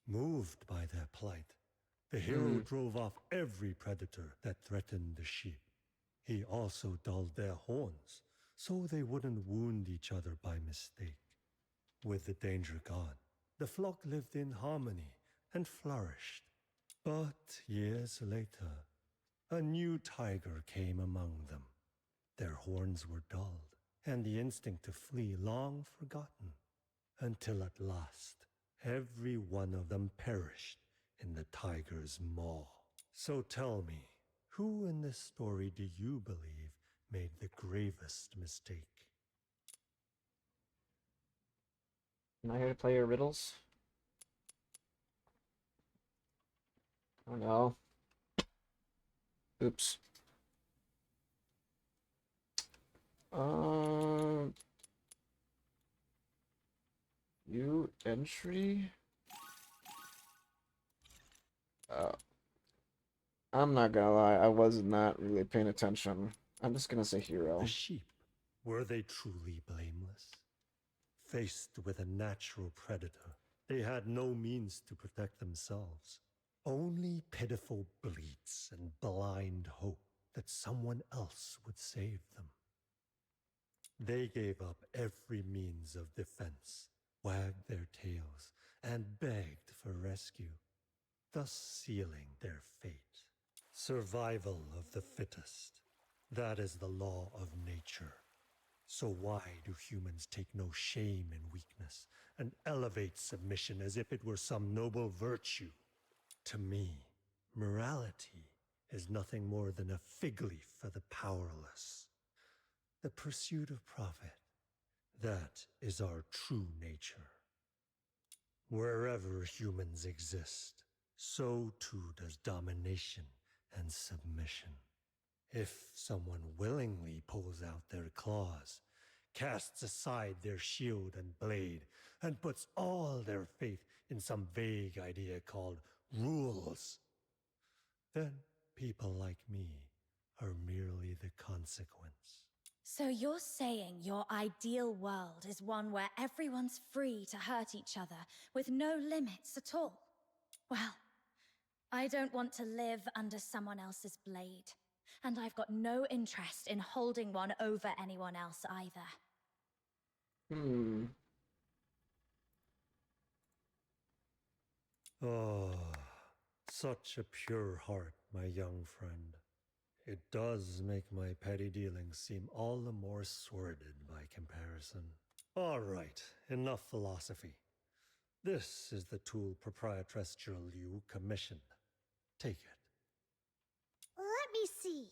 Moved by their plight, the hero drove off every predator that threatened the sheep. He also dulled their horns, so they wouldn't wound each other by mistake. With the danger gone, the flock lived in harmony and flourished. But years later, a new tiger came among them. Their horns were dulled, and the instinct to flee long forgotten, until at last, every one of them perished in the tiger's maw. So tell me, who in this story do you believe made the gravest mistake? Am I here to play your riddles? Oh no. Oops. View entry? I'm not gonna lie, I was not really paying attention. I'm just gonna say hero. The sheep, were they truly blameless? Faced with a natural predator, they had no means to protect themselves. Only pitiful bleats and blind hope that someone else would save them. They gave up every means of defense, wagged their tails, and begged for rescue, thus sealing their fate. Survival of the fittest. That is the law of nature. So why do humans take no shame in weakness and elevate submission as if it were some noble virtue? To me, morality is nothing more than a fig leaf for the powerless. The pursuit of profit, that is our true nature. Wherever humans exist, so too does domination and submission. If someone willingly pulls out their claws, casts aside their shield and blade, and puts all their faith in some vague idea called rules, then people like me are merely the consequence. So you're saying your ideal world is one where everyone's free to hurt each other with no limits at all? Well, I don't want to live under someone else's blade. And I've got no interest in holding one over anyone else either. Oh, such a pure heart, my young friend. It does make my petty dealings seem all the more sordid by comparison. All right, enough philosophy. This is the tool Proprietress Liu commissioned. Take it. Let me see.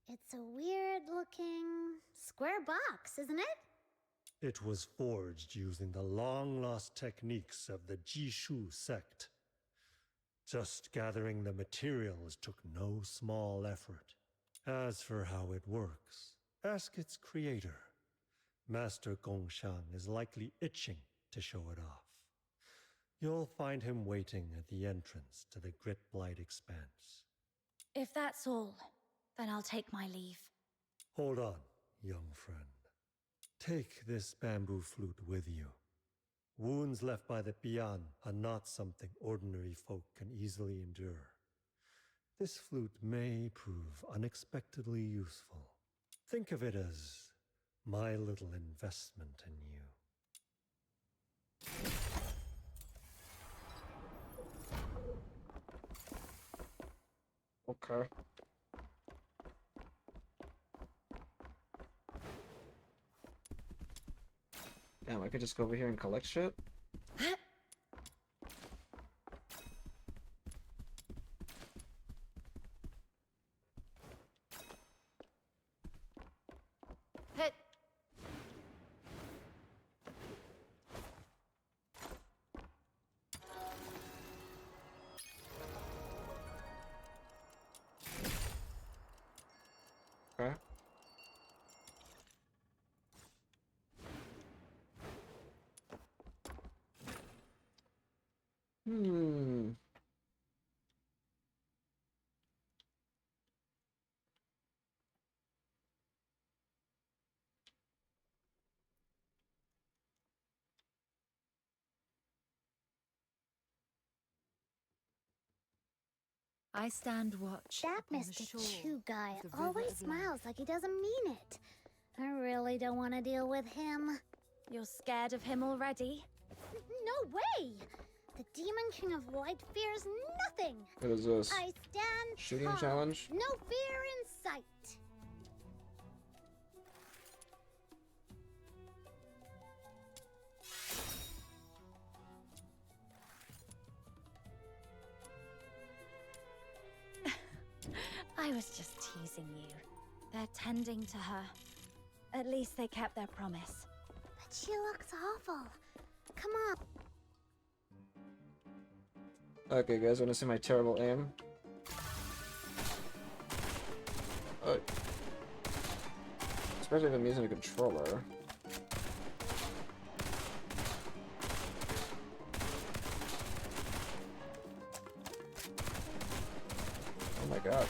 It's a weird-looking square box, isn't it? It was forged using the long-lost techniques of the Jishu sect. Just gathering the materials took no small effort. As for how it works, ask its creator. Master Gongshang is likely itching to show it off. You'll find him waiting at the entrance to the Gritblight Expanse. If that's all, then I'll take my leave. Hold on, young friend. Take this bamboo flute with you. Wounds left by the Bian are not something ordinary folk can easily endure. This flute may prove unexpectedly useful. Think of it as my little investment in you. Okay. Damn, I could just go over here and collect shit? Hit. Okay. I stand watch That upon the Mr. shore Chew guy of the river always of life. smiles like he doesn't mean it. I really don't want to deal with him. You're scared of him already? No way! The Demon King of Light fears nothing. What is this? I stand Shooting tall. challenge? No fear in sight. I was just teasing you. They're tending to her. At least they kept their promise. But she looks awful. Come on. Okay, guys, wanna see my terrible aim? Especially if I'm using a controller. my god.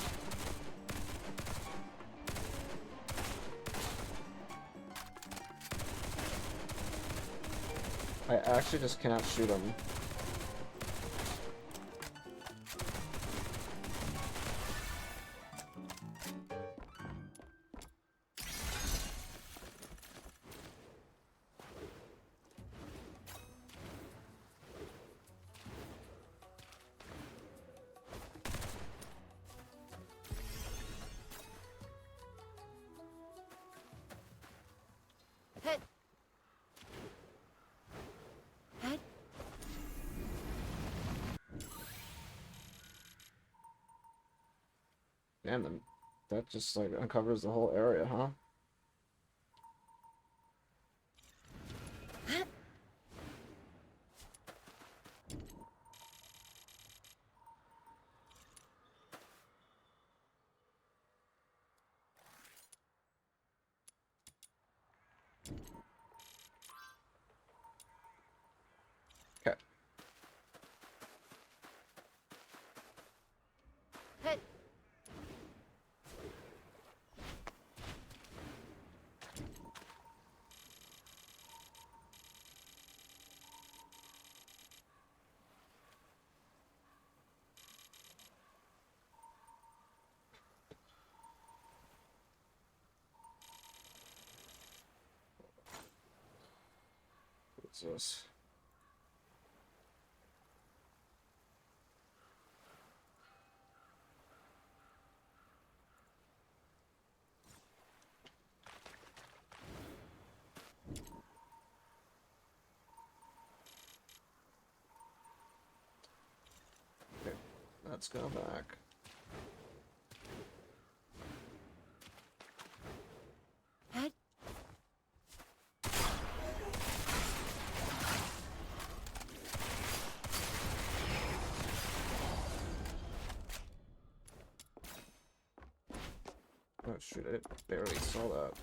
I actually just cannot shoot him. Damn, then that just like uncovers the whole area, huh? Okay. What's this? Okay, let's go back. Oh shoot, I barely saw that.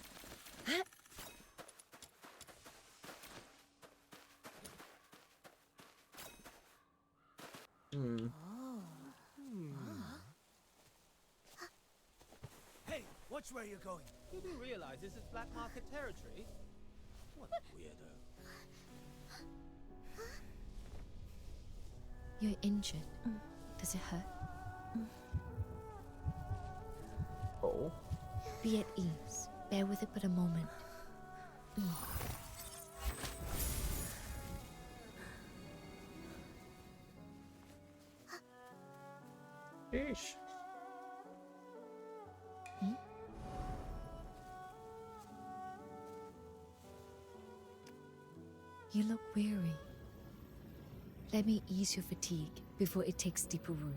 Hey, watch where you're going. You do realize this is black market territory? What a weirdo. You're injured. Does it hurt? Oh. Be at ease. Bear with it but a moment. Sheesh. You look weary. Let me ease your fatigue before it takes deeper root.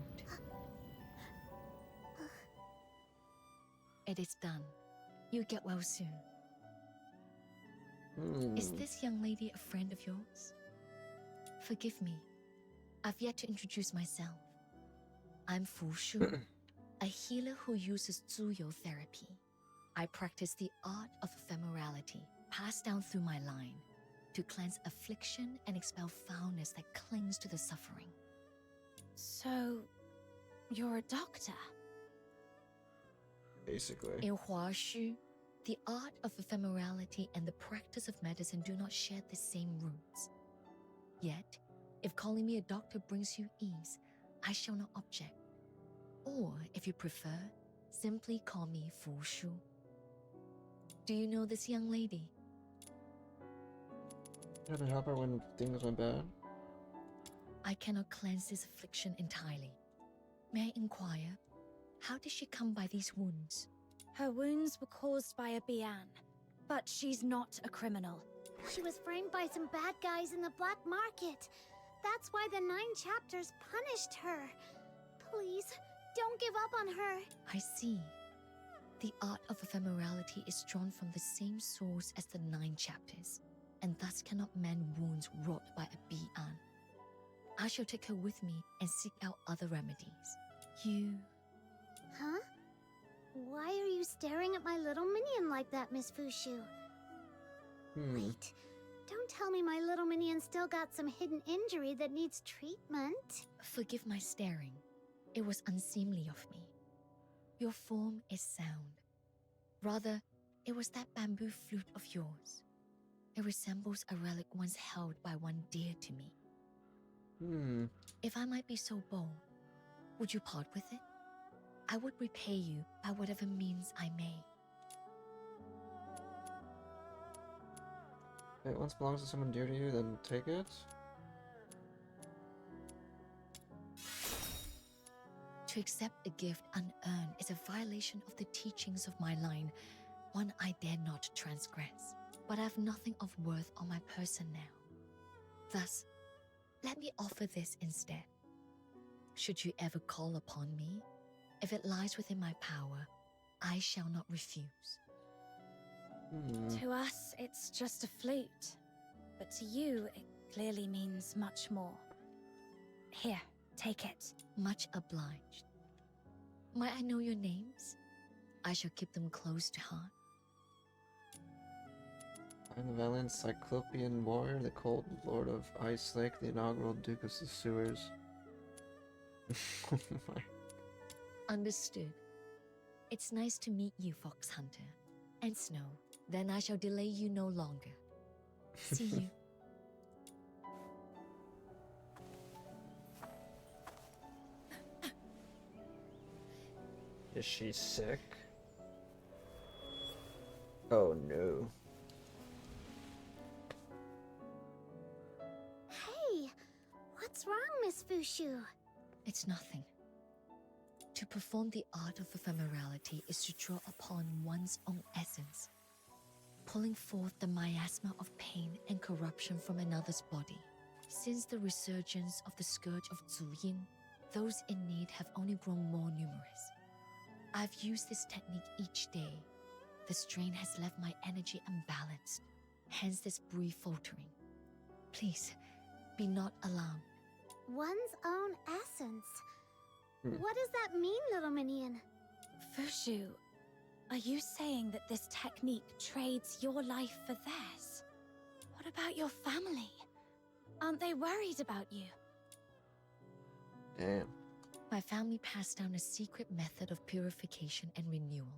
It is done. You get well soon. Is this young lady a friend of yours? Forgive me. I've yet to introduce myself. I'm Fu Shu, a healer who uses Zuyou therapy. I practice the art of ephemerality, passed down through my line, to cleanse affliction and expel foulness that clings to the suffering. So, you're a doctor? Basically. In Huashu, the art of ephemerality and the practice of medicine do not share the same roots. Yet, if calling me a doctor brings you ease, I shall not object. Or, if you prefer, simply call me Fu Shu. Do you know this young lady? Had to help her when things went bad. I cannot cleanse this affliction entirely. May I inquire, how did she come by these wounds? Her wounds were caused by a Bian, but she's not a criminal. She was framed by some bad guys in the black market. That's why the 9 chapters punished her. Please, don't give up on her. I see. The art of ephemerality is drawn from the same source as the 9 chapters, and thus cannot mend wounds wrought by a Bian. I shall take her with me and seek out other remedies. You... Huh? Why are you staring at my little minion like that, Miss Fushu? Wait, don't tell me my little minion still got some hidden injury that needs treatment. Forgive my staring. It was unseemly of me. Your form is sound. Rather, it was that bamboo flute of yours. It resembles a relic once held by one dear to me. If I might be so bold, would you part with it? I would repay you by whatever means I may. It once belongs to someone dear to you, then take it? To accept a gift unearned is a violation of the teachings of my line, one I dare not transgress. But I have nothing of worth on my person now. Thus, let me offer this instead. Should you ever call upon me, if it lies within my power, I shall not refuse. To us, it's just a flute. But to you, it clearly means much more. Here, take it. Much obliged. Might I know your names? I shall keep them close to heart. I'm the valiant Cyclopean warrior, the cold lord of Ice Lake, the inaugural Duke of the Sewers. Oh my. Understood. It's nice to meet you, Fox Hunter. And Snow. Then I shall delay you no longer. See you. Is she sick? Oh no. Hey, what's wrong, Miss Fushu? It's nothing. To perform the art of ephemerality is to draw upon one's own essence, pulling forth the miasma of pain and corruption from another's body. Since the resurgence of the scourge of Zuyin, those in need have only grown more numerous. I've used this technique each day. The strain has left my energy unbalanced, hence this brief faltering. Please, be not alarmed. One's own essence. What does that mean, little minion? Fushu, are you saying that this technique trades your life for theirs? What about your family? Aren't they worried about you? Damn. My family passed down a secret method of purification and renewal.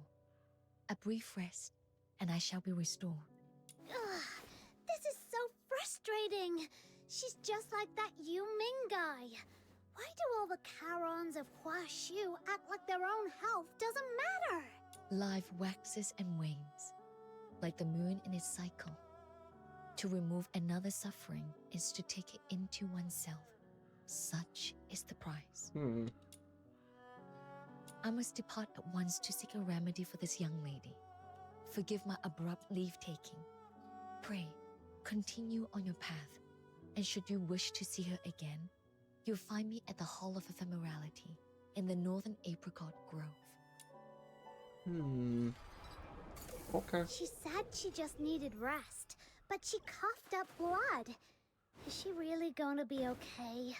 A brief rest, and I shall be restored. Ugh, this is so frustrating. She's just like that Yu Ming guy. Why do all the Charons of Huashu act like their own health doesn't matter? Life waxes and wanes, like the moon in its cycle. To remove another suffering is to take it into oneself. Such is the price. I must depart at once to seek a remedy for this young lady. Forgive my abrupt leave-taking. Pray, continue on your path, and should you wish to see her again, you'll find me at the Hall of Ephemerality in the Northern Apricot Grove. Okay. She said she just needed rest, but she coughed up blood. Is she really going to be okay?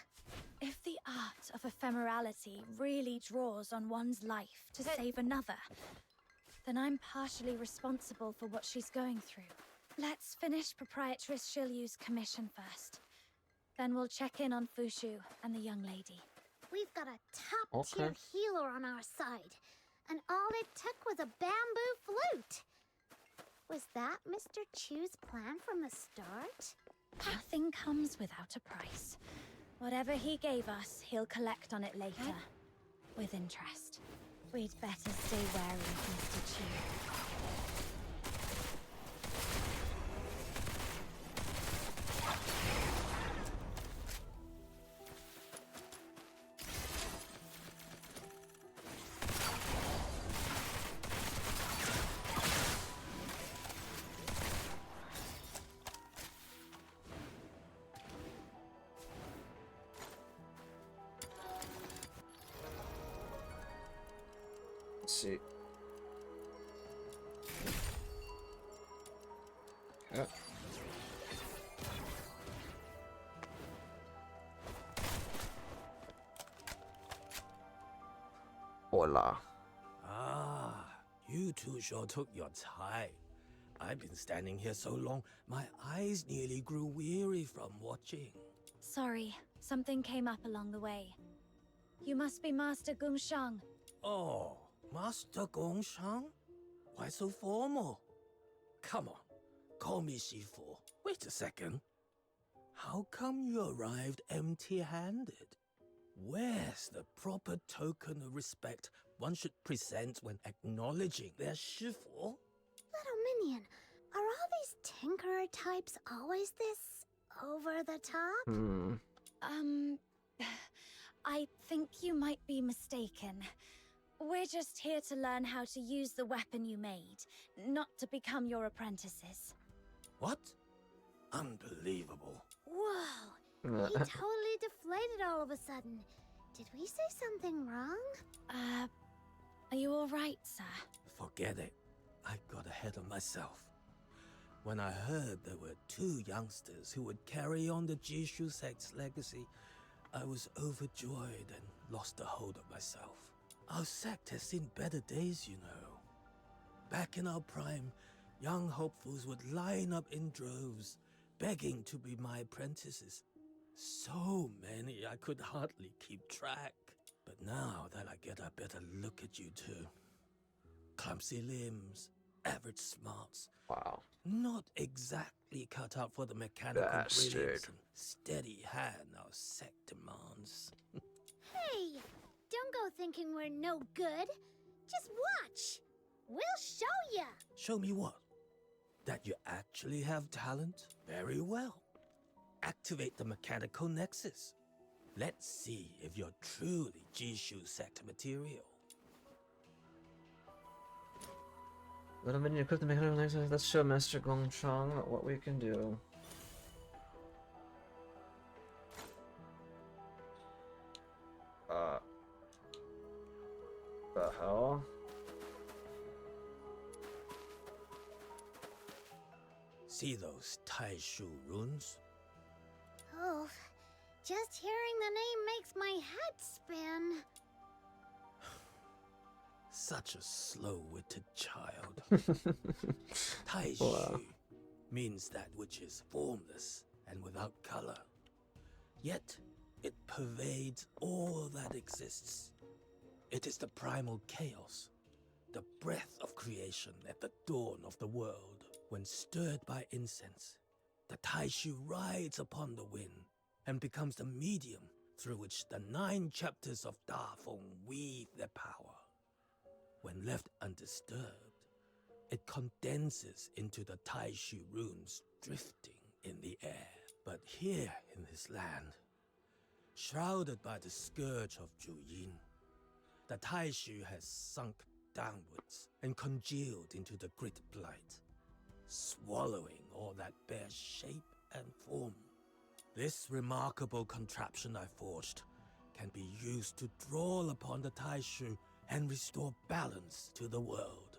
If the art of ephemerality really draws on one's life to save another, then I'm partially responsible for what she's going through. Let's finish Proprietress Shilyu's commission first. Then we'll check in on Fushu and the young lady. We've got a top-tier healer on our side, and all it took was a bamboo flute. Was that Mr. Chu's plan from the start? Nothing comes without a price. Whatever he gave us, he'll collect on it later. With interest. We'd better stay wary of Mr. Chu. Let's see. Yeah. Hola. Ah, you two sure took your time. I've been standing here so long, my eyes nearly grew weary from watching. Sorry, something came up along the way. You must be Master Gongshang. Oh, Master Gongshang? Why so formal? Come on, call me Shifu. Wait a second. How come you arrived empty-handed? Where's the proper token of respect one should present when acknowledging their Shifu? Little Minion, are all these tinkerer types always this over the top? I think you might be mistaken. We're just here to learn how to use the weapon you made, not to become your apprentices. What? Unbelievable. Whoa, he totally deflated all of a sudden. Did we say something wrong? Are you alright, sir? Forget it. I got ahead of myself. When I heard there were 2 youngsters who would carry on the Jishu sect's legacy, I was overjoyed and lost the hold of myself. Our sect has seen better days, you know. Back in our prime, young hopefuls would line up in droves, begging to be my apprentices. So many I could hardly keep track. But now that I get a better look at you two, clumsy limbs, average smarts. Wow. Not exactly cut out for the mechanical brilliance and steady hand our sect demands. Hey, don't go thinking we're no good. Just watch. We'll show ya. Show me what? That you actually have talent? Very well. Activate the mechanical nexus. Let's see if you're truly Jishu sect material. Little Minion, equip the mechanical nexus. Let's show Master Gongchang what we can do. The hell? See those Taishu runes? Oh, just hearing the name makes my head spin. Such a slow-witted child. Taishu means that which is formless and without color. Yet, it pervades all that exists. It is the primal chaos, the breath of creation at the dawn of the world. When stirred by incense, the Taishu rides upon the wind and becomes the medium through which the 9 chapters of Dafeng weave their power. When left undisturbed, it condenses into the Taishu runes drifting in the air. But here in this land, shrouded by the scourge of Juyin, the Taishu has sunk downwards and congealed into the grit blight, swallowing all that bears shape and form. This remarkable contraption I forged can be used to draw upon the Taishu and restore balance to the world.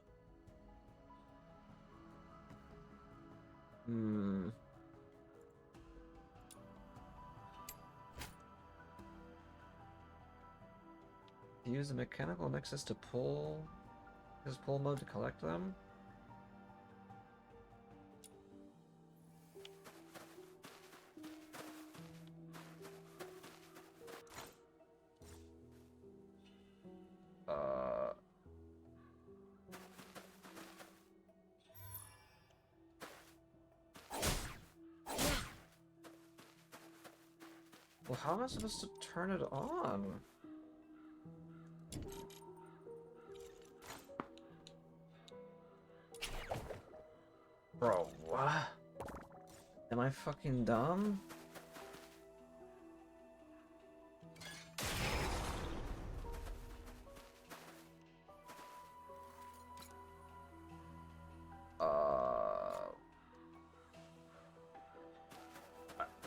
Use the mechanical nexus to pull his pull mode to collect them. Well, how am I supposed to turn it on? Bro, what? Am I fucking dumb?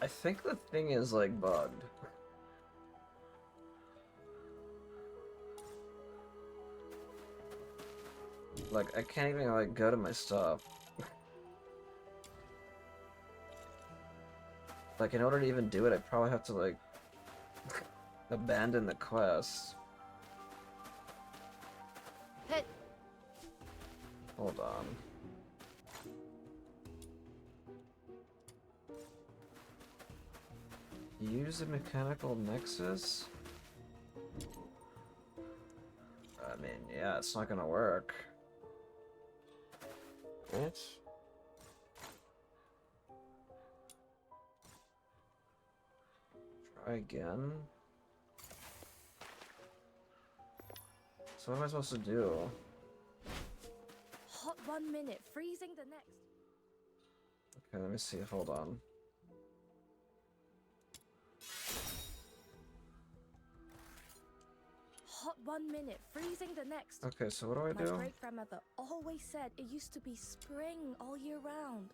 I think the thing is like bugged. Like I can't even like go to my stuff. Like in order to even do it, I probably have to like abandon the quest. Hey. Hold on. Use a mechanical nexus? I mean, yeah, it's not gonna work. Right? Try again. So what am I supposed to do? Hot 1 minute, freezing the next. Okay, let me see. Hold on. Hot 1 minute, freezing the next. Okay, so what do I My do? great-grandmother always said it used to be spring all year round.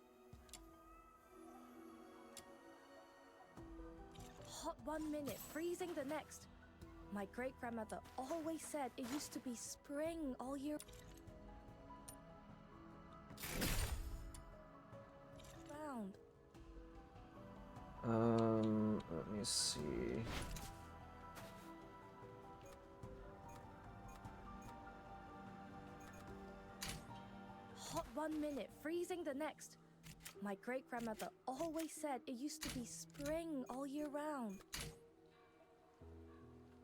Hot 1 minute, freezing the next. My great-grandmother always said it used to be spring all year round. Let me see. Hot 1 minute, freezing the next. My great-grandmother always said it used to be spring all year round.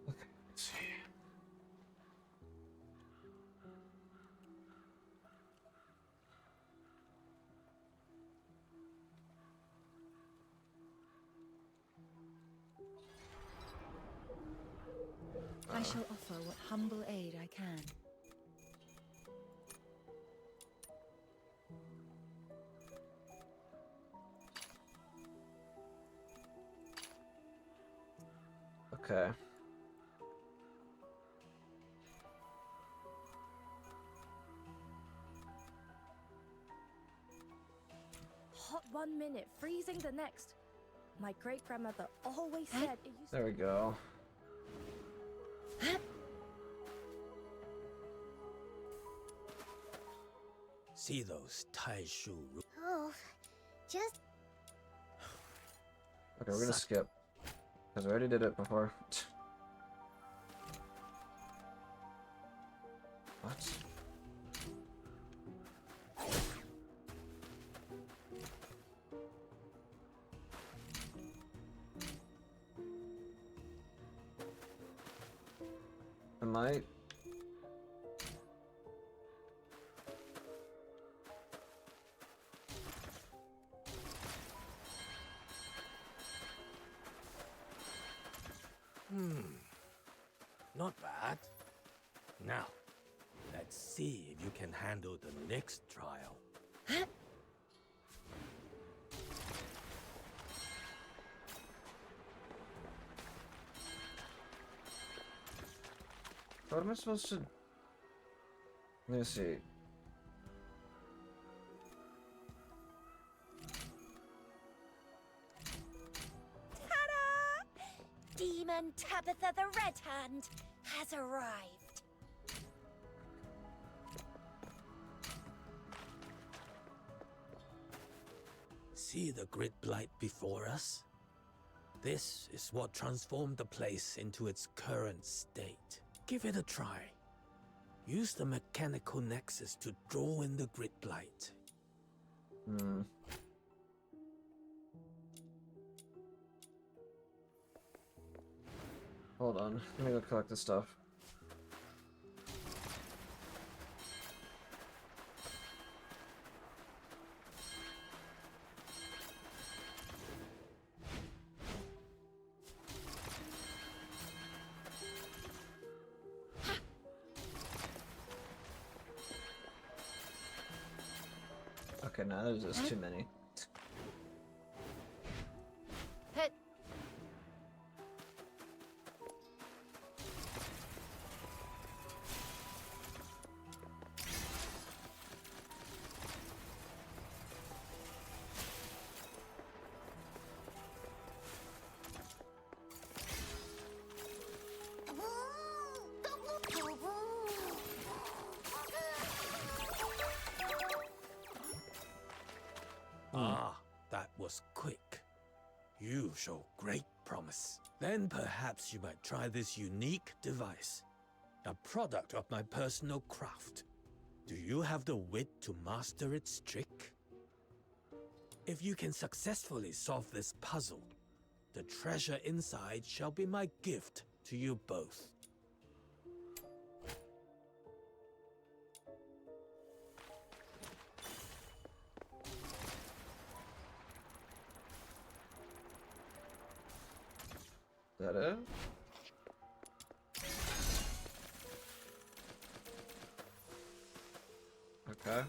Let's see. I shall offer what humble aid I can. Okay. Hot 1 minute, freezing the next. My great-grandmother always said it used There we go. See those Taishu Oh, just Okay, we're gonna skip. Because we already did it before. What? Am I? Not bad. Now, let's see if you can handle the next trial. What am I supposed to? Let me see. Ta-da! Demon Tabitha the Red Hand has arrived. See the grid blight before us? This is what transformed the place into its current state. Give it a try. Use the mechanical nexus to draw in the grid blight. Hold on. Let me go collect this stuff. Okay, now there's just too many. Hit. Ah, that was quick. You show great promise. Then perhaps you might try this unique device. A product of my personal craft. Do you have the wit to master its trick? If you can successfully solve this puzzle, the treasure inside shall be my gift to you both. that it? Okay.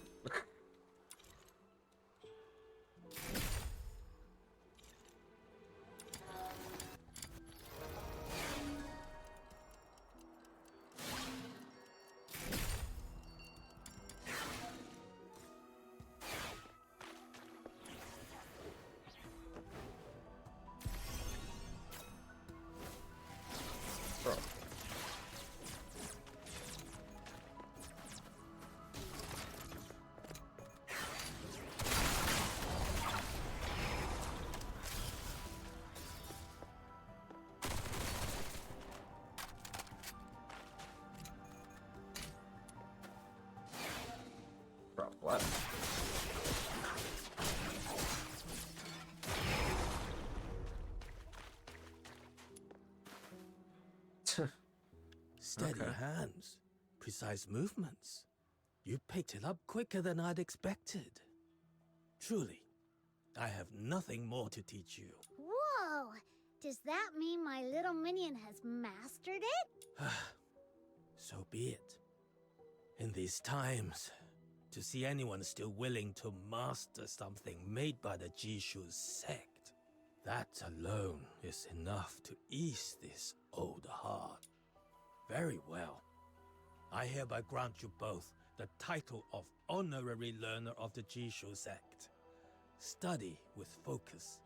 Bro. Bro, what? Steady Okay. hands, precise movements. You picked it up quicker than I'd expected. Truly, I have nothing more to teach you. Whoa! Does that mean my little minion has mastered it? So be it. In these times, to see anyone still willing to master something made by the Jishu sect, that alone is enough to ease this old heart. Very well. I hereby grant you both the title of Honorary Learner of the Jishu sect. Study with focus.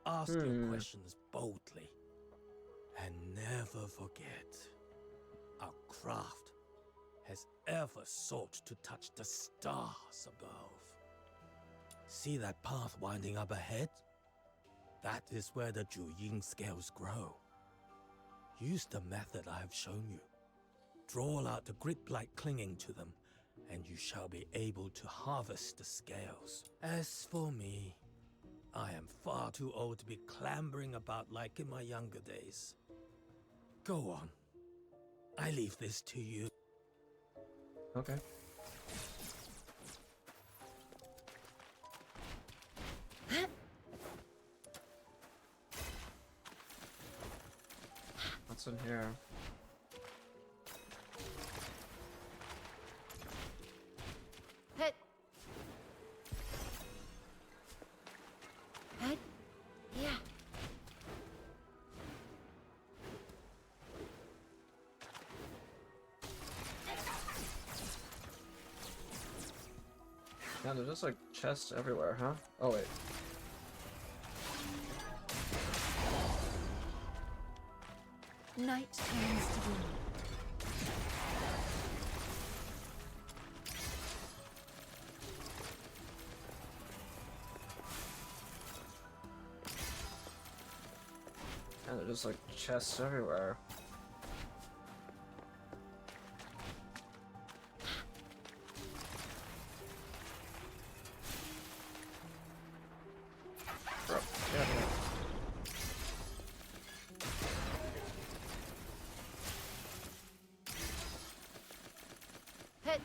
Ask your questions boldly. And never forget, our craft has ever sought to touch the stars above. See that path winding up ahead? That is where the Juying scales grow. Use the method I have shown you. Draw out the grit blight clinging to them, and you shall be able to harvest the scales. As for me, I am far too old to be clambering about like in my younger days. Go on. I leave this to you. Okay. What's in here? Hit. Hit. Yeah. Yeah, there's just like chests everywhere, huh? Oh wait. Night turns to gloom. Yeah, there's just like chests everywhere. Bro, yeah, yeah. Hit.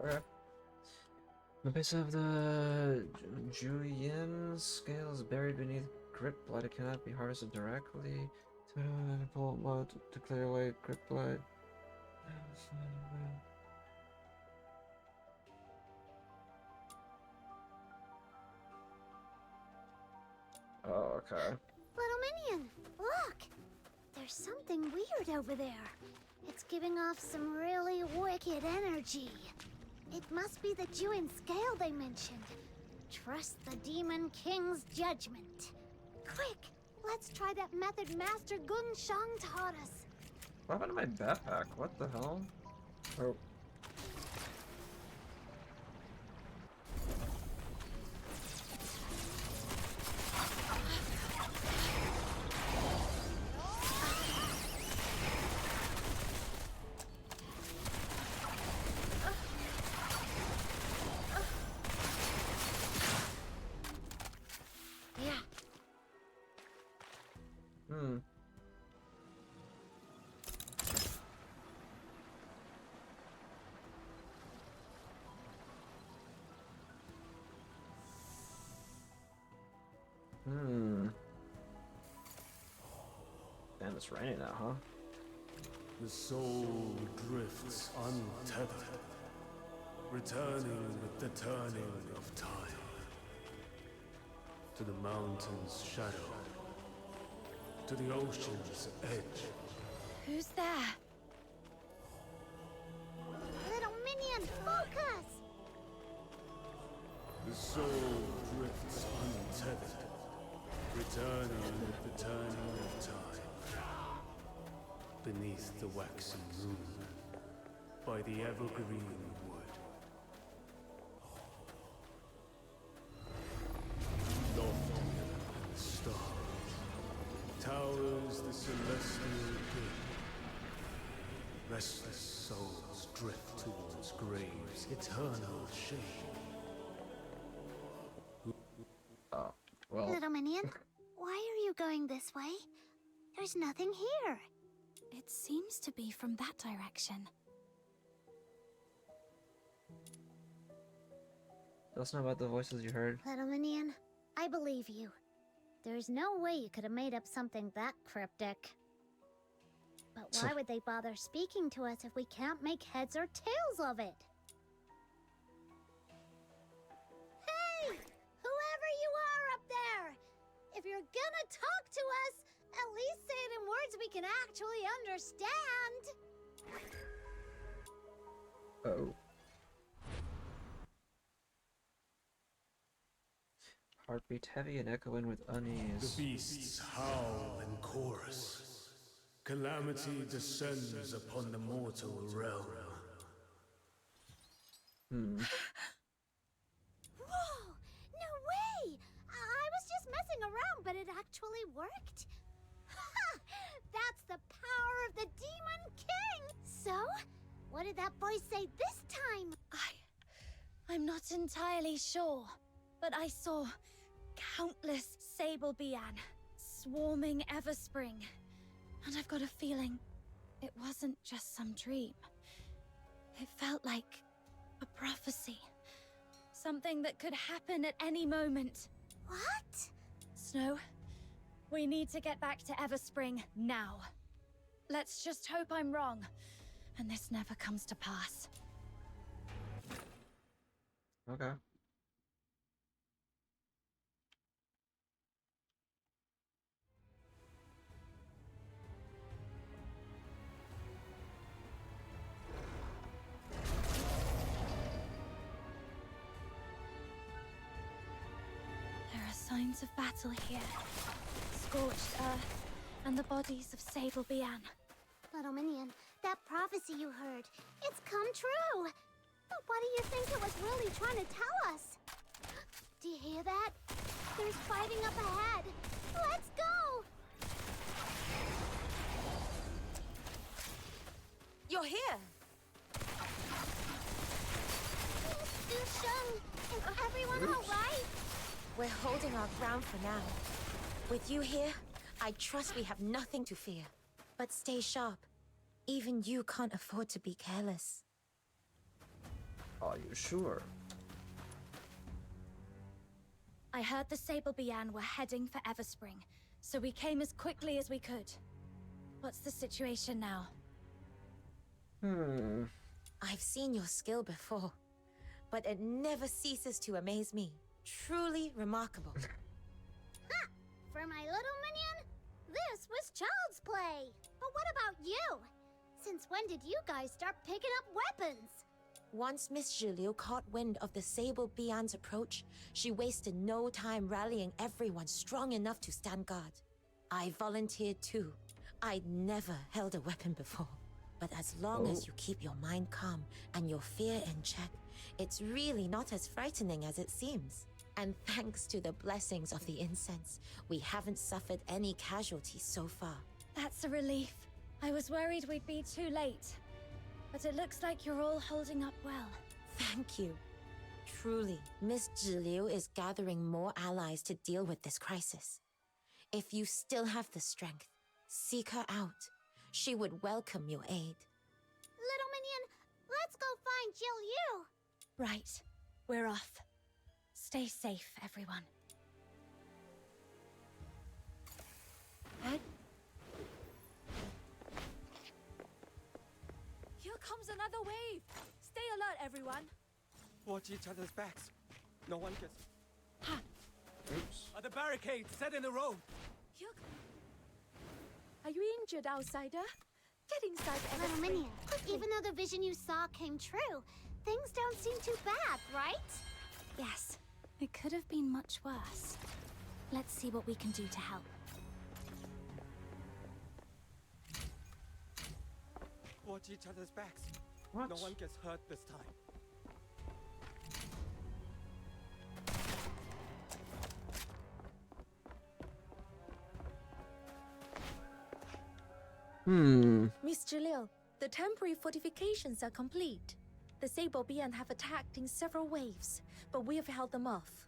Okay. The base of the Julian scale is buried beneath grit blood. It cannot be harvested directly. Pull mode to clear away grit blood. Oh, okay. Little minion, look! There's something weird over there. It's giving off some really wicked energy. It must be the Juin scale they mentioned. Trust the Demon King's judgment. Quick, let's try that method Master Gun Shang taught us. What happened to my backpack? What the hell? Oh. Hmm. Hmm. Damn, it's raining now, huh? The soul drifts untethered, returning with the turning of time to the mountain's shadow, to the ocean's edge. Who's there? Little minion, focus! The soul drifts untethered, returning with the turning of time. Beneath the waxing moon, by the evergreen wood. Loftier than the stars, towers the celestial gate. Restless souls drift towards graves' eternal shade. Oh, well. Little minion, why are you going this way? There's nothing here. It seems to be from that direction. Tell us about the voices you heard. Little minion, I believe you. There's no way you could have made up something that cryptic. But why would they bother speaking to us if we can't make heads or tails of it? Hey! Whoever you are up there! If you're gonna talk to us, at least say it in words we can actually understand! Uh-oh. Heartbeat heavy and echoing with unease. The beasts howl in chorus. Calamity descends upon the mortal realm. Hmm. Whoa! No way! I was just messing around, but it actually worked. Ha! That's the power of the Demon King! So, what did that voice say this time? I'm not entirely sure, but I saw countless Sable Bian swarming Everspring. And I've got a feeling it wasn't just some dream. It felt like a prophecy. Something that could happen at any moment. What? Snow, we need to get back to Everspring now. Let's just hope I'm wrong, and this never comes to pass. Okay. There are signs of battle here. Scorched earth, and the bodies of Sable Bian. Little minion, that prophecy you heard, it's come true! But what do you think it was really trying to tell us? Do you hear that? There's fighting up ahead! Let's go! You're here! Miss Dusheng, is everyone alright? We're holding our ground for now. With you here, I trust we have nothing to fear. But stay sharp. Even you can't afford to be careless. Are you sure? I heard the Sable Bian were heading for Everspring, so we came as quickly as we could. What's the situation now? I've seen your skill before, but it never ceases to amaze me. Truly remarkable. Ha! For my little minion, this was child's play. But what about you? Since when did you guys start picking up weapons? Once Miss Zhiliu caught wind of the Sable Bian's approach, she wasted no time rallying everyone strong enough to stand guard. I volunteered too. I'd never held a weapon before. But as long as you keep your mind calm and your fear in check, it's really not as frightening as it seems. And thanks to the blessings of the incense, we haven't suffered any casualties so far. That's a relief. I was worried we'd be too late. But it looks like you're all holding up well. Thank you. Truly, Miss Zhiliu is gathering more allies to deal with this crisis. If you still have the strength, seek her out. She would welcome your aid. Little Minion, let's go find Jill Yu. Right. We're off. Stay safe, everyone. Here comes another wave. Stay alert, everyone. Watch each other's backs. No one gets... Oops. Are the barricades set in the road? Here... Are you injured, outsider? Get inside, Little Minion, even though the vision you saw came true, things don't seem too bad, right? Yes. It could have been much worse. Let's see what we can do to help. Watch each other's backs. What? No one gets hurt this time. Miss Jalil, the temporary fortifications are complete. The Sable Beyond have attacked in several waves, but we have held them off.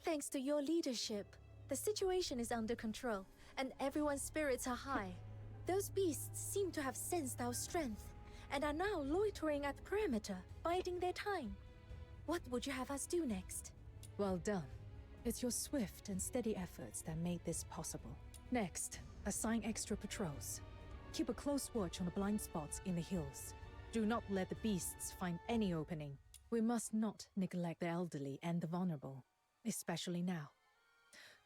Thanks to your leadership, the situation is under control, and everyone's spirits are high. Those beasts seem to have sensed our strength, and are now loitering at the perimeter, biding their time. What would you have us do next? Well done. It's your swift and steady efforts that made this possible. Next, assign extra patrols. Keep a close watch on the blind spots in the hills. Do not let the beasts find any opening. We must not neglect the elderly and the vulnerable, especially now.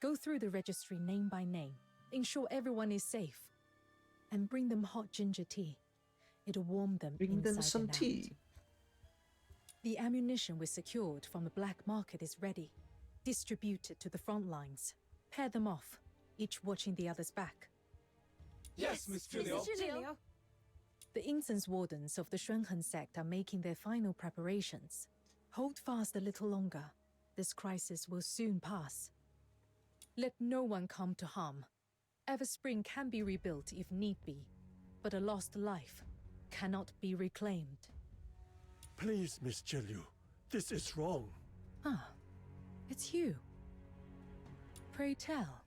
Go through the registry name by name, ensure everyone is safe, and bring them hot ginger tea. It'll warm them Bring them inside some and out. tea. The ammunition we secured from the black market is ready. Distribute it to the front lines. Pair them off, each watching the other's back. Yes, Miss Julio. The incense wardens of the Shunhen sect are making their final preparations. Hold fast a little longer. This crisis will soon pass. Let no one come to harm. Everspring can be rebuilt if need be, but a lost life cannot be reclaimed. Please, Miss Jill-Yu, this is wrong. Ah, it's you. Pray tell,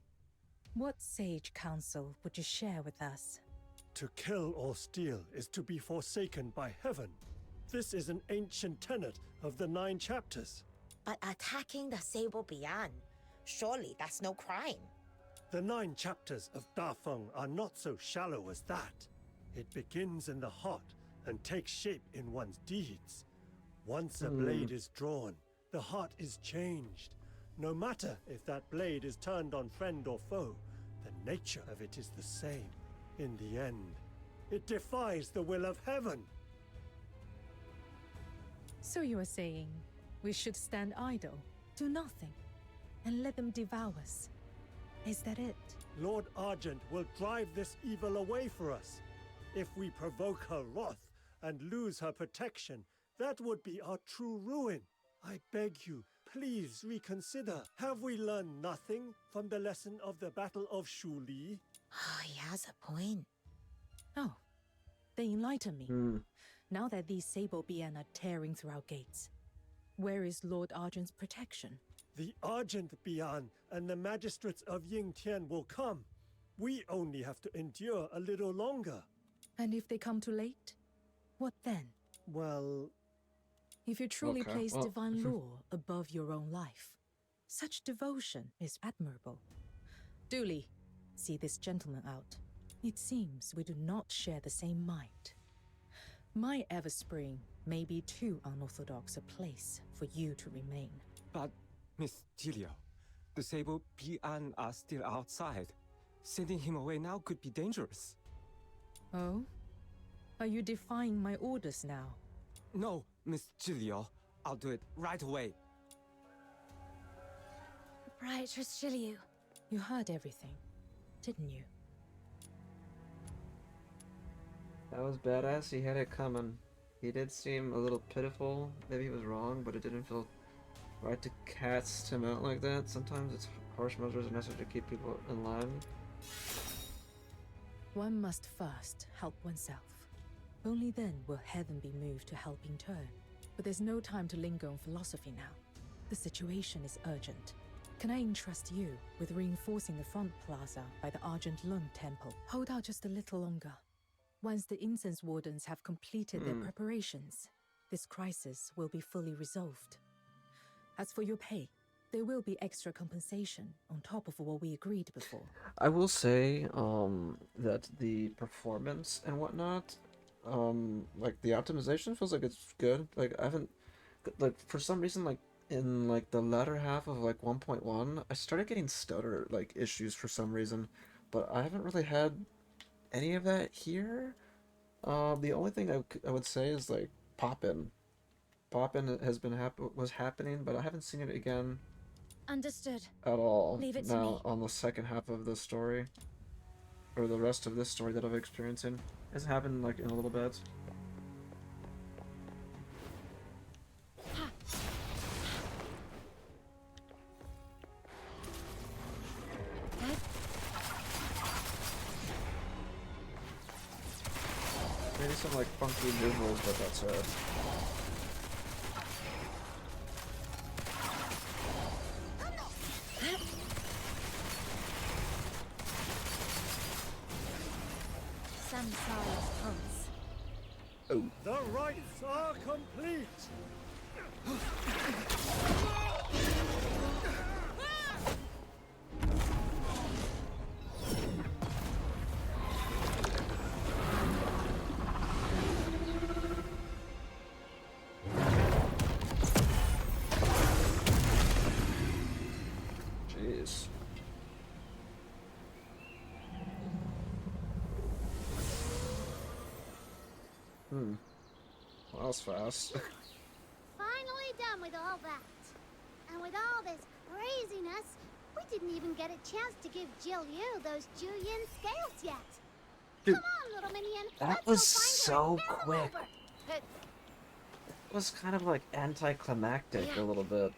what sage counsel would you share with us? To kill or steal is to be forsaken by heaven. This is an ancient tenet of the 9 chapters. But attacking the Sable Beyond, surely that's no crime. The 9 chapters of Dafeng are not so shallow as that. It begins in the heart and takes shape in one's deeds. Once a blade is drawn, the heart is changed. No matter if that blade is turned on friend or foe, the nature of it is the same. In the end, it defies the will of heaven. So you are saying we should stand idle, do nothing, and let them devour us? Is that it? Lord Argent will drive this evil away for us. If we provoke her wrath and lose her protection, that would be our true ruin. I beg you, please reconsider. Have we learned nothing from the lesson of the Battle of Shuli? Oh, he has a point. Oh, they enlighten me. Now that these Sable Bien are tearing through our gates, where is Lord Argent's protection? The Argent Bian and the magistrates of Yingtian will come. We only have to endure a little longer. And if they come too late, what then? Well... If you truly place divine law above your own life, such devotion is admirable. Duly, see this gentleman out. It seems we do not share the same mind. My Everspring may be too unorthodox a place for you to remain. But, Miss Julio, the Sable Bian are still outside. Sending him away now could be dangerous. Oh? Are you defying my orders now? No, Miss Julio. I'll do it right away. Proprietress Shilyu. You heard everything, didn't you? That was badass. He had it coming. He did seem a little pitiful. Maybe he was wrong, but it didn't feel right to cast him out like that. Sometimes it's harsh measures are necessary to keep people in line. One must first help oneself. Only then will heaven be moved to help in turn. But there's no time to linger on philosophy now. The situation is urgent. Can I entrust you with reinforcing the front plaza by the Argent Lung Temple? Hold out just a little longer. Once the incense wardens have completed their preparations, this crisis will be fully resolved. As for your pay, there will be extra compensation on top of what we agreed before. I will say that the performance and whatnot, like the optimization feels like it's good. Like I haven't, like for some reason, like in like the latter half of like 1.1, I started getting stutter like issues for some reason, but I haven't really had any of that here. The only thing I would say is like pop-in. Pop-in has been was happening, but I haven't seen it again Understood. at all Leave it to now me. on the second half of the story, or the rest of this story that I'm experiencing. It's happened like in a little bit. Maybe some like funky visuals, but that's it. Samsara's pulse. Oh. The rites are complete! Jeez. Well, that was fast. Finally done with all that. And with all this craziness, we didn't even get a chance to give Jill Yu those Julian scales yet. Dude, Come on, little minion. that was so quick. It was kind of like anticlimactic a little bit.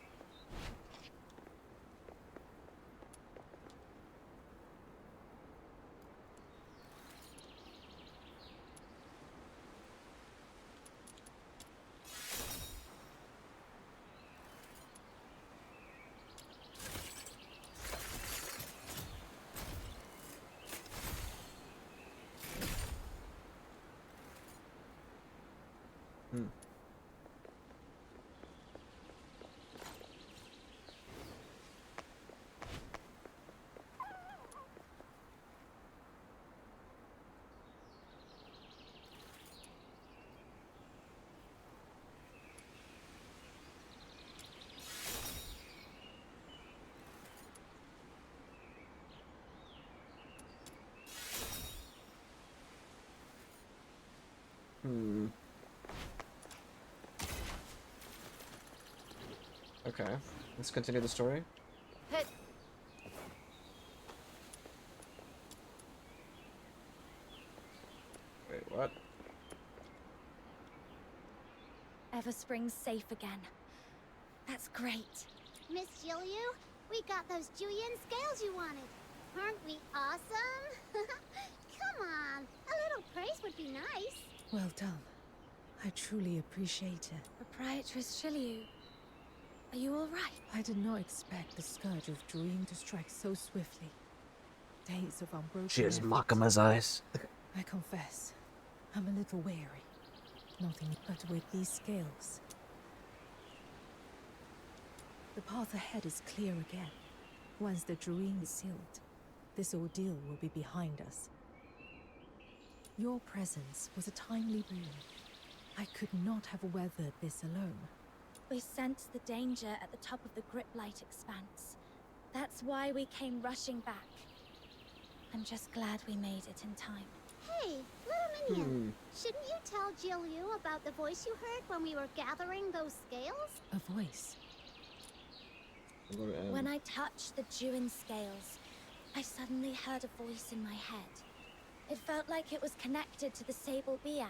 Okay, let's continue the story. Wait, what? Everspring's safe again. That's great. Miss Jill Yu, we got those Julian scales you wanted. Aren't we awesome? Come on, a little praise would be nice. Well done. I truly appreciate it. Proprietress Shilyu, are you all right? I did not expect the scourge of Druin to strike so swiftly. Days of unbroken She has effort. Makama's eyes. I confess, I'm a little wary. Nothing but with these scales. The path ahead is clear again. Once the Druin is sealed, this ordeal will be behind us. Your presence was a timely boon. I could not have weathered this alone. We sensed the danger at the top of the grip light expanse. That's why we came rushing back. I'm just glad we made it in time. Hey, little minion, shouldn't you tell Jill Yu about the voice you heard when we were gathering those scales? A voice? When I touched the Druin scales, I suddenly heard a voice in my head. It felt like it was connected to the Sable Bian,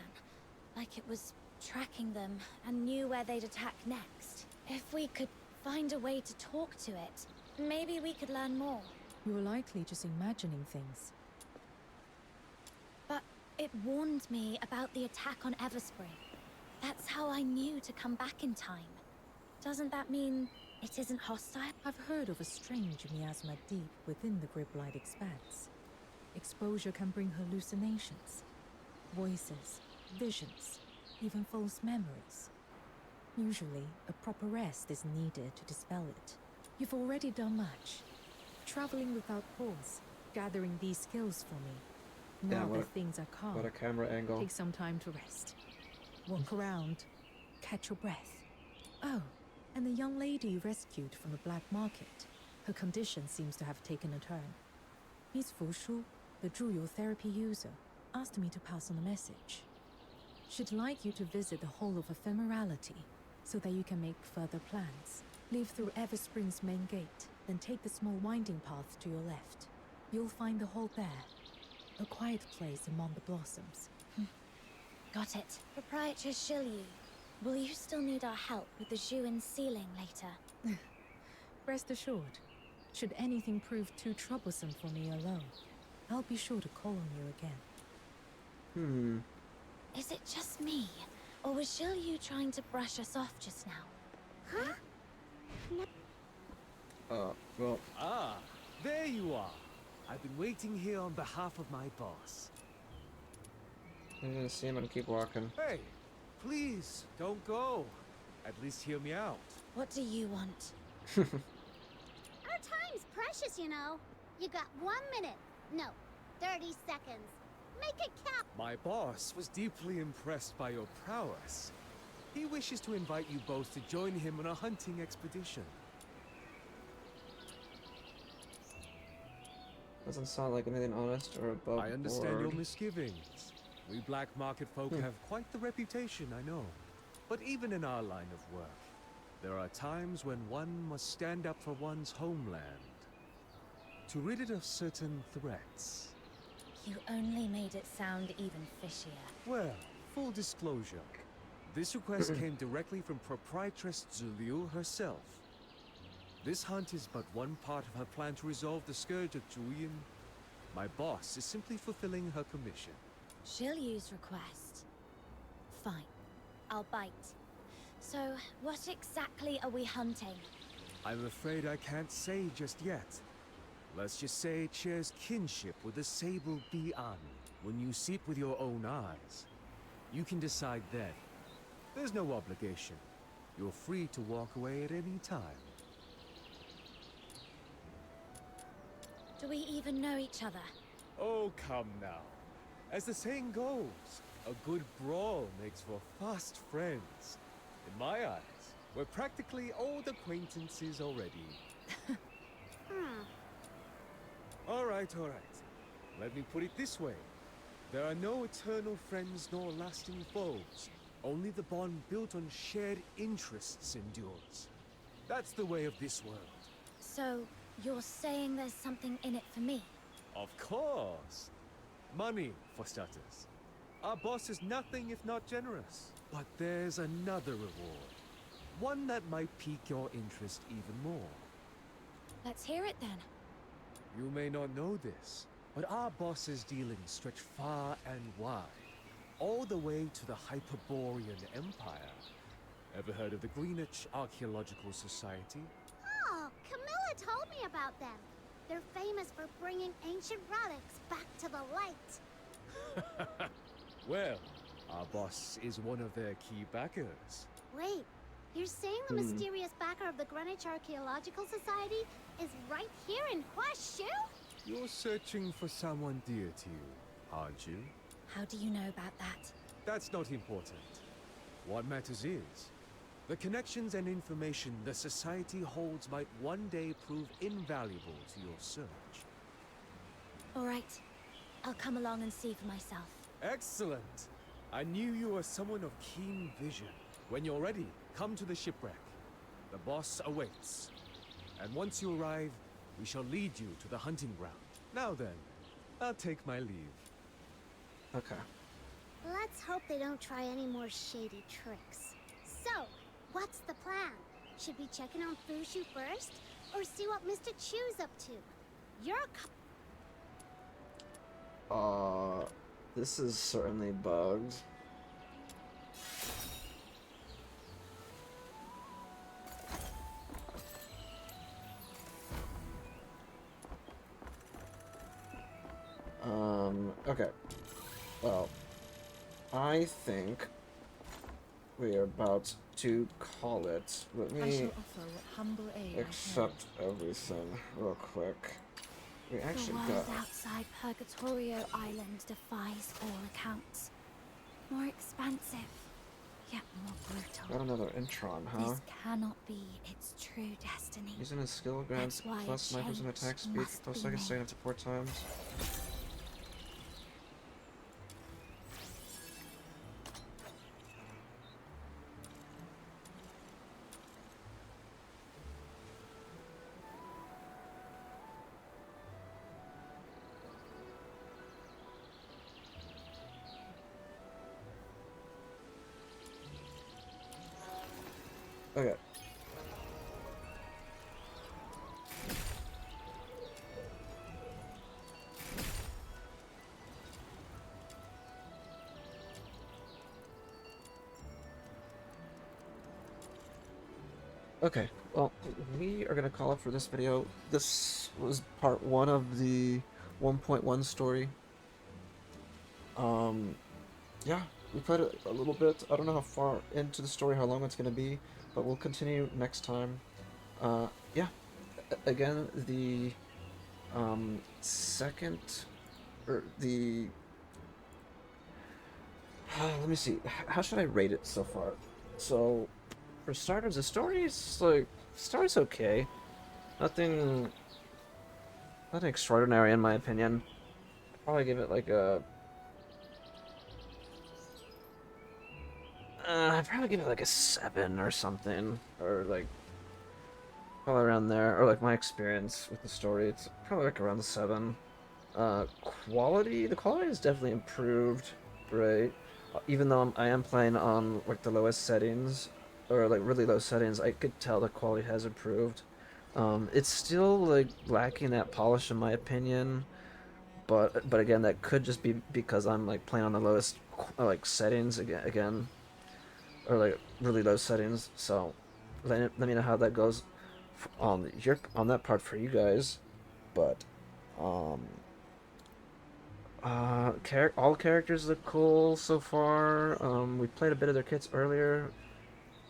like it was tracking them and knew where they'd attack next. If we could find a way to talk to it, maybe we could learn more. You're likely just imagining things. But it warned me about the attack on Everspring. That's how I knew to come back in time. Doesn't that mean It isn't hostile? I've heard of a strange miasma deep within the Griblight expanse. Exposure can bring hallucinations, voices, visions, even false memories. Usually, a proper rest is needed to dispel it. You've already done much. Traveling without pause, gathering these skills for me. Now that things are calm, what a camera angle. take some time to rest. Walk around, catch your breath. Oh, and the young lady you rescued from the black market. Her condition seems to have taken a turn. Miss Fushu, the Zhuyo therapy user, asked me to pass on a message. She'd like you to visit the Hall of Ephemerality, so that you can make further plans. Leave through Everspring's main gate, then take the small winding path to your left. You'll find the hall there. A quiet place among the blossoms. Got it. Proprietor Shilyu, will you still need our help with the Zhuan ceiling later? Rest assured, should anything prove too troublesome for me alone, I'll be sure to call on you again. Is it just me? Or was Shilyu trying to brush us off just now? Huh? Well. Ah, there you are. I've been waiting here on behalf of my boss. I'm gonna see him and keep walking. Hey, please, don't go. At least hear me out. What do you want? Our time's precious, you know. You got 1 minute. No, 30 seconds. Make it count. My boss was deeply impressed by your prowess. He wishes to invite you both to join him on a hunting expedition. Doesn't sound like anything honest or above I understand your board. misgivings. We black market folk have quite the reputation, I know. But even in our line of work, there are times when one must stand up for one's homeland. To rid it of certain threats. You only made it sound even fishier. Well, full disclosure. This request came directly from Proprietress Zhu herself. This hunt is but one part of her plan to resolve the scourge of Juyin. My boss is simply fulfilling her commission. Shilyu's request. Fine. I'll bite. So, what exactly are we hunting? I'm afraid I can't say just yet. Let's just say it shares kinship with the sable Bi'an. When you see it with your own eyes, you can decide then. There's no obligation. You're free to walk away at any time. Do we even know each other? Oh, come now. As the saying goes, a good brawl makes for fast friends. In my eyes, we're practically old acquaintances already. All right. Let me put it this way. There are no eternal friends nor lasting foes. Only the bond built on shared interests endures. That's the way of this world. So, you're saying there's something in it for me? Of course. Money, for starters. Our boss is nothing if not generous. But there's another reward. One that might pique your interest even more. Let's hear it then. You may not know this, but our boss's dealings stretch far and wide. All the way to the Hyperborean Empire. Ever heard of the Greenwich Archaeological Society? Oh, Camilla told me about them. They're famous for bringing ancient relics back to the light. Well, our boss is one of their key backers. Wait, you're saying the mysterious backer of the Greenwich Archaeological Society is right here in Huashu? You're searching for someone dear to you, aren't you? How do you know about that? That's not important. What matters is, the connections and information the Society holds might one day prove invaluable to your search. All right. I'll come along and see for myself. Excellent! I knew you were someone of keen vision. When you're ready, come to the shipwreck. The boss awaits. And once you arrive, we shall lead you to the hunting ground. Now then, I'll take my leave. Okay. Let's hope they don't try any more shady tricks. So, what's the plan? Should we check in on Fushu first? Or see what Mr. Chu's up to? You're this is certainly bugged. Okay. Well, I think we are about to call it. Let I shall me offer what humble aid accept everything real quick. We The actually world got... outside Purgatorio Island defies all accounts. More expansive, yet more brutal. Got another Intron, huh? This cannot be its true destiny. Using his skill grants That's why plus a 9% attack change speed must for be 12 seconds, made. second up to 4 times. Okay. Okay, well, we are gonna call it for this video. This was part 1 of the 1.1 story. Yeah, we played it a little bit. I don't know how far into the story, how long it's gonna be, but we'll continue next time. Yeah, again, the, second, or the, let me see, how should I rate it so far? So, for starters, the story's, like, story's okay. Nothing extraordinary in my opinion. I'd probably give it like a... I'd probably give it like a 7 or something. Or like... probably around there. Or like my experience with the story. It's probably like around the 7. Quality? The quality is definitely improved, right? Even though I am playing on like the lowest settings. Or like really low settings, I could tell the quality has improved. It's still like lacking that polish in my opinion. But again, that could just be because I'm like playing on the lowest like settings again, or like really low settings. So let me know how that goes on on that part for you guys. But um, all characters look cool so far. We played a bit of their kits earlier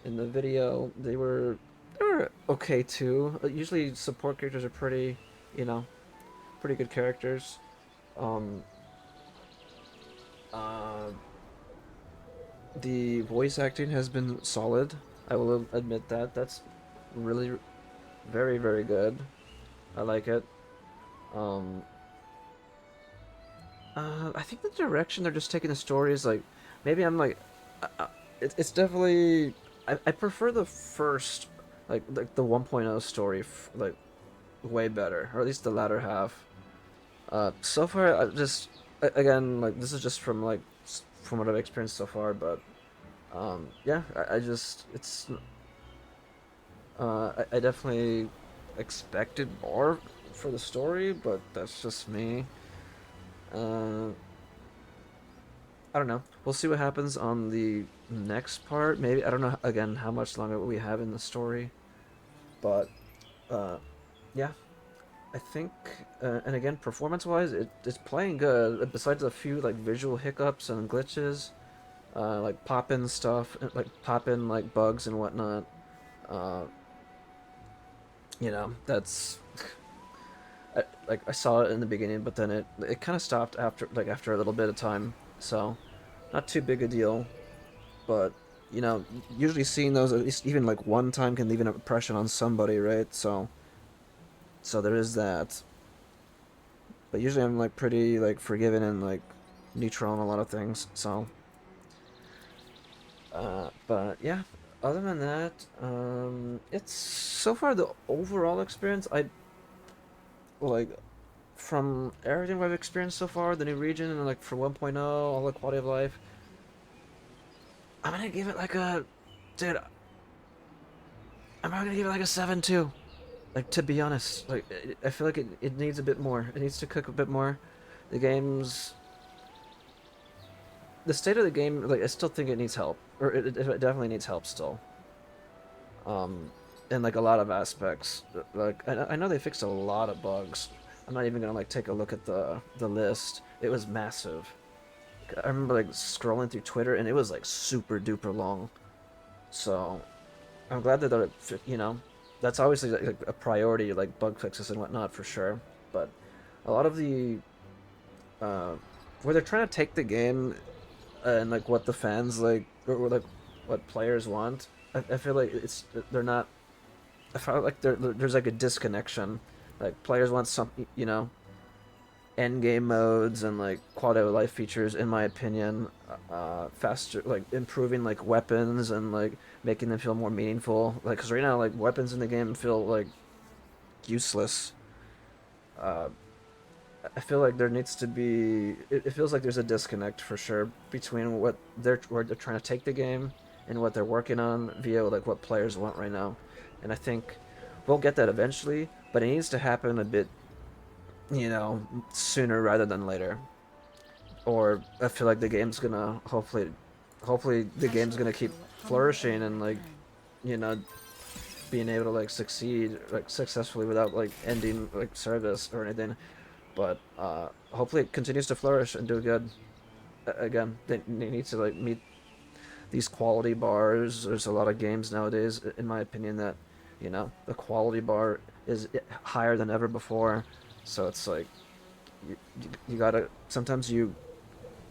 in the video. They were okay too. Usually support characters are pretty, you know, pretty good characters. Um, uh, the voice acting has been solid. I will admit that. That's really very, very good. I like it. Um, I think the direction they're just taking the story is like, maybe I'm like, it's definitely, I prefer the first, like the 1.0 story, like, way better, or at least the latter half. So far, I just, again, like, this is just from, like, from what I've experienced so far, but, yeah, I just, it's, I definitely expected more for the story, but that's just me. I don't know. We'll see what happens on the next part. Maybe, I don't know, again, how much longer we have in the story. But, yeah. I think, and again, performance-wise, it's playing good. Besides a few, like, visual hiccups and glitches, like pop-in stuff, like pop-in, like, bugs and whatnot. Uh, you know, that's... like, I saw it in the beginning, but then it kind of stopped after a little bit of time. So, not too big a deal. But, you know, usually seeing those at least even like one time can leave an impression on somebody, right? So there is that. But usually I'm like pretty like forgiving and like neutral on a lot of things. So but yeah, other than that, it's so far the overall experience, I like, from everything I've experienced so far, the new region and like for 1.0, all the quality of life, I'm gonna give it like a, dude, I'm probably gonna give it like a 7 too. Like, to be honest, like, I feel like it needs a bit more. It needs to cook a bit more. The game's... The state of the game, like, I still think it needs help. Or it definitely needs help still. In, like, a lot of aspects. Like, I know they fixed a lot of bugs. I'm not even gonna like take a look at the list. It was massive. I remember like scrolling through Twitter and it was like super duper long. So I'm glad that they're, you know, that's obviously like a priority, like bug fixes and whatnot for sure. But a lot of the where they're trying to take the game and like what the fans like or like what players want, I feel like they're not. I felt like there's like a disconnection. Like players want some, you know, end game modes and like quality of life features, in my opinion, faster, like improving like weapons and like making them feel more meaningful. Like, cause right now like weapons in the game feel like useless. Uh, I feel like there needs to be. It feels like there's a disconnect for sure between where they're trying to take the game and what they're working on via like what players want right now, and I think we'll get that eventually, but it needs to happen a bit, you know, sooner rather than later. Or I feel like the game's gonna hopefully the game's gonna keep flourishing and like, you know, being able to like succeed like successfully without like ending like service or anything. But hopefully it continues to flourish and do good. Again, they need to like meet these quality bars. There's a lot of games nowadays, in my opinion, that, you know, the quality bar is higher than ever before. So it's like you gotta, sometimes you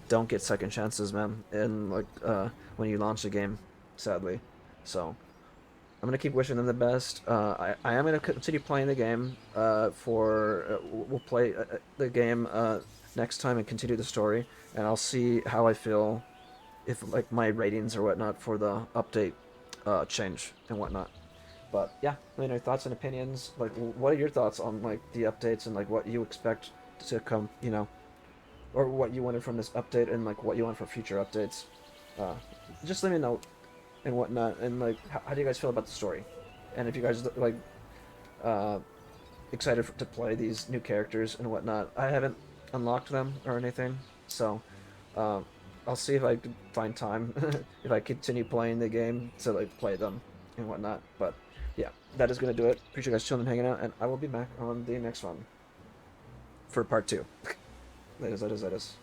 don't get second chances, man, and like when you launch a game, sadly. So I'm gonna keep wishing them the best. I am gonna continue playing the game. We'll play the game next time and continue the story, and I'll see how I feel, if like my ratings or whatnot for the update change and whatnot. But yeah, let me know your thoughts and opinions. Like, what are your thoughts on like the updates and like what you expect to come, you know, or what you wanted from this update and like what you want for future updates. Uh, just let me know and whatnot. And like, how do you guys feel about the story? And if you guys like uh, excited to play these new characters and whatnot. I haven't unlocked them or anything, so uh, I'll see if I can find time if I continue playing the game to like play them and whatnot. But yeah, that is gonna do it. Appreciate you guys chilling and hanging out, and I will be back on the next one for part 2. That is.